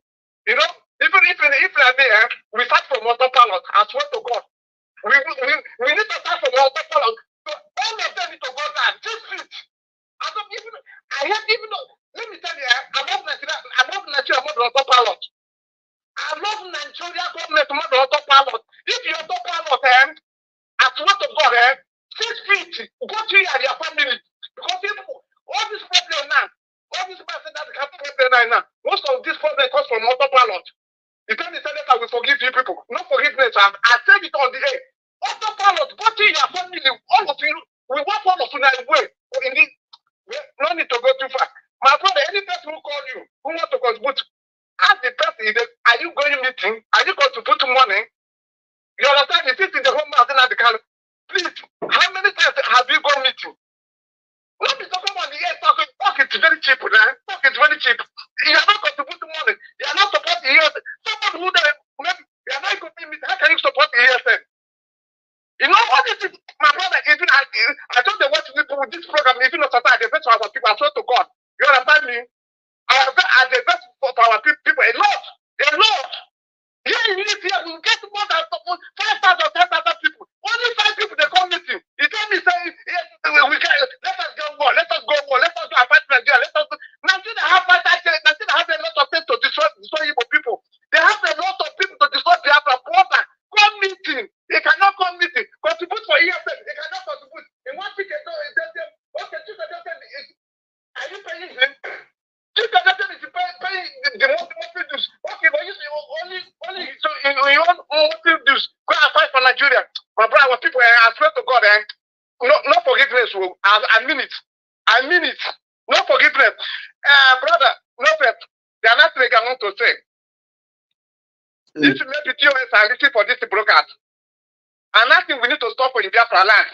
S3: You know, even if like me, we start from autopilot. I swear to God, we need to start from autopilot. So all of them need to go down. Just fit. Let me tell you, I love Nigeria. I love autopilot. I love Nigeria government model autopilot. If you autopilot, I swear to God, 6 feet, go to your family. Because all this problem now, all this person that can problem now, most of this problem comes from autopilot. You tell me, I will forgive you people. No forgiveness. I said it on the air. Autopilot, go to your family. All of you, we want all of you in a way. No need to go too far. My brother, any person who call you, who wants to contribute, ask the person, are you going meeting? Are you going to put money? You understand? If it's in the home mountain at the car, please, how many times have you gone meeting? Not be talking about the air, talk is very cheap, man. Talk is very cheap. You are not going to put money. You are not supporting the ESN. Someone who maybe you are not going to meet, how can you support the ESN? You know what this is, my brother, even I told them what people with this program, even on Saturday, the best for our people, I swear to God. You understand me? I the best for our people a lot. Here in this year, we get more than 5,000 or 10,000 people. Only 5 people they come meeting. You tell me, say, let us go war, let us do a fight Nigeria, let us do. Nigeria have a lot of things to destroy Igbo people. They have a lot of people to destroy Biafra. Brother, come meeting. They cannot come meeting. Contribute for EFN. They cannot contribute. In one ticket, okay, are you paying him? If the government is paying the monthly dues, okay, but you say only so you want monthly dues, go and fight for Nigeria. My brother, our people, I swear to God, no forgiveness. I mean it. No forgiveness. Brother, no faith. They are not thing I want to say. This may be TOS and listen for this broadcast. And I think we need to stop in Biafra land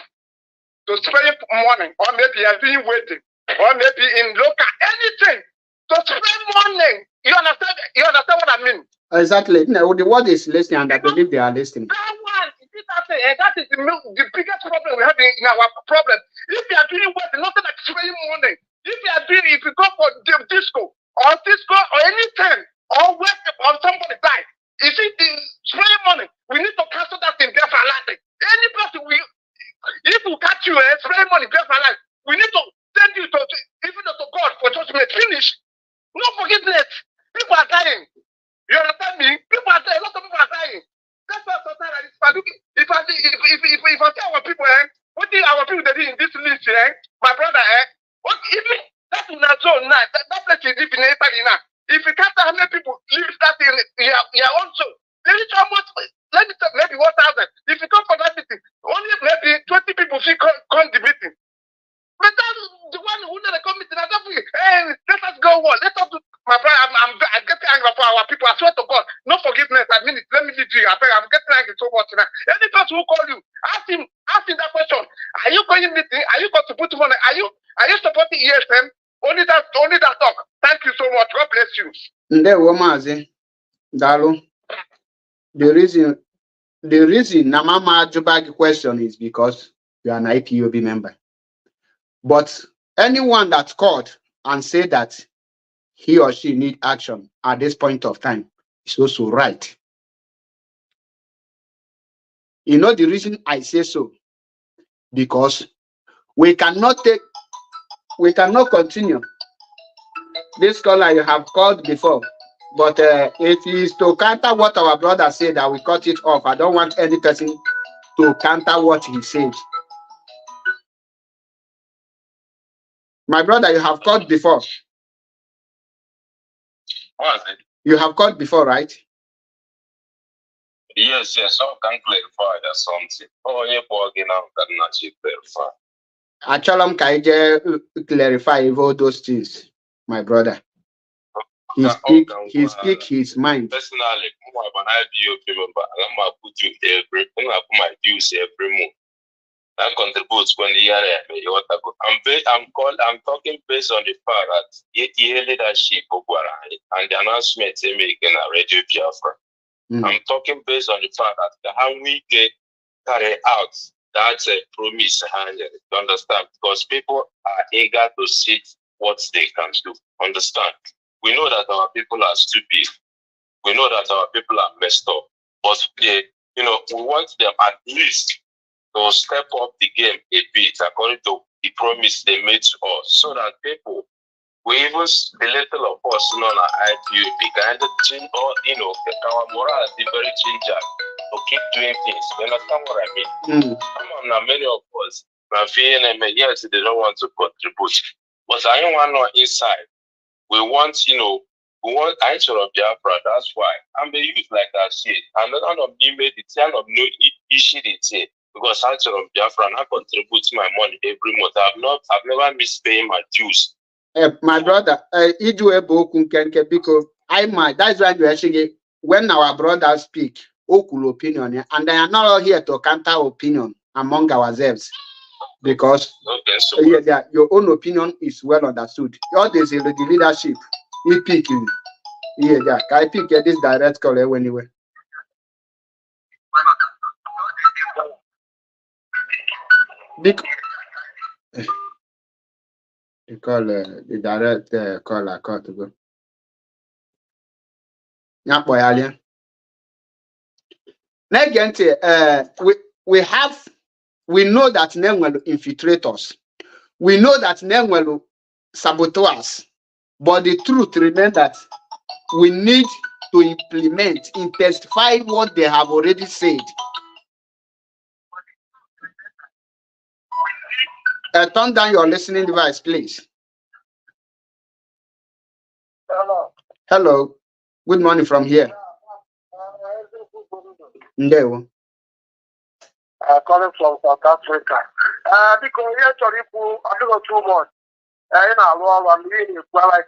S3: to spray money, or maybe being waiting, or maybe in local anything. To spend money. You understand what I mean?
S1: Exactly. No, the world is listening, and I believe they are listening.
S3: That and that is the biggest problem we have in our problem. If you are doing well, nothing like spraying money. If you are doing, if you go for disco or anything, or work on somebody die, you see the spraying money, we need to cancel that in there for life. Any person if we catch you, spraying money there for life, we need to send you to even to God for judgment. Finish. No forgiveness. People are dying. You understand me? People are dying. A lot of people are dying. That's why sometimes if I tell our people, what did our people they did in this list, my brother, what even that in a zone now, that place is living in Italy now. If you can't tell how many people live that in your own zone, there is almost let me tell maybe 1,000. If you come for that meeting, only maybe 20 people should come the meeting. But that's the one who never come meeting. I don't think, hey, let us go on. Let us do. My brother, I'm getting angry for our people. I swear to God, no forgiveness. Let me leave you. I'm getting angry so much now. Any person who call you, ask him that question. Are you going meeting? Are you going to put money? Are you supporting ESM? Only that talk. Thank you so much. God bless you.
S1: Mazi Dalu. The reason Namama Jubagi question is because you are an IPOB member. But anyone that's called and say that he or she need action at this point of time is also right. You know the reason I say so? Because we cannot continue. This caller you have called before, but it is to counter what our brother said that we cut it off. I don't want any person to counter what he said. My brother, you have called before.
S4: What is it?
S1: You have called before, right?
S4: Yes, so I can clarify that something. Oh, yeah, again, I can actually clarify.
S1: Achalam Kaije clarify all those things, my brother. He speak his mind.
S4: Personally, I'm an IPOB member. I'm going to put you every my views every month. That contributes when the year I'm talking based on the fact that the leadership of Guarani and the announcement they make in a radio Biafra. I'm talking based on the fact that how we get carry out that's a promise. You understand? Because people are eager to see what they can do. Understand? We know that our people are stupid. We know that our people are messed up. But we want them at least to step up the game a bit according to the promise they made to us, so that people we even the little of us known as IPOB kind of change or our moral is very ginger to keep doing things. You understand what I mean? Now many of us are feeling yes, they don't want to contribute. But I don't want no inside. We want, we want answer of Biafra, that's why. I'm the youth like that shit. I'm not of me made the turn of no issue it because answer of Biafra and I contribute my money every month. I've never missed paying my dues.
S1: My brother, that's why you actually when our brothers speak, okul opinion, and they are not all here to counter opinion among ourselves. Because your own opinion is well understood. All this is the leadership. You pick you. I pick this direct call anyway. They call the direct caller call to go. Yeah, boy, alien. We know that name will infiltrate us. We know that name will sabotage us. But the truth remains that we need to implement, intensify what they have already said. Turn down your listening device, please. Hello. Good morning from here. Ndewo.
S3: Calling from South Africa. Because here I don't know too much. I'm really like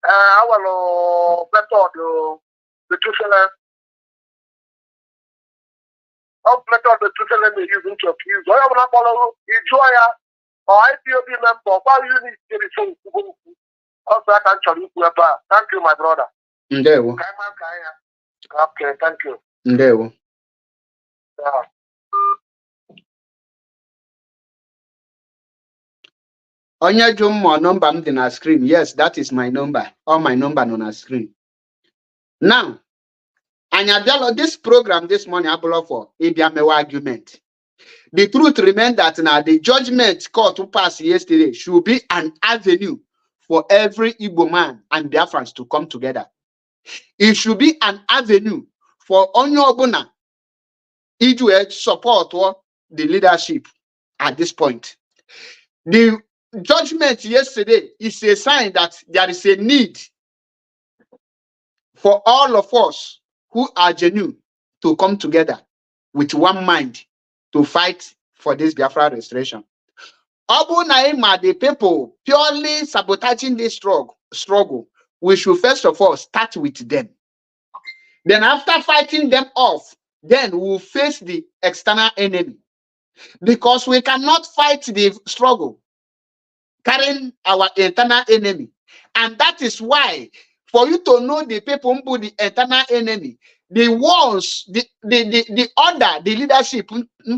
S3: I will method the method may use into accuse. I am not follow enjoy or IPOB member. Why you need to be so also I can tell you. Thank you, my brother.
S1: Ndewo.
S3: Okay, thank you.
S1: Ndewo.
S3: Yeah.
S1: Onye Jummo number on the screen. Yes, that is my number. All my number on the screen. Now, Anyabelo, this program this morning, I brought for Ibiamewa argument. The truth remains that now the judgment court to pass yesterday should be an avenue for every Igbo man and Biafrans to come together. It should be an avenue for Onyobuna to support the leadership at this point. The judgment yesterday is a sign that there is a need for all of us who are genuine to come together with one mind to fight for this Biafra restoration. Abu Naima, the people purely sabotaging this struggle, we should first of all start with them. Then after fighting them off, then we'll face the external enemy. Because we cannot fight the struggle carrying our internal enemy. And that is why, for you to know the people who the internal enemy, the ones, the order, the leadership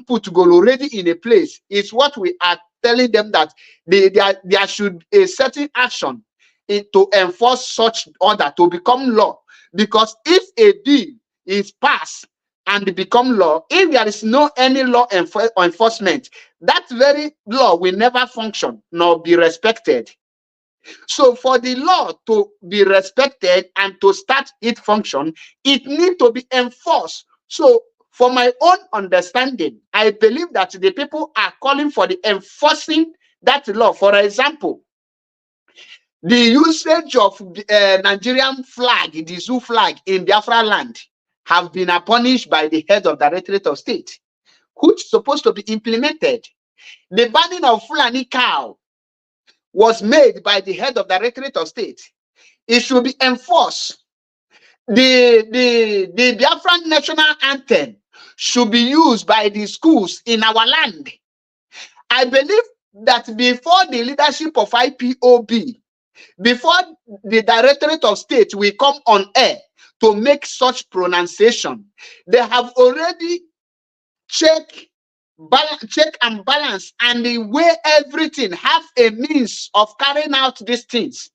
S1: put go already in a place is what we are telling them that there should a certain action to enforce such order to become law. Because if a deal is passed and become law, if there is no any law enforcement, that very law will never function nor be respected. So for the law to be respected and to start its function, it needs to be enforced. So for my own understanding, I believe that the people are calling for the enforcing that law. For example, the usage of Nigerian flag, the zoo flag in Biafra land, have been punished by the head of the Directorate of State, which is supposed to be implemented. The banning of Fulani cow was made by the head of the Directorate of State. It should be enforced. The Biafran national anthem should be used by the schools in our land. I believe that before the leadership of IPOB, before the Directorate of State will come on air to make such pronunciation, they have already check and balance and the way everything have a means of carrying out these things.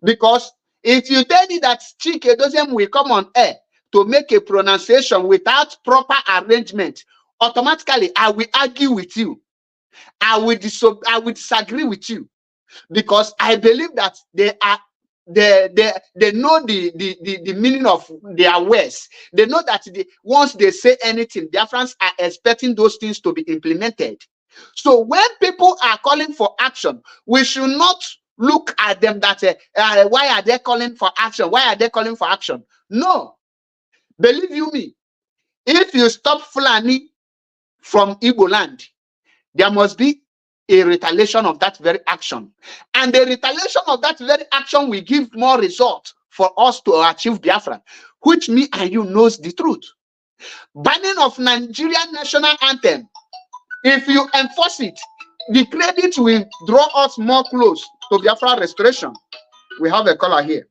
S1: Because if you tell me that Chike doesn't will come on air to make a pronunciation without proper arrangement, automatically I will argue with you. I will disagree with you, because I believe that they know the meaning of their words. They know that once they say anything, Biafrans are expecting those things to be implemented. So when people are calling for action, we should not look at them that why are they calling for action? Why are they calling for action? No, believe you me, if you stop Fulani from Igbo land, there must be a retaliation of that very action. And the retaliation of that very action will give more result for us to achieve Biafra, which me and you knows the truth. Banning of Nigerian national anthem, if you enforce it, the credit will draw us more close to Biafra restoration. We have a caller here.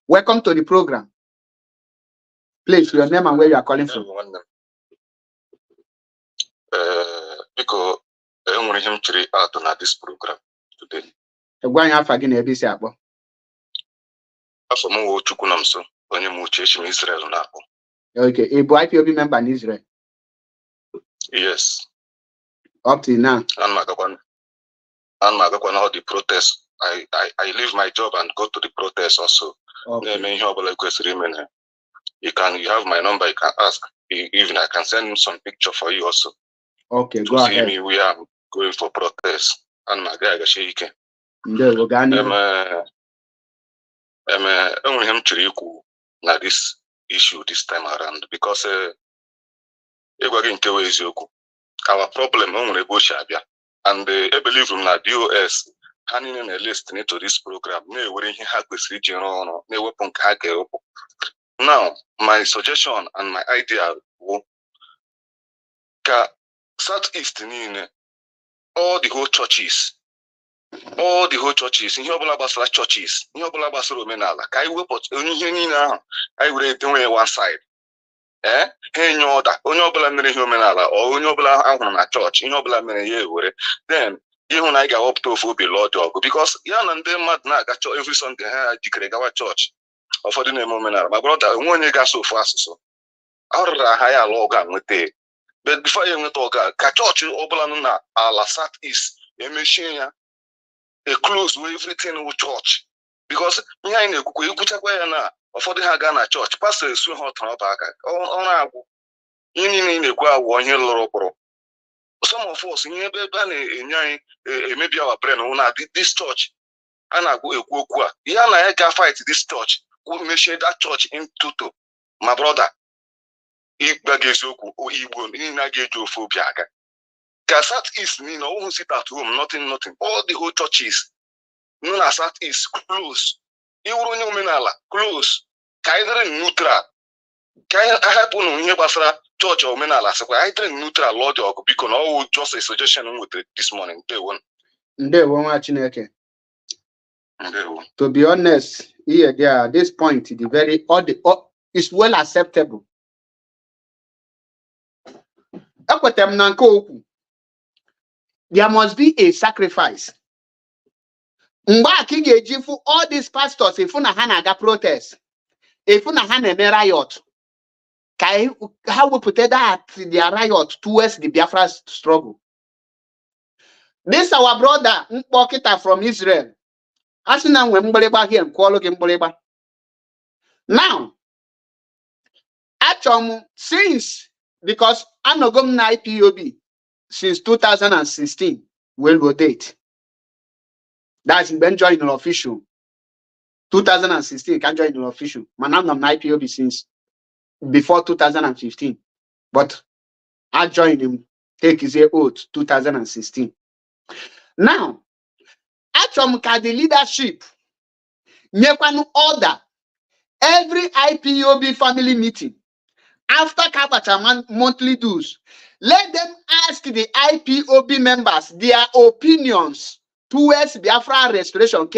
S1: Welcome to the program. Please, your name and where you are calling from.
S3: Because I'm going to out on this program today.
S1: Going after again, ABC Abo.
S3: After more Chukunamso, when you move to Israel now.
S1: Okay, a IPOB member in Israel.
S3: Yes.
S1: Up to now.
S3: And Magawan all the protests. I leave my job and go to the protest also.
S1: Okay.
S3: You have my number, you can ask. Even I can send some picture for you also.
S1: Okay,
S3: to
S1: go
S3: see
S1: ahead.
S3: Me, we are going for protest. And my guy, this issue this time around because our problem and I believe in the DOS handing in a list to this program. Now, my suggestion and my idea Southeast all the whole churches, in Yobola churches, in Yobola Romenala, I will do one side. Hey, no, that Onyobola Humanala or Onyobola church, Inyobola then ịhụ na anyị ga-awepụta ofu obi lụọ dị ọgụ because ya na ndị mmadụ na-aga every Sunday ha jikere gawa chọọchị ụfọdụ na-eme omenala ma brọda onwe onye ga-asụ ofu asụsụ ọ rụrụ ha ya alụ ọga nweta but before ya enweta ọga ka chọọchị ọbụla nọ na ala South East emechie ya close with everything with church because ihe anyị na-ekwukwa ikwuchakwa ya na ụfọdụ ha gaa na chọọchị pastọ esu ha ọtara ọba aka ọrụ agwụ ihe niile na-ekwu awụ ihe lụrụ ụkpụrụ some of us ihe ebe a na-enye anyị emebi our brain na this church a na-agwụ ekwu okwu a ihe a na ya ga fight this church mechie that church in toto my brother ịgba gị eziokwu Igbo niile a ga-eji ofu obi aga ka South East niile ọhụụ sit at home nothing all the whole churches nọ na South East close iwuru onye omenala close ka anyị dịrị neutral ka anyị ahapụ na ihe gbasara chọọchị omenala sịkwa anyị dịrị neutral lụọ dị ọgụ biko na ọwụ just a suggestion m nwetara this morning.
S1: Ndewo nwa Chineke.
S3: Ndewo.
S1: To be honest, here there at this point it's well acceptable. Ekwetem na nke okwu. There must be a sacrifice. Mgbe aka ị ga-eji fụ all these pastors ifu na ha na-aga protest, ifu na ha na-eme riot, ka ha wepụta that their riot towards the Biafra struggle. This our brother Mkpokita from Israel. Asị na nwe mgbịrịgba here nkwọlụ gị mgbịrịgba. Now, achọm since because anọgo m na IPOB since 2016 will date. That's when joined an official. 2016 can join an official. Man, I'm on IPOB since before 2015. But I joined him, take his oath 2016. Now, actually, the leadership nyekwan order every IPOB family meeting after Kabacha monthly dues. Let them ask the IPOB members their opinions towards Biafra restoration.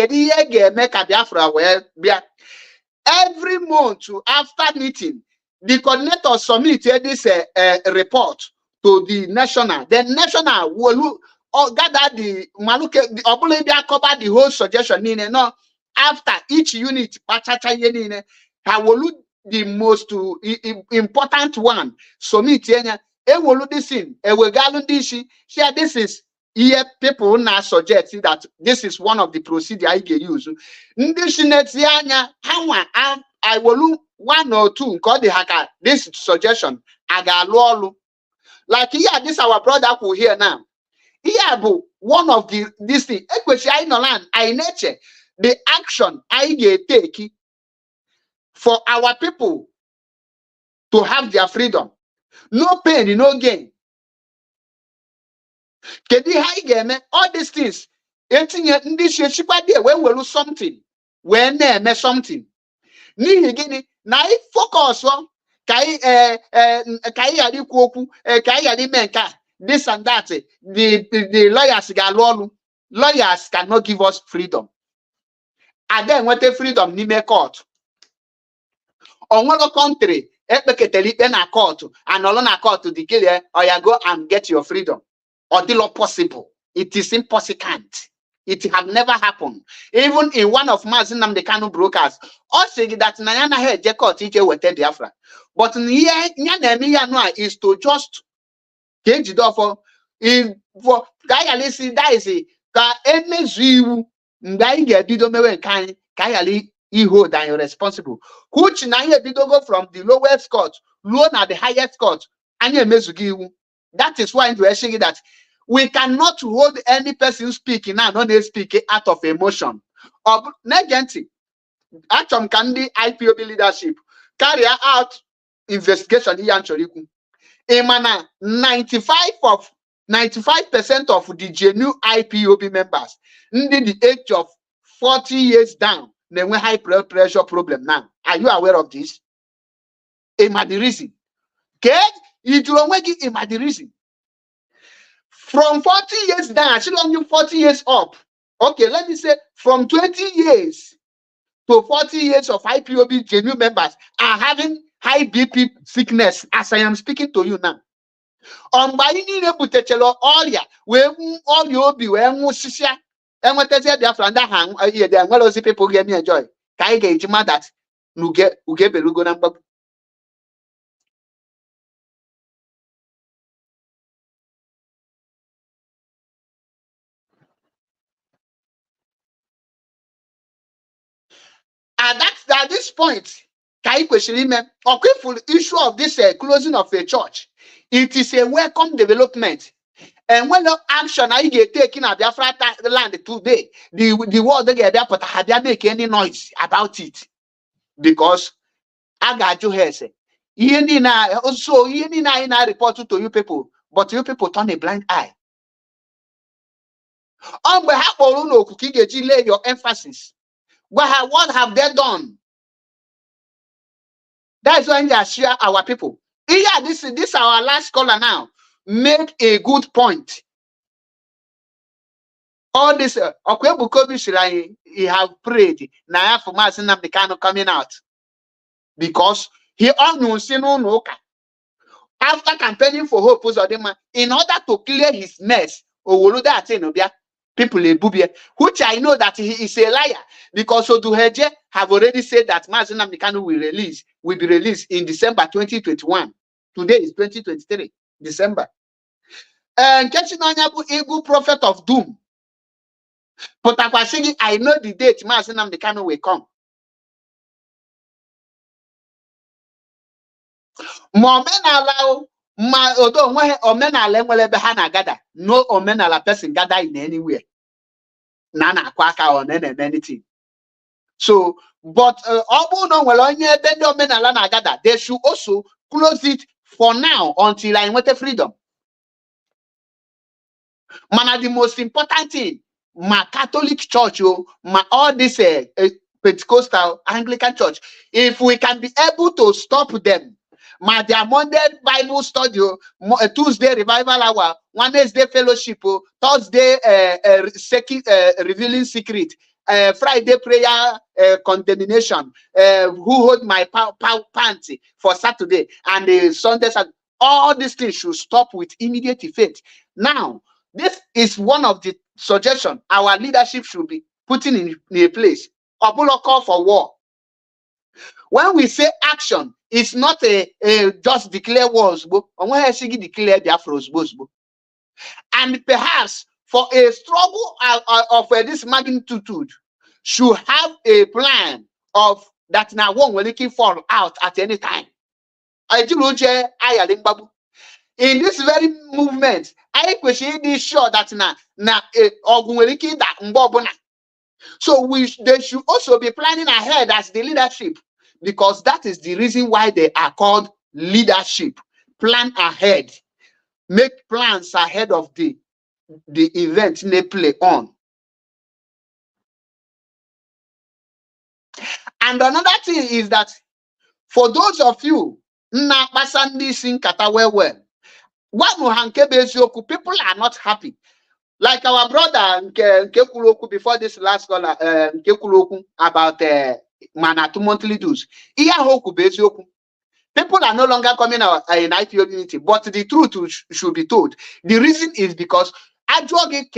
S1: Every month after meeting, the coordinator submitted this report to the national. The national will gather the cover the whole suggestion. No, after each unit, the most important one submit this in this is here people now suggest that this is one of the procedure I can use. I will 1 or 2 call the hacker this suggestion. Like here, this our brother who here now. Here, one of this thing. I nature the action I take for our people to have their freedom. No pain, no gain. All these things. When we lose something, when they make something. Now focus on this and that. The lawyers cannot give us freedom. And then what the freedom ni me court. On one country, court and alone a court to declare or you go and get your freedom. Or the law possible. It is impossible. It have never happened. Even in one of Mazi Nnamdi Kanu brokers, also that Nayana had Jacob teacher with Biafra. But here is to just change it off for Kayali that is a MSU Ndaya Bidomewe Kayali hold and you're responsible. Which Naya Bidogo from the lowest court, loan at the highest court, and you mezugi. That is why we're saying that we cannot hold any person speaking now, not speaking out of emotion. Or negative. Actually, can the IPOB leadership carry out investigation? Imana 95% of the genuine IPOB members in the age of 40 years down, they have high blood pressure problem now. Are you aware of this? Ima the reason. Okay? You don't make it ima the reason. From 40 years down, actually only 40 years up. Okay, let me say from 20 years to 40 years of IPOB genuine members are having high BP sickness as I am speaking to you now. On by any reputable oria, where all you be where Musisia and what is it Biafran that hang a year than well as the people get me a joy. Kai gauge that you get Belugo number. At this point, Kai question or full issue of this closing of a church. It is a welcome development. And when no action I get taken at Biafra land today, the world they get but had make any noise about it. Because I got you here say. Also, I report to you people, but you people turn a blind eye. On behalf of no Kukigeji, lay your emphasis. What have they done? That's when they share our people. Yeah, this our last caller now. Make a good point. All this he have prayed. Now for Mazi Nnamdi Kanu coming out. Because he almost no. After campaigning for Hope in order to clear his mess, people in Bubia, which I know that he is a liar, because Oduheje have already said that Mazi Nnamdi Kanu will be released in December 2021. Today is 2023, December. And catching on Eagle prophet of doom. But I know the date Mazi Nnamdi Kanu will come. Momenala, although omenala nwelebe ha na gada, no omenala person gather in anywhere. Nana kwaka or anything. So, but obu no well onye bende omenala na gada, they should also close it for now until I want freedom. Man, the most important thing, my Catholic church, my all this Pentecostal Anglican church, if we can be able to stop them. My their Monday Bible study, Tuesday revival hour, Wednesday fellowship, Thursday revealing secret, Friday prayer condemnation, who hold my panty for Saturday, and Sunday. All these things should stop with immediate effect. Now, this is one of the suggestions our leadership should be putting in a place. Obulo call for war. When we say action, it's not a just declare wars, but declare Biafrans. And perhaps for a struggle of this magnitude, should have a plan of that now one will fall out at any time. In this very movement, I question this sure that so they should also be planning ahead as the leadership, because that is the reason why they are called leadership. Plan ahead, make plans ahead of the event they play on. And another thing is that for those of you na basandi sing kata well, people are not happy. Like our brother Nkekuloku before this last caller, Nkekuloku about Manatu monthly dues. People are no longer coming out in IPOB unity, but the truth should be told. The reason is because I create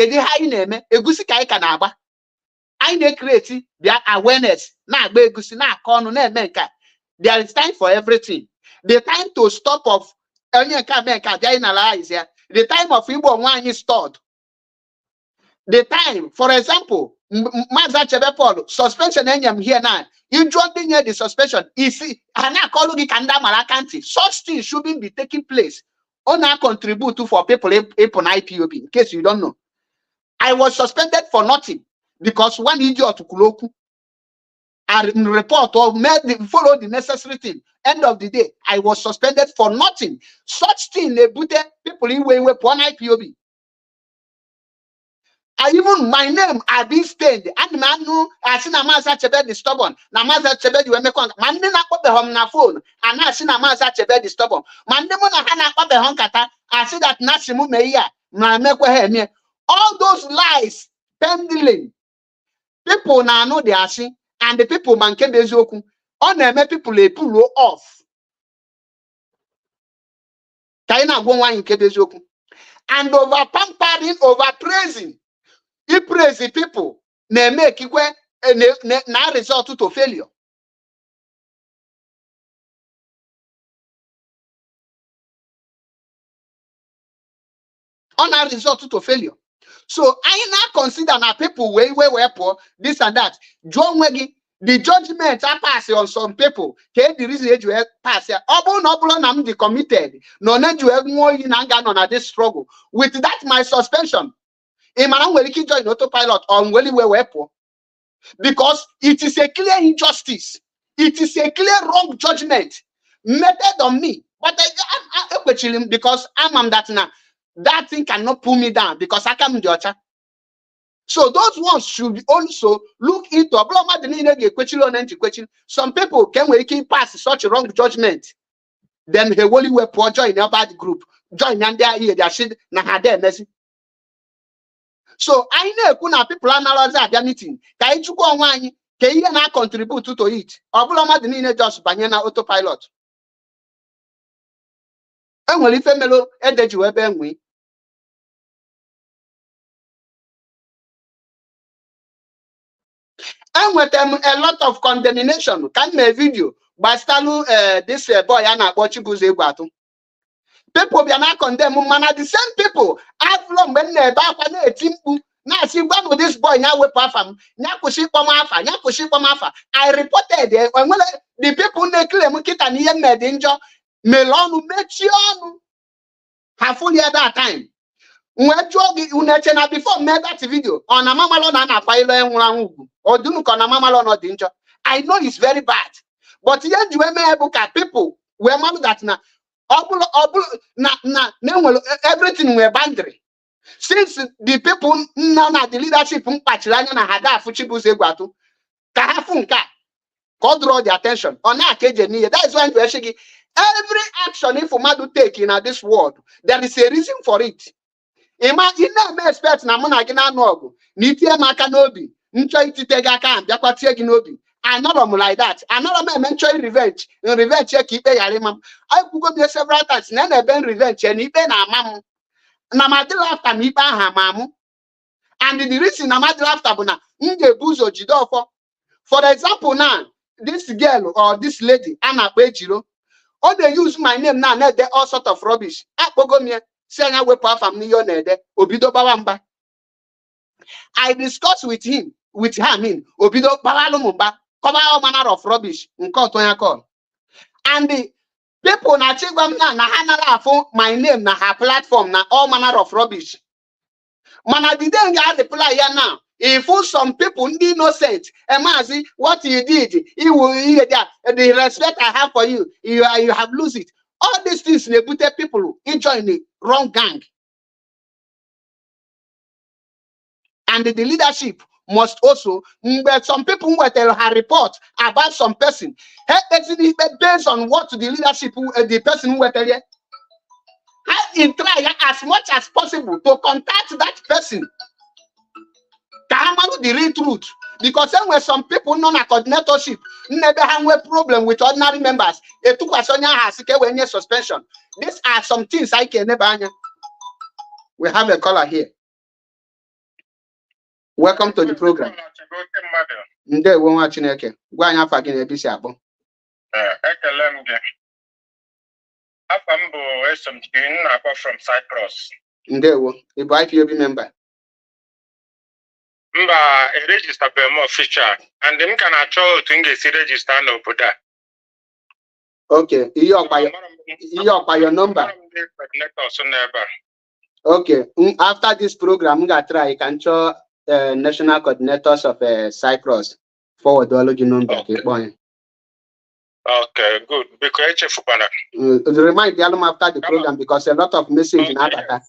S1: their awareness. There is time for everything. The time to stop of the time of Igbo one is stored. The time, for example, Mazi Chebepol suspension here now. You don't near the suspension. Such things shouldn't be taking place. Ona contribute to for people in IPOB, in case you don't know. I was suspended for nothing because one idiot Kuloku and report or follow the necessary thing. End of the day, I was suspended for nothing. Such thing they put people in way upon IPOB. Even my name I been stained. And man no, I seen a Mazi Chebe stubborn. Na Mazi Chebe you make on. Man na put the home na phone. And I seen a Mazi Chebe stubborn. Man na hana put the home kata. I see that Nasimu meya. Na make me. All those lies pending. People na know they are seeing, and the people man can be zoku. On them people they pull off. Kaina go one in Kebezoku. And over pampering, over praising. He praise the people. Ne make it na result to failure. On a result to failure. So I now consider now people way poor, this and that. John Weggy, the judgment I pass on some people. Okay, the reason you pass here. Obo I'm the committed. No, not you have more in anger on this struggle. With that, my suspension. Imana will join autopilot on really poor. Because it is a clear injustice. It is a clear wrong judgment meted on me. But I chill him because I'm that now. That thing cannot pull me down because I come in the. So those ones should also look into some people can pass such a wrong judgment. Then he will join a bad group. Join and they should na had messy. So I know kuna people analyze their meeting. Can you go on? Can you not contribute to it? Obloma the just banana autopilot. And will if a mellow edge you ever win. And with them a lot of condemnation. Can make video by Stalu this boy and watching Guzeguatu. People be not condemn man the same people. I've long when they back on a team. Now see one with this boy now with Pafam. I reported there when the people they claim kita ni yem danger. Melon mechion. Have fully at that time. When jogi unachena before made that video on a mama lon and a file or do on a mama lon or danger. I know it's very bad, but yet you may book at people where mom that now everything were boundary. Since the people now the leadership had that fuchibu kahafunka draw the attention on that occasion. That is why every action if Madu take in this world, there is a reason for it. Imagine na expect na muna gina nogu. Nitie makanobi. Nchoi titega kan. Biakwatie ginobi. Another like that. Another man mention revenge. In revenge check ipe yarimam. I could go several times. Nene ben revenge. And ipe na mamu. Na madil after mi ba ha mamu. And the reason na madil after buna. Nge buzo jidofo. For example now. This girl or this lady. Anna Bejiro. All they use my name now. They all sort of rubbish. Akpogomie. I discussed with him, with her, Obido Balalumumba, cover all manner of rubbish in court when I call. And the people na chigwam na hanala for my name na her platform na all manner of rubbish. Mana didn't get the reply here now. If some people innocent, Mazi, what you did, you will hear that the respect I have for you, you have lose it. All these things they put people in join the wrong gang. And the leadership must also, but some people will tell her report about some person. Based on what the leadership, the person will tell you. I try as much as possible to contact that person. The real truth. Because then when some people non coordinatorship never have a problem with ordinary members, it took us on your suspension. These are some things I can never. We have a caller here. Welcome to the program. Nde wo nwa Chineke. Gwa anya fa gị na ebisi akpọ.
S5: Ekele m gị. Afa m bụ Esomchi na-akpọ from Cyprus.
S1: Ndewo. Ị bụ IPOB member.
S5: Mba, register be m official and m ka na-achọ otu m ga-esi register n'obodo a.
S1: Okay, ihe ọkwa your number. Okay, after this program, I'm going to try. You can show national coordinators of Cyprus forward the number.
S5: Okay, good. Because
S1: remind the alum after the program because a lot of message in Africa.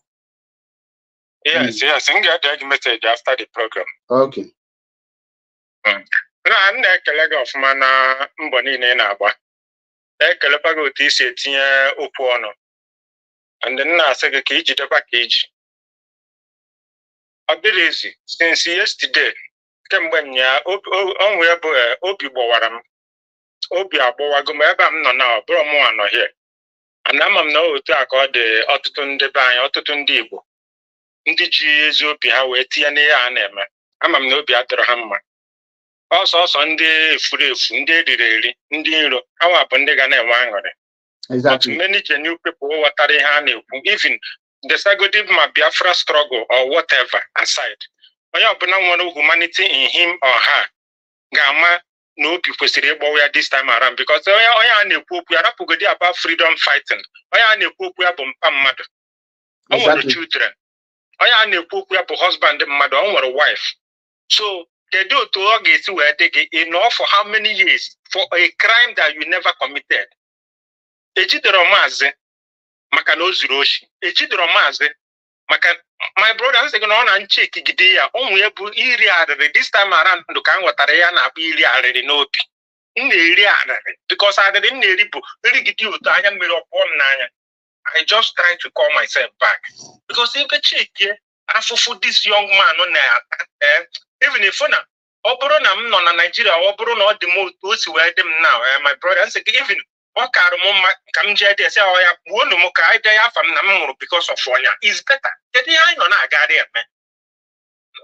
S5: Yes, yes, I get the message after the program.
S1: Okay.
S5: Na I'm the colleague of Mana Mboni Naba. The Calapago TC Upono. And then I said a cage the package. I did easy since yesterday. Came when ya on where Obi Bowaram. Obi Abowagum, no now, Bromo no here. ana ama m na otu a ka ọ dị ọtụtụ ndị be anyị, ọtụtụ ndị Igbo ndị ji ezi obi ha wee tinye n'ihe a na-eme. Ama m na obi adịrọ ha mma. Ọsọ ndị efuru efu, ndị eriri eri, ndị iro, hawa bụ ndị ga na-enwe aṅụrị. But many genuine people ghọtara ihe a na-ekwu, even the sagodi ma Biafra struggle or whatever aside, onye ọbụla nwere humanity in him or her ga-ama na obi kwesịrị ịgbawa ya this time around, because onye a na-ekwu okwu ya rapụgodi about freedom fighting, onye a na-ekwu okwu ya bụ mpa mmadụ, o nwere children, onye a na-ekwu okwu ya bụ husband mmadụ, o nwere wife. So kedu otu ọ ga-esi wee dị gị enough for how many years for a crime that you never committed? Ejidoro Mazi maka na o zuru oshi, ejidoro Mazi maka my brother sị gị na ọ na ncheki gide ya, ụmụ ya bụ iri arịrị. This time around ka m ghọtara ya na-akpọ iri arịrị n'obi. M na-eri arịrị because arịrị m na-eri bụ erigide otu anya mmiri ọpụọ m n'anya. I just try to call myself back because ebe chekie afụfụ this young man na even if na ọ bụrụ na m nọ na Nigeria, ọ bụrụ na ọ dị m otu o si wee dị m now, my brother sị gị even ọ karụ m mma ka m jee dị ese ọ ya gbuonu m ka anyị bịa ya afa m na m nwụrụ because of ọnya is better. Kedu ihe anyị nọ na-agagharị eme?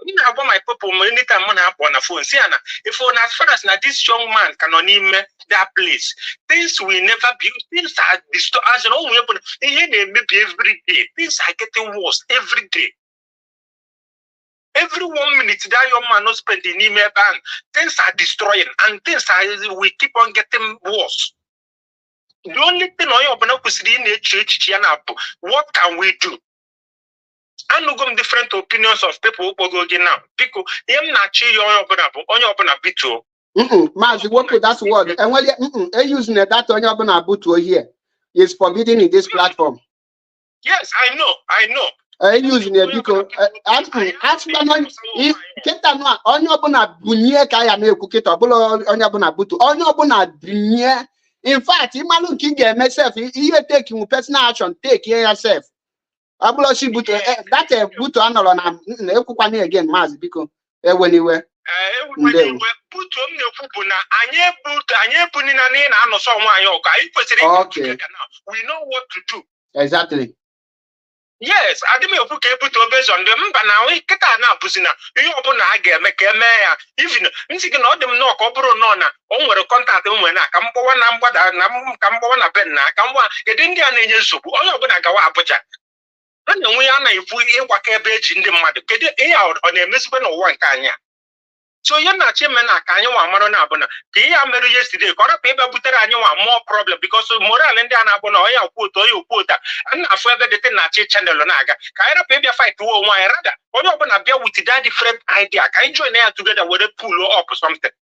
S5: M na-agwa my people m anytime m na-akpọ na phone si ya na if as far as na this young man ka nọ n'ime that place, things will never be, things are destroyed. As in onwe bụ ihe na-emebi every day, things are getting worse every day. Every 1 minute that young man not spending in ime ban, things are destroying and things are we keep on getting worse. The only thing I what can we do? I know different opinions of people who go now. People,
S1: Mazi, what put that word? And when using that on your bonabuto here is forbidden in this platform.
S5: Yes, I know.
S1: Using it because ask on your bona bunye kaya me kukito on your bonabuto on your bona bunye. In fact, Imalu King myself, he taking personal action, take care yourself. Abloshi but that boot on Ekupani again, Mazi, because when you were
S5: put on the Pupuna, Anye boot, Anye Punina, and no someone yoga. We know what to do.
S1: Exactly.
S5: Yes, I didn't put to based on them, but now we get now Pusina. You open a game, make a mayor, even thinking all them no cobro nona, onwere contact when I come one number that come one a pen, come one, get Indian in soup, all of them go up. And we are if we work a page in the mother, get it out on a misspent or one kanya. So you're not chairman, can you want Maronabona? They are married yesterday, got a paper, but I know more problem because moral and Anabona, put or you put that. And I further the Nachi channel Naga. Can I pay a fight to one rather? Or you open a beer with that different idea? Can you join there together with a pull up or something?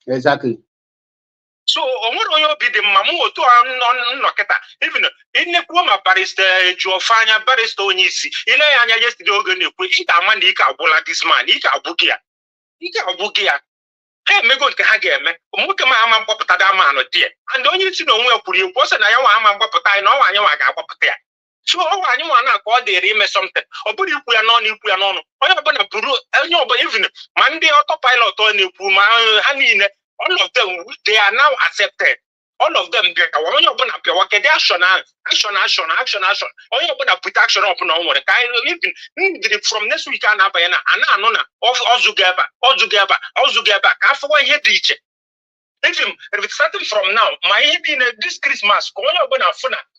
S1: Exactly.
S5: So, what be the Mamu to Noketa? Even in the Kuma barrister, Jofania barrister, Nisi, in a yesterday, we eat a man, Ika, this man, Ika Bugia. Hey, Megon Kagame, Mukama Popatadaman, dear. And don't you know where put you was and I am Popata, no, I know I got Popata. So, I know I call the Rime something, or put you non, you put on. I have been a Buru, and you even Monday autopilot on you, Puma, honey. All of them, they are now accepted. All of them, they are when you open up your work, they action. All you open up with action up on what even from next week and Anna, Ozugaba, after 1 year teacher. If it's starting from now, my this Christmas, when you open up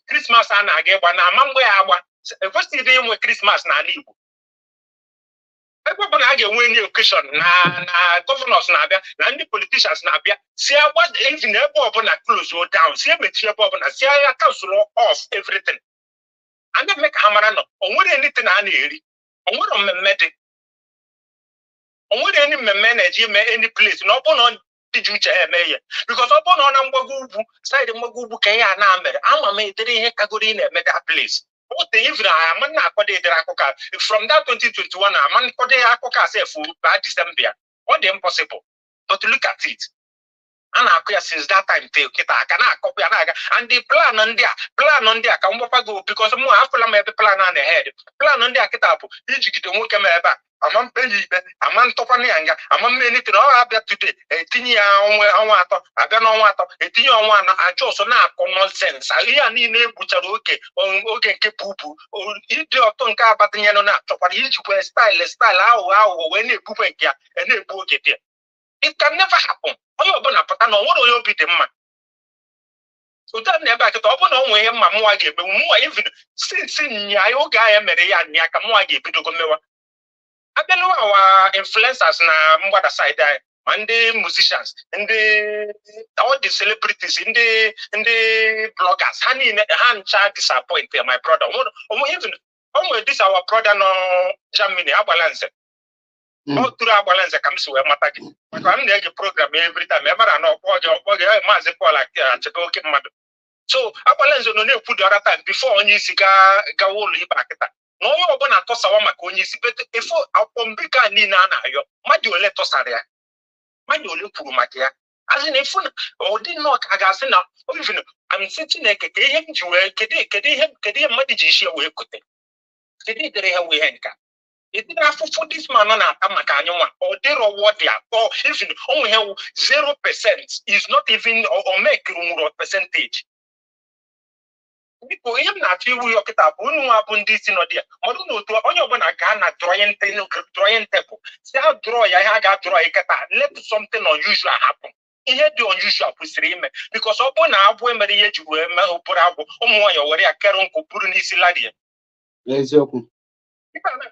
S5: Christmas and I get one, I'm first day with Christmas now. Everybody has a winning occasion. Na governors na the politicians na see what even open a close or down. See me cheer open a see a council off everything. And then make Hamarano on what anything I need. On what on medic. On what any manage any place. No on did you chair mayor? Because upon on Ambagu side of Magubu Kaya Namer, I'm a made Kagurina met that place. From that 2021, a man could say for bad December. What impossible? But look at it. And since that time, and the plan on there, come go because more after I plan on the head. Plan on the Kitapo, each get a amam penyi be amam topani anga amam meni to na abia today etinye ya onwa ato abia na onwa ato etinye onwa na ajo so na common sense ali ya ni na egbuchara oge nke pupu idi oto nke abatinye no na tokwara ijikwa style ahụ we na ebubu nke ya na ebu oge dị. It can never happen. Onye ọbụla pụta na onwere onye obi dị mma. Ụta na ebe akịta ọ bụ na ọ nwere ihe mma mụnwa ga-eme mụnwa even since nya oge ahụ mere ya nya ka mụnwa ga-ebidogo mewa. Abịala our influencers na mgbada side anyị ma ndị musicians all the celebrities ndị bloggers ha niile ha ncha disappoint my brother. Even onwe this our brother no Germany agbala nze. Ọ tụrụ agbala nze ka m si wee mata gị maka m na-ege program every time mara na ọkpọ gị Maazị Paul achịkọ oke mmadụ. So agbala nze nọ na-ekwu the other time before onye isi gawa ụlọ ikpe akịta na onye ọbụla atọsawa maka onye isi bete efo akwụkwọ mbika niile a na-ayọ mmadụ ole tọsara ya mmadụ ole kwuru maka ya azị na efu na ụdị nnọọ ka a ga-asị na ovin amsi Chineke ka ihe m ji wee kedu ihe mmadụ ji isi ya wee kote kedu idere ha wee nka idere afụfụ this man nọ na-ata maka anyị nwa ọ dịrọ wọdị atọ even onwe ha 0% is not even or make nwụrụ percentage. Biko ihe m na-achọ iwu ya kịta bụ unu nwa bụ ndị isi nọ dị ya mmadụ na otu onye ọbụla gaa na drawing table si ha draw ya ihe a ga-draw ya kịta let something unusual happen. Ihe dị unusual kwesịrị ime because ọ bụ na abụ emere ihe ji wee mee ụbụrụ agwụ ụmụ nwaanyị were ya kere nkụ buru n'isi ladi ya.
S1: Eziokwu.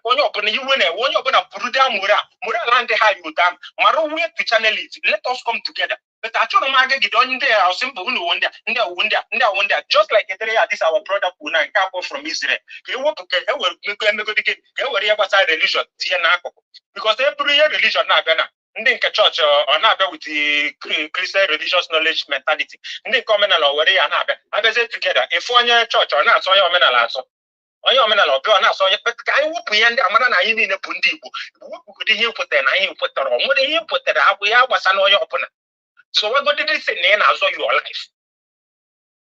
S5: Onye ọbụla iwe na-ewe onye ọbụla buru dị amụrụ ala ndị ha yoda mara way to channel it. Let us come together. But achọrọ m agagide onye ndị a ọsị mba unu ndị a just like edere ya this our brother Puna nke akpọ from Israel ka ewepụ ka ewere emegodi ka ewere ya gbasara religion tinye n'akụkụ because eburu ihe religion na-abịa na ndị nke chọọchị ọ na-abịa with the Christian religious knowledge mentality ndị nke omenala were ya na-abịa abịazie together efu onye chọọchị ọ na-asọ onye omenala asọ onye omenala ọbịa na-asọ onye ka anyị wepụ ihe ndị amara na anyị niile bụ ndị Igbo wepụgodo ihe pụtara na ihe pụtara ọ nwere ihe pụtara abụ ya gbasa na onye ọbụla. So what did they say in your life?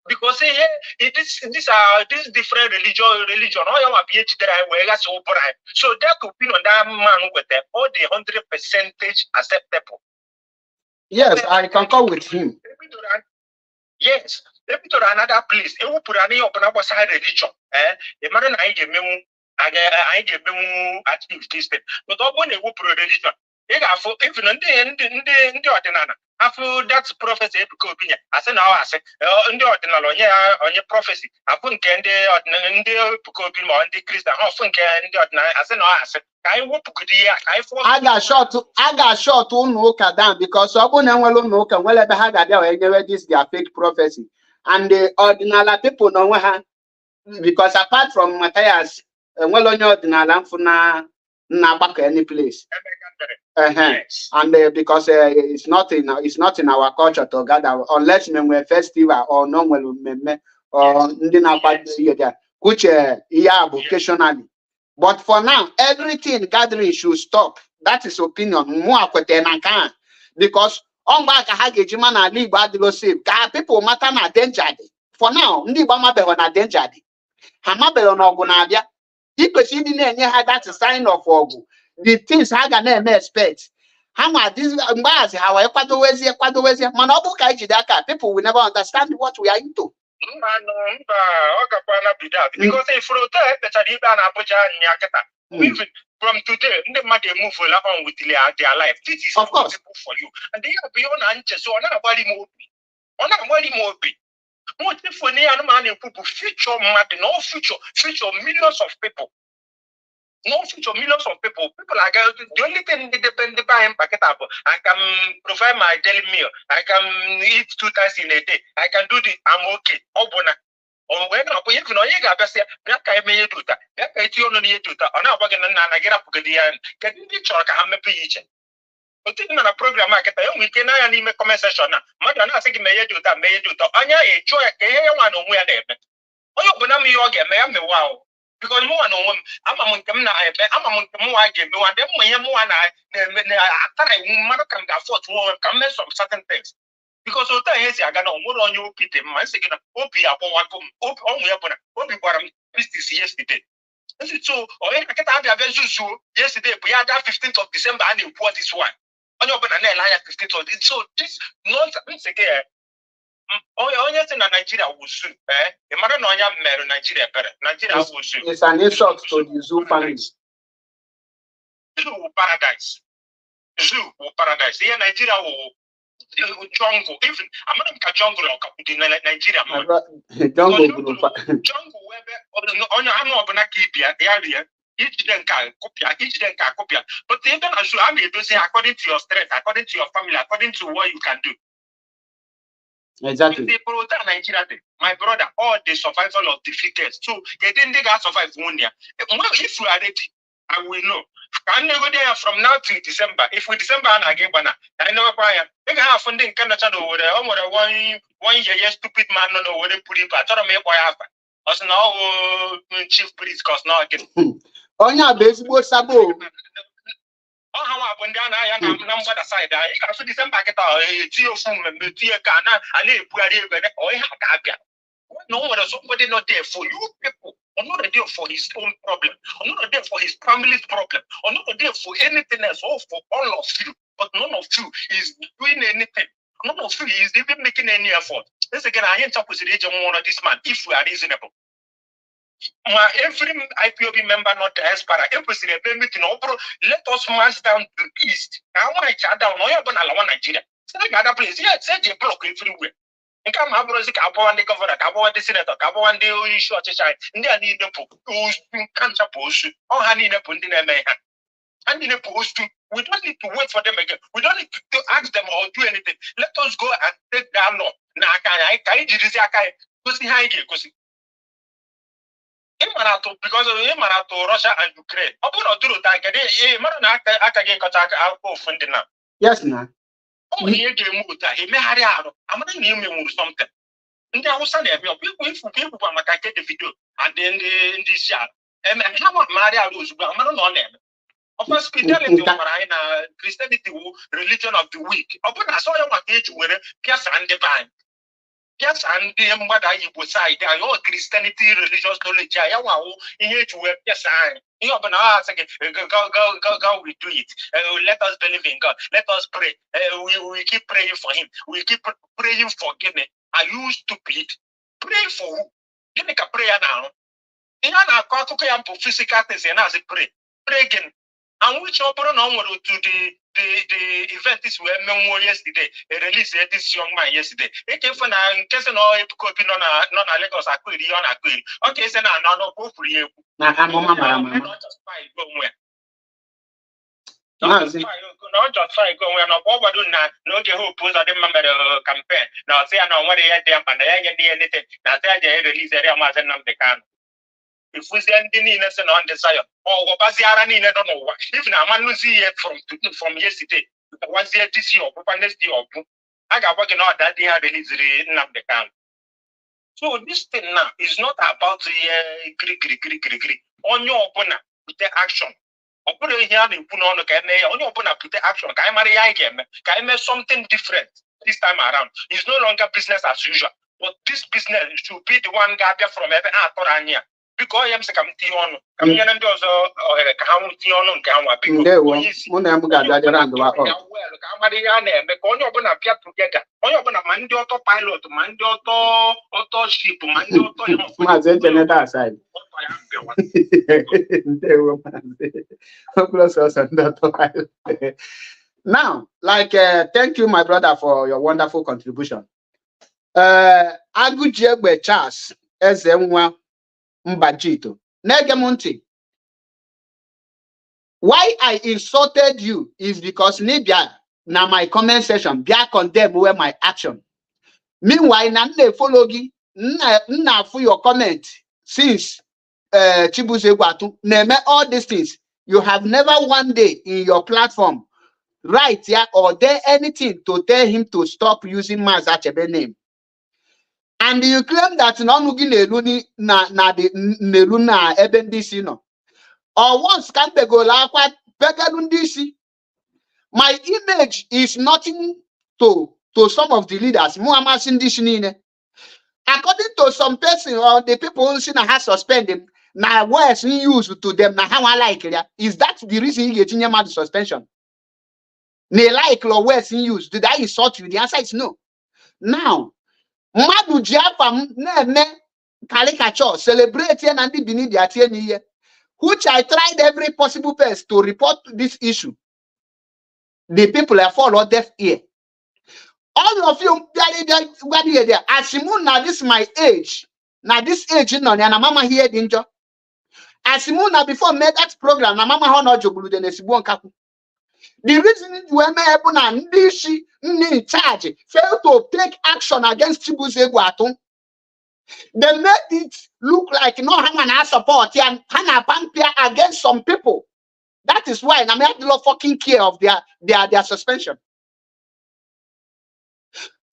S5: Because this different religion, all your PhD that I wear so bright. So that could be on that man with all the 100% acceptable.
S1: Yes, I concur with him.
S5: Yes, let me to another place. It will put an open up side religion. The man I give me active system. But when it will put religion. Even ndị ọdịnala afụ that prophecy ebuka obi nya asị na ọ asị ndị ọdịnala onye prophecy afụ nke ndị ọdịnala ndị ebuka obi ma ndị Kristian ha ọfụ nke ndị ọdịnala asị na ọ asị ka anyị wepụgodo ihe ka anyị fụọ
S1: a ga-ashọtụ ụlọ ụka down because ọ bụrụ na enwere ụlọ ụka nwere ebe ha ga-abịa wee nyewe this their fake prophecy and the ọdịnala people n'onwe ha because apart from Matthias enwere onye ọdịnala mfụ na agbakọ any place.
S5: Yes.
S1: And because it's not in our culture to gather unless we festival or no or which occasionally. But for now, everything gathering should stop. That is opinion. Because on back people matter na danger. For now, danger. That's a sign of the things ha ga na-eme expect ha ma this mgbazi ha wee kwadowezie mana ọ bụ ka ijide aka people will never understand what we are into.
S5: Mba ọ gakwa na bidat because if you tell ekpechara ikpe a na-abụja anyị akịta even from today ndị mmadụ emove on with their life. This is
S1: of course
S5: for you and they have beyond na nche so ọ na-agbali m obi motifu na ya anụmanụ ekwu bụ future mmadụ no future millions of people. No future millions of people. People are going to the only thing they depend on I can provide my daily meal. I can eat 2 times in a day. I can do this. I'm okay. Oh, bona. Oh, when I put you know, you got to say, I may do that. I tell you to that. I'm not working on I get up to the end. Can you be sure I'm a page? But in a program market, we can only make comment session now. Madam, I think may do that, may do that. Anya, a joy, one on where they oh, you put me again, may wow. Because more no one, I'm among them now. I'm among them more. I give me one. Them more after I can afford to come mess some certain things. Because all the time I got no more on you. Peter, my second, Opi, upon only upon Opi, what I'm business yesterday. So, I can't have a very yesterday, we had that 15th of December and you pour this one. On your banana line 15th of this. So, this nonsense again. Onye si na Nigeria will soon. The mother no marry Nigeria better. Nigeria will soon.
S1: It's an insult to the zoo families.
S5: Zoo paradise. Zoo paradise. Here Nigeria will jungle. Even I'm not jungle or Nigeria. Jungle where on your hand of Nakibia, the area. Each then can copy. But even as you have to say according to your strength, according to your family, according to what you can do.
S1: Exactly.
S5: Nigeria, my brother, all the survival of the fittest. So they didn't survive 1 year. If we are ready, I will know. Can you go there from now to December? If we December and again, I know why. They can have funding Canada over there. One year, stupid man, no, where they put it. I thought I may happen. Also now, chief priest, cause now again.
S1: On your baseball sabo.
S5: Oh, how I went down, I am number aside. I got December, I get a from Tia Kana, I live where I have. No one is somebody not there for you people. I'm not there for his own problem. I'm not there for his family's problem. I'm not there for anything else or for all of you. But none of you is doing anything. None of you is even making any effort. This again, I ain't talking to the one of this man if we are reasonable. Every IPOB member, not the diaspora, every meeting, let us march down to the east. I want to chat down. No, you're going to Nigeria. Say another place. Yeah, say they block everywhere. And come have a cabo and the governor, cabo and the senator, cabo and the issue of the child. And they are need the who's can't suppose or honey in a pundin and mayhem. And in a post to, we don't need to wait for them again. We don't need to ask them or do anything. Let us go and take that law. Now, I can't do this. I can't go see how I get. Because of Russia and Ukraine.
S1: Yes, now.
S5: Oh, here they move that. He may have I'm not naming something. And there was people who get the video and then this year. And how much Maria was, but I'm not on them. Of course, Christianity, Christianity, religion of the week. Upon I saw you want to wear Pias and divine. Yes, and the mother you side, your Christianity, religious knowledge, I want here to wear yes, you open our second, go, we do it. Let us believe in God. Let us pray. We keep praying for him. We keep praying for goodness. Are you stupid? Pray for who? Give me a prayer now. In an physical things and as a pray. Pray again. And which open on to the event is where Memo yesterday, released this young man yesterday. It came from a case no copy non a Lagos Aquili on a queen. Okay, so now no go for you.
S1: I'm
S5: not just fight go where. Not just fight go where no over do not no get who pose at the member campaign. Now say I know what they had there and they get anything. Now they release their Mazi Nnamdi Kanu. If we send any lesson on desire, or Baziara, I don't know what. Even a man see it from yesterday, was there this year, or next year, I got working out that they had released Nnamdi Kanu. So this thing now is not about the on your opponent with the action. Or put it here and put on your opponent with the action. Can I make something different this time around? It's no longer business as usual. But this business should be the one guy from every Atorania. Because I am saying, I'm going to
S1: now, like, thank you, my brother, for your wonderful contribution. Agujegbe Charles, Ezemwa Mbajito. Negemonti. Why I insulted you is because Nibia, now my comment section, Bia condemn where my action. Meanwhile, Nande Fologi, na for your comment since Chibuze Watu, name all these things. You have never one day in your platform, right? Yeah, or there anything to tell him to stop using Mazi Achebe name. And you claim that Nonugi Neluni na the Neluna Ebendisi no. Or once can be go like what Begadundisi. My image is nothing to some of the leaders. According to some person or the people who has suspended him, na words used to them na how I like it. Is that the reason you get in your suspension? They like your words used. Did I insult you? The answer is no. Now, Madu Jafam ne caricature celebrating and the beneath the which I tried every possible best to report this issue. The people have followed deaf ear. All of you, as now this is my age. Now this age, no, and mama here danger. As now before made that program, na mama how not jobulu den esibu kaku. The reason you able na ndishi in charge failed to take action against Chibuze Egwuatu. They made it look like no hangana support and hana pampia against some people. That is why I made no fucking care of their suspension.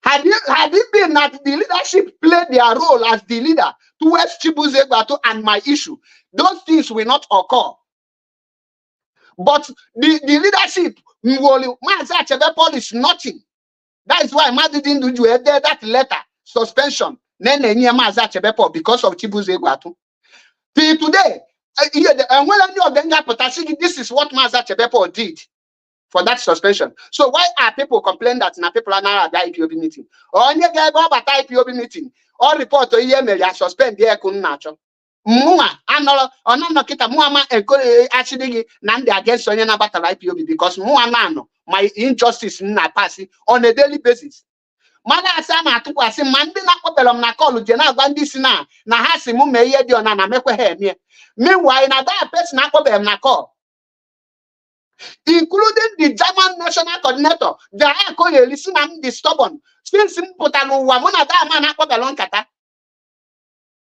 S1: Had it been that the leadership played their role as the leader towards Chibuze Egwuatu and my issue, those things will not occur. But the leadership, Mazi is nothing. That is why Mazi didn't do that letter, suspension, because of Chibuze Egwuatu. Till today, this is what Mazi did for that suspension. So why are people complaining that people are now at the IPOB meeting? Or any guy about IPOB meeting, or report to EMA, suspend the Ekunacho. Mua, another kita Muama actually Nandi against Sonia about IPOB because Muanano, my injustice na passing on a daily basis. Mada Sama to was a Mandina Opelum Nakolu, Jena Vandisina, Nahasi Mume Yedion and Amekwe. Meanwhile, that person Nakobem Nako, including the German national coordinator, the Akoye listen and the stubborn, still simple Wamona Dama Nakobelon Kata.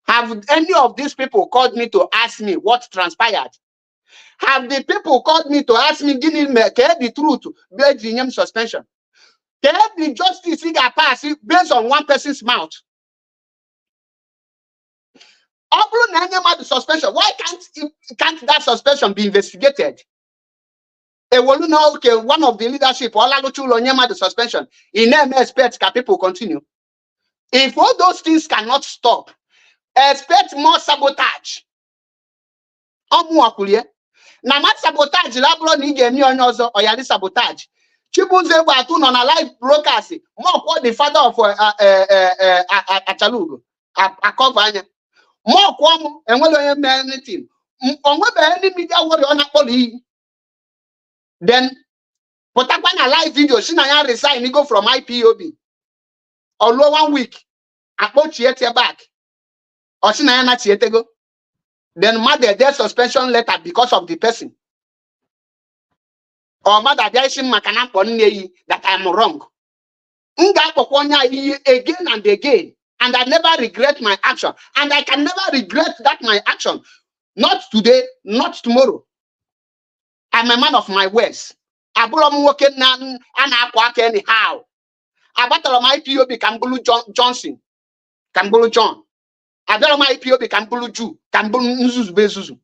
S1: Have any of these people called me to ask me what transpired? Have the people called me to ask me, give me the truth, based the suspension? Can the justice pass based on one person's mouth? The suspension. Why can't that suspension be investigated? Okay, one of the leadership, the suspension. In expect can people continue? If all those things cannot stop, expect more sabotage. Na mat sabotage labro ni ge mi onyozo oyali sabotage. Chibuze Egwuatu on a live broadcast. More called the father of Achalugo. Akovanya. More kwam and well anything. On what any media warrior on a then put up a live video. Sinaya resign, go from IPOB. Although 1 week, I put you back. Or Sinayana Chietego, then mother their suspension letter because of the person. Or mother there is that I'm wrong. Again and again, and I never regret my action, and I can never regret that my action. Not today, not tomorrow. I'm a man of my words. Abulom working and I anyhow. Abattle my IPOB Kambulu Johnson, Kambulu John. I don't my IPOB Kambulu Jew, Kambulu Nzus Bezuzu.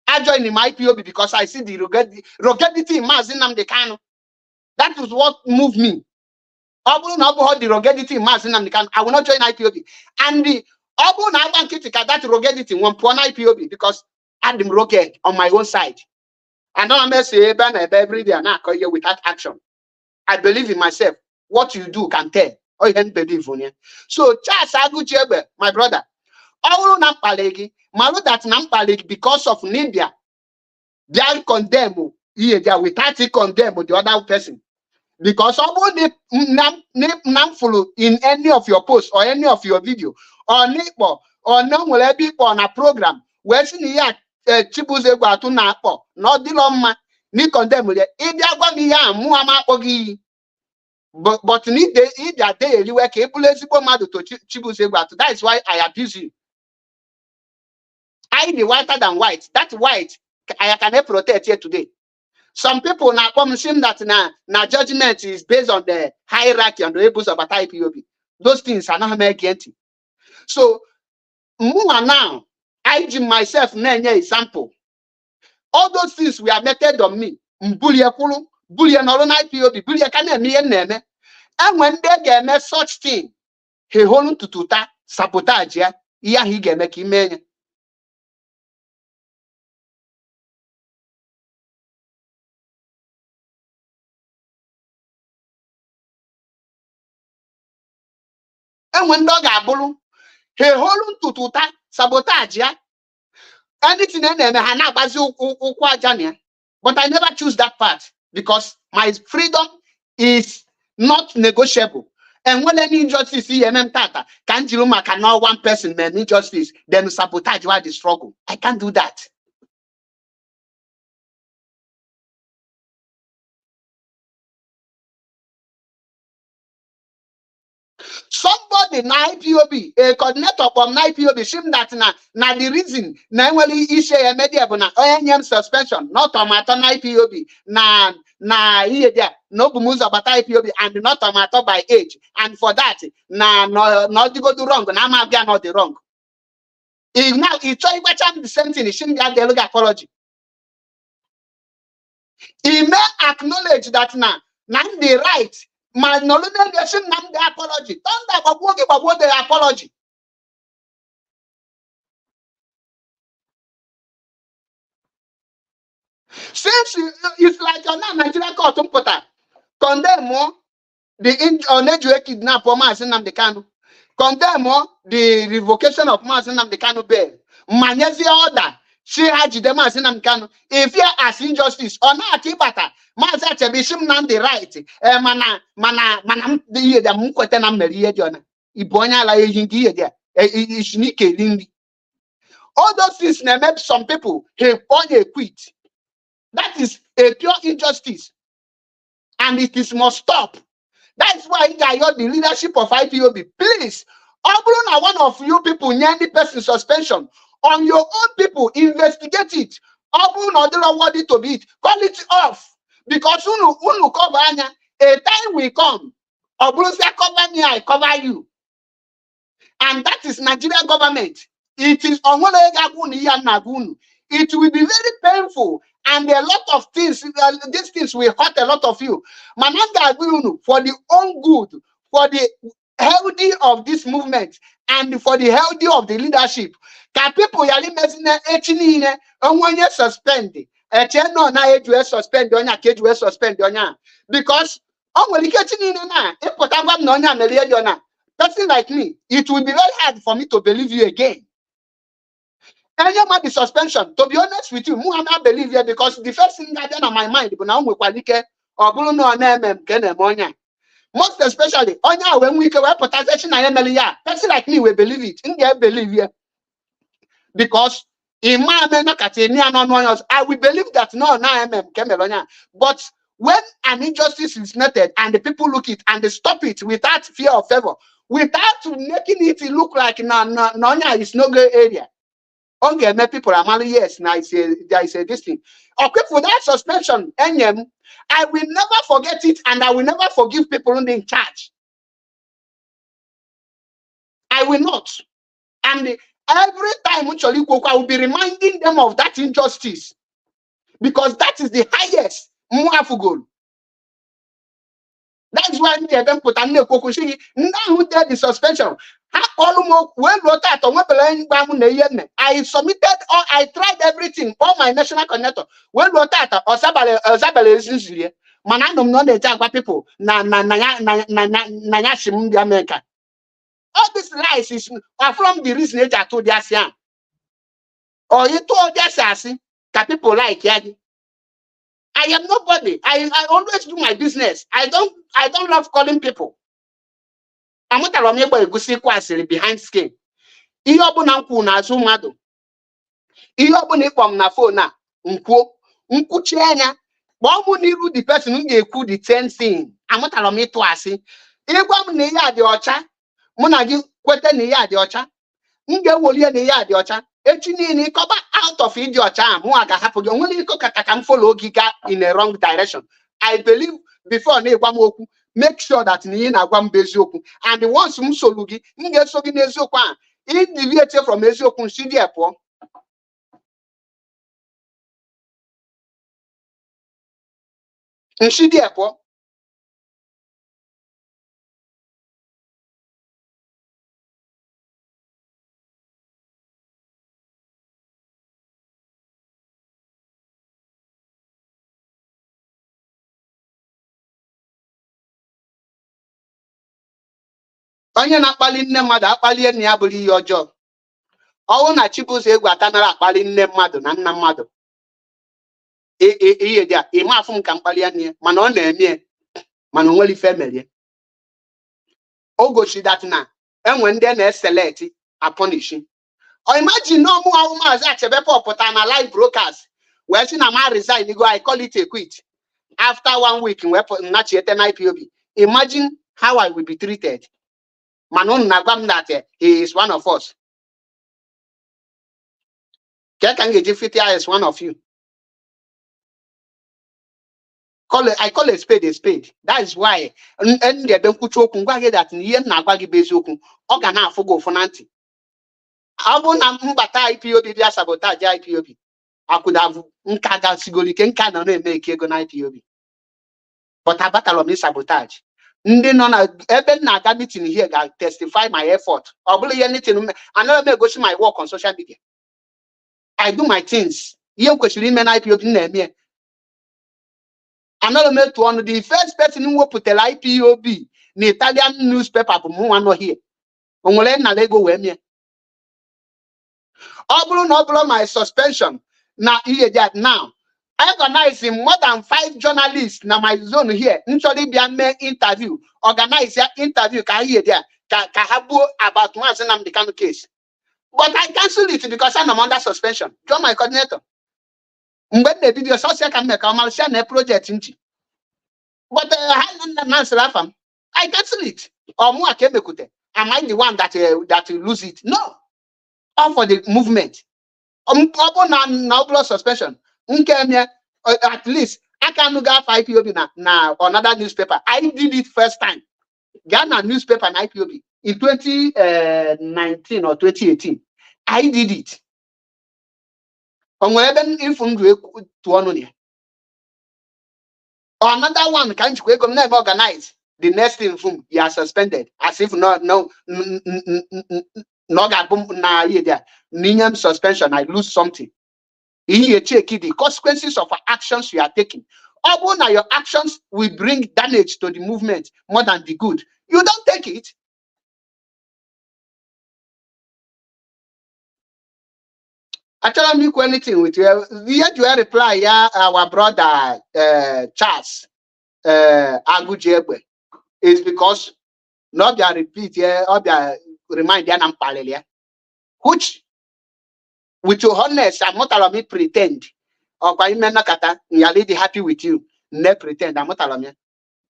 S1: I joined in my IPOB because I see the ruggedity in Mazi Nnamdi Kanu. That is what moved me. I will not hold the ruggedity in Mazi Nnamdi Kanu. I will not join IPOB. And the Obu Naban Kitika, that ruggedity one point IPOB because I am rugged on my own side. I don't say every day and I call you without action. I believe in myself. What you do can tell. Or you can't believe on it. So Charles Aguchebe, my brother. All Nampalegi, Malu that Nampalegi because of Libya. They are condemned. Yeah, they are without condemn the other person. Because all the Namfulu in any of your posts or any of your video or neighbor or no will be on a program where Sinia Chibuze Egwuatu na po not the loma ni condemn it. If they are going to be Muama Ogi. But need they eat that day you were capable to Chibuze Egwuatu. That is why I abuse you. I be whiter than white. That white I cannot protect here today. Some people now come saying that now judgment is based on the hierarchy and the labels of IPOB. Those things are not making. So now I give myself an example. All those things we are meted on me. Bully and all IPOB, bully can me and when they get such thing, he hold to tuta sabotage ya he get make him. And when dog abulu, he hold to sabotage ya. Anything in there, but I never choose that part because my freedom is not negotiable. And when any injustice see tata, can't you cannot one person man injustice, then sabotage why the struggle. I can't do that. Somebody na IPOB, a coordinator from IPOB, seem that na the reason na only issue a media na ONM suspension, not on matter IPOB, na here there, no bumuza about IPOB and not on matter by age. And for that, not to go do wrong, na ma be not the wrong. If now he try the same thing, he shouldn't have the apology. He may acknowledge that now the right. Man, no longer the apology. Don't the apology. Since it's like you're not Nigerian court condemn more the uneducated kidnap for Mazi Nnamdi Kanu, condemn more the revocation of Mazi Nnamdi Kanu bail, Manyezi order. She had the Mazi Nnamdi Kanu. If you as injustice or not, Tibata, Mazi Nnamdi Kanu the right. Mana the Mukwetana Maria Jona. Ibonya la yingi there. Ishnike lindi. All those things make some people quit. That is a pure injustice, and it is must stop. That's why I got the leadership of IPOB. Please, one of you people, any person suspension on your own people, investigate it. What it to be, call it off because unu cover anya. A time will come. Say cover me, I cover you. And that is Nigerian government. It is it will be very painful and a lot of things. These things will hurt a lot of you. Mananga for the own good, for the healthy of this movement, and for the healthy of the leadership. Can people yali mezine echinine onwenye suspend? No na eju suspend onya keju suspend onya because onweli kechinine na ipotagwa na onya meliye ona. Person like me, it will be very hard for me to believe you again. And you might be suspension. To be honest with you, I believe you because the first thing that on my mind, but now we qualify or Bruno and most especially onya when we can protection and MLA. Person like me will believe it. I believe you because in my I will believe that no MM. But when an injustice is noted and the people look it and they stop it without fear or favor, without making it look like Nonya is no gray area. Okay, many people are married, yes, now there is a this thing. Okay, for that suspension, I will never forget it and I will never forgive people in charge. I will not. And every time I will be reminding them of that injustice because that is the highest goal. That's why they don't put an now the suspension. I submitted or I tried everything, all my national connector. When or Sabale Mananum non the Jagua people America. All these lies are from the reason I told Yasia. Or you told Yasasi that people like Yagi. I am nobody. I always do my business. I don't love calling people. I'm not a goosey quasi behind skin. Iobunanku na zumado. Iobunipom na phone na nkuchianya. Bomu niru the person who gave the 10 thing. I'm not a me twice. Igwam ni ya the ocha. Munagi kwete ni ya the ocha. Nge wolie ni ya the ocha. Echini cover out of idiot charm. Muaga happen. Only can follow Giga in a wrong direction. I believe before Negwamoku, make sure that Nina Guam Bezoku and the ones whom Solugi, Nge Sogi Nezoka, in deviated from Ezokun Sidiapo. Sidiapo. onye na-akpali nne mmadụ akpalie nna ya bụrụ ihe ọjọọ. Ọwụ na Chibuzo Egwu atanara akpali nne mmadụ na nna mmadụ ihe dị a ịma afụ m ka mkpali ya nne mana ọ na-eme mana o nwere ife merie. O gosi that na enwe ndị na-eselect apunish. Or imagine no more Mazi Achebe pụta na live broadcast wee sị na ma resign go I call it a quit. After 1 week we nachiete na IPOB. Imagine how I will be treated. Manon Nagam that he is one of us. Can get fit as one of you. I call a spade a spade. That is why and they don't put open that near Nagagi Bezoku. Organa fogo fonanti. Abona mbata IPOB via sabotage IPOB. I could have Nkada Sigoli can make a good IPOB. But I battle on this sabotage. Ndị nọ na ebe na-aga meeting here ga testify my effort. Ọ bụla ihe anything I never go see my work on social media. I do my things. Ihe kwesịrị ime na IPOB na-eme. Another me to one the first person who put the IPOB na Italian newspaper bụ mụ nọ here. O nwere na Lego wee mie. Ọ bụrụ na ọ bụrụ my suspension na ihe that now organizing more than 5 journalists na my zone here. Nchọrọ bịa mee interview. Organize ya interview ka ihe there ka ha buo about Mazi Nnamdi Kanu case. But I cancel it because I'm under suspension. Join my coordinator. Mgbe na video social can make a share na project nchi. But I cancel it. Or more akemekute. Am I the one that lose it? No. All for the movement. Now suspension. At least I can go 5 IPOB na another newspaper. I did it first time. Ghana newspaper and IPOB in 2019 or 2018. I did it. Another one can't never organize. The next thing you are suspended as if no suspension. I lose something. You check the consequences of actions you are taking. Although now your actions will bring damage to the movement more than the good, you don't take it. I tell me anything with you. Yet you reply, yeah, our brother Charles Agujebe is because not their repeat here or their remind them which with your honest, I'm not allowed me pretend. Or by menakata, your lady happy with you. Ne pretend, I'm not allowed me.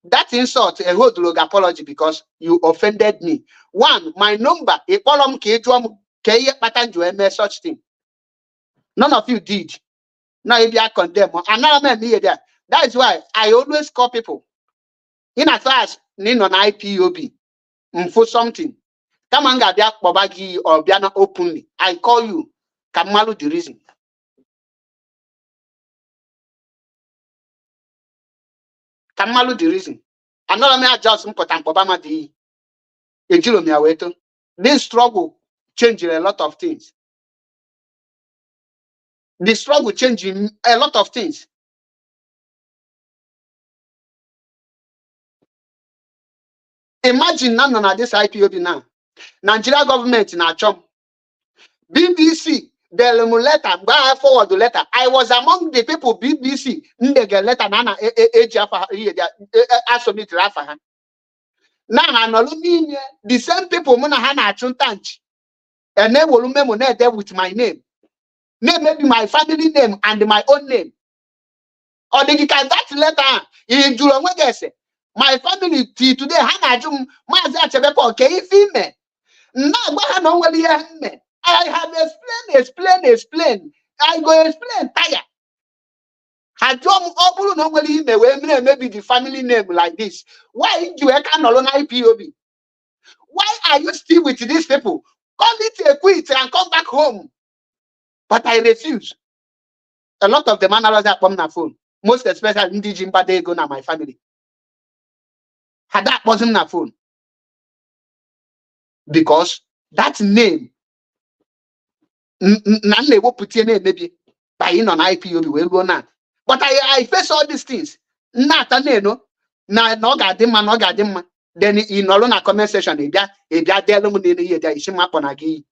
S1: That insult, a whole log apology because you offended me. One, my number, a column such thing. None of you did. Now if you are condemned, another me there. That is why I always call people in as far as need on IPOB for something. Come on, get Babagi or Biana openly. I call you. Kamalu the reason. Kamalu the reason. Another man just important Obama the Ejiro Miaweto. This struggle changing a lot of things. The struggle changing a lot of things. Imagine none of this IPOB now. Nigeria government in our chum. BBC. The letter, forward the letter. I was among the people BBC. Ndege letter nana submit Rafa. Now the same people mona hana chuntanch. And then will remember there with my name. Maybe my family name and my own name. Or they can that letter in July. My family today hana jum Mazi Achebe okay female. Now what no well I have explained. I go explain tire. Maybe the family name like this. Why do you can alone IPOB? Why are you still with these people? Call it a quit and come back home. But I refuse. A lot of the man that come na phone. Most especially Ndijimba they go na my family. Had that wasn't na phone. Because that name none will put your name maybe by in on IPOB will go now. But I face all these things. Not a no, no, no, got them. then in all on a comment section, if that delum in the year, there is him up on a gee.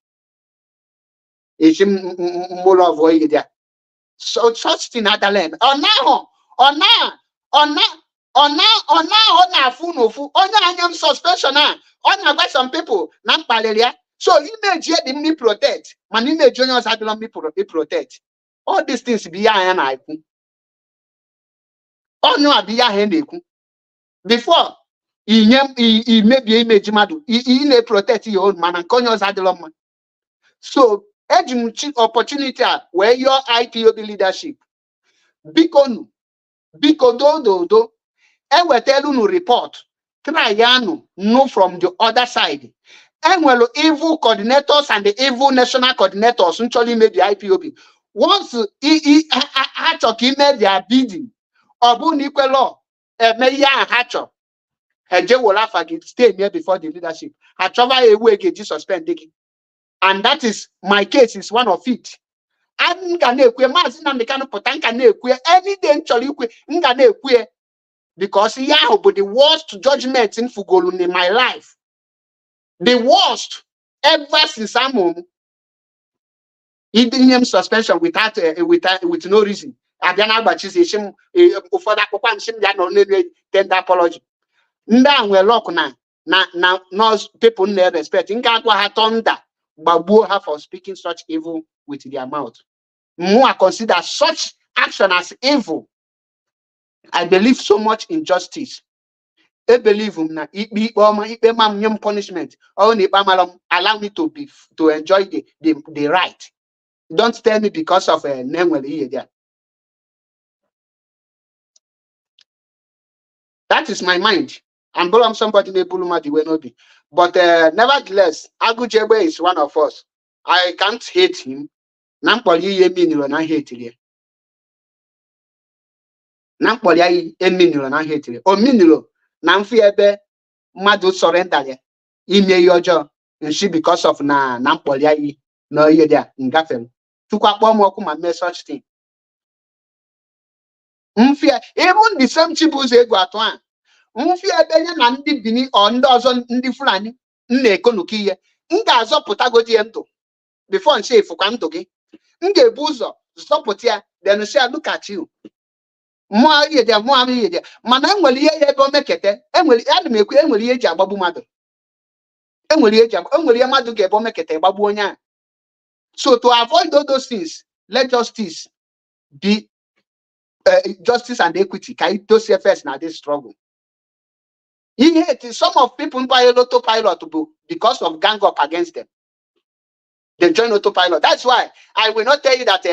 S1: Is him more of way there. So such thing at the land. On now, suspension now. On by some people, not malaria. So image here the me protect. Man image juniors had me protect. All these things be and I. Oh no, be a hand. Before he may be image madu. He may protect your own man and conyos had the man. So opportunity where your IPOB leadership. Bikonu. Bikodo. And we tell you report. Try no from the other side. And well, evil coordinators and the evil national coordinators actually made the IPOB. Once he made their bidding, Obu equal law, Meya and Hatcher, and Jay will laugh again, stay here before the leadership. I travel away again, suspend digging. And that is my case, is one of it. I'm gonna Mazi Nnamdi Kanu potanka any day actually because but the worst judgment in Fugolun in my life. The worst ever since I'm home. He didn't name suspension with no reason. Adana Bachis for that tender apology. Nda we lock now people never respect. Inga kwa hatonda babu her for speaking such evil with their mouth. More consider such action as evil. I believe so much in justice. I believe punishment. Allow me to enjoy the right. Don't tell me because of a name. That is my mind. I'm somebody may buluma the way no be. But nevertheless, Agu Jebe is one of us. I can't hate him. Nampoli minilo na hate it. Nampoli minilo na hate it. O minilo namfi ebe madu surrender ya. Ime yojo nshi because of nampoli no ye there ngafem. Tukwa kpomo oku ma me such thing. Mfia even the same chibus ego atwan. Mfia ebe na ndi bini or ndi ozo ndi fulani na-ekonuki ihe. Nga azọpụta godi ento before nse ifukwa ntụ gị. Nga ebu ụzọ zọpụta ya then say look at you. Mo ye dia mana enwere ihe ya ebe o mekete enwere ihe eji agbagbu mmadụ. Enwere ihe mmadụ ga ebe o mekete gbagbu onye a. So to avoid all those things, let justice be justice and equity. Can you see first now this struggle? He hates some of people buy autopilot because of gang up against them. They join autopilot. That's why I will not tell you that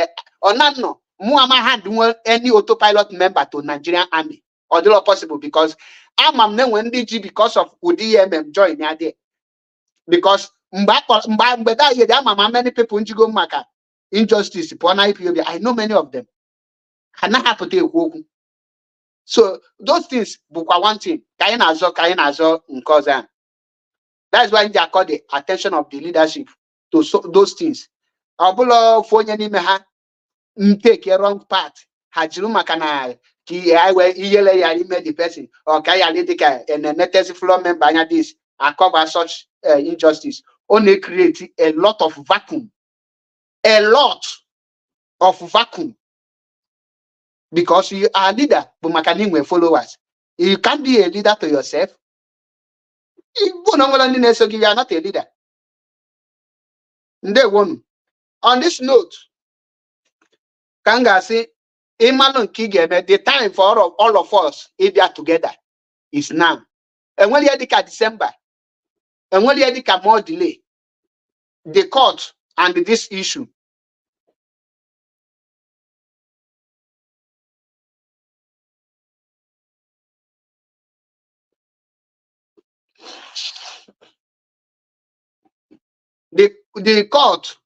S1: Onano Muhammad had any autopilot member to Nigerian army or the possible because I'm when DG because of UDM join there. Because many people in Maka injustice upon IPOB. I know many of them. So those things, one thing, that's why they are called the attention of the leadership to those things. Take a wrong path. Hajiru makana ki I yele ya the person or kaya and the next floor member this and cover such injustice. Only create a lot of vacuum. A lot of vacuum. Because you are a leader, but makaning followers. You can't be a leader to yourself. You are not a leader. On this note, Kanga say, the time for all of us, if we are together, is now. And when you are December, and when you are more delay, the court and this issue. The court,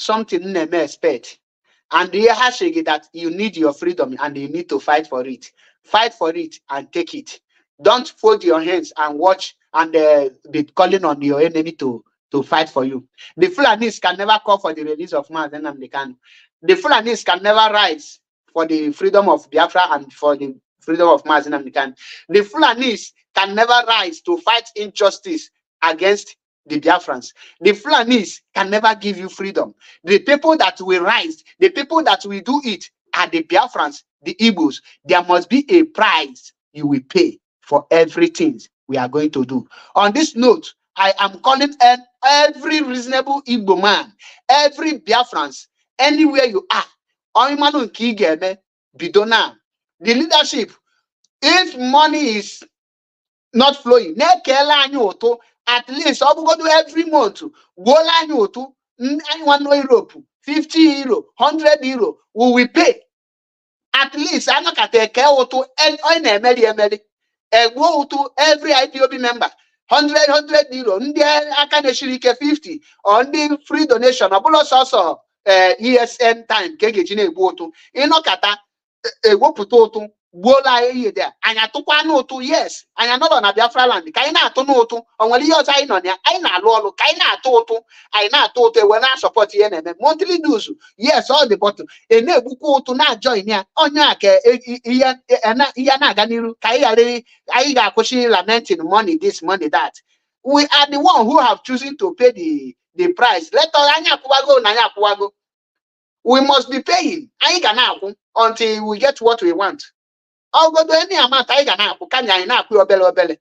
S1: something never expect. And the hashtag that you need your freedom and you need to fight for it. Fight for it and take it. Don't fold your hands and watch and be calling on your enemy to fight for you. The Fulanis can never call for the release of Mazi Nnamdi Kanu. The Fulanis can never rise for the freedom of Biafra and for the freedom of Mazi Nnamdi Kanu. The Fulanis can never rise to fight injustice against the Biafrans. The Fulanis can never give you freedom. The people that will rise, the people that will do it are the Biafrans, the Igbos. There must be a price you will pay for everything we are going to do. On this note, I am calling every reasonable Igbo man, every Biafrans, anywhere you are, the leadership, if money is not flowing, at least every month, Europe, 50 euro, 100 euro, we will pay. At least I'm not to every IPOB member. 100 euro, I can 50 on the free donation. Also ESN time. Inokata woputo gbola there. Anya tukwa n'otu, yes. Anya no na Biafra land. Ka ina atụ n'otu. Onwere ihe ọzọ anyị nọ na anyị na-alụ ọlụ. Ka anyị na-atụ ụtụ. Anyị na-atụ ụtụ we na support ihe na-eme. Monthly dues. Yes, all the bottom. Na-egbukwa ụtụ na join ya. Onye a ka ihe na-aga n'iru. Ka anyị ga-akwụsị lamenting money this, money that. We are the one who have chosen to pay the price. Let us anya akwụwago na anya akwụwago. We must be paying. Anyị ga na-akwụ until we get what we want. I'll go to any amount I can have. Can I not put a belly?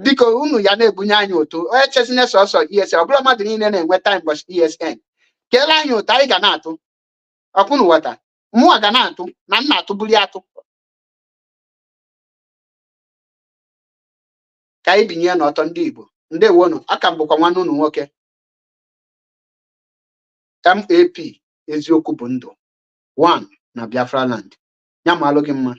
S1: Because unu ya na-ebunye to HSNS also ESN. Oblama dị niile na-enwe time was ESN. Kele anyị otu anyị ga na-atụ. Ọkwụnụ wata. Mụa ga na-atụ na nna atụbuli atụ. Ka anyị binye n'ọtọ ndị Igbo. Ndewonu, aka m bụkwa nwanne unu nwoke. MAP eziokwu bụ ndụ. 1 na Biafra land. Ya malụ gị mma.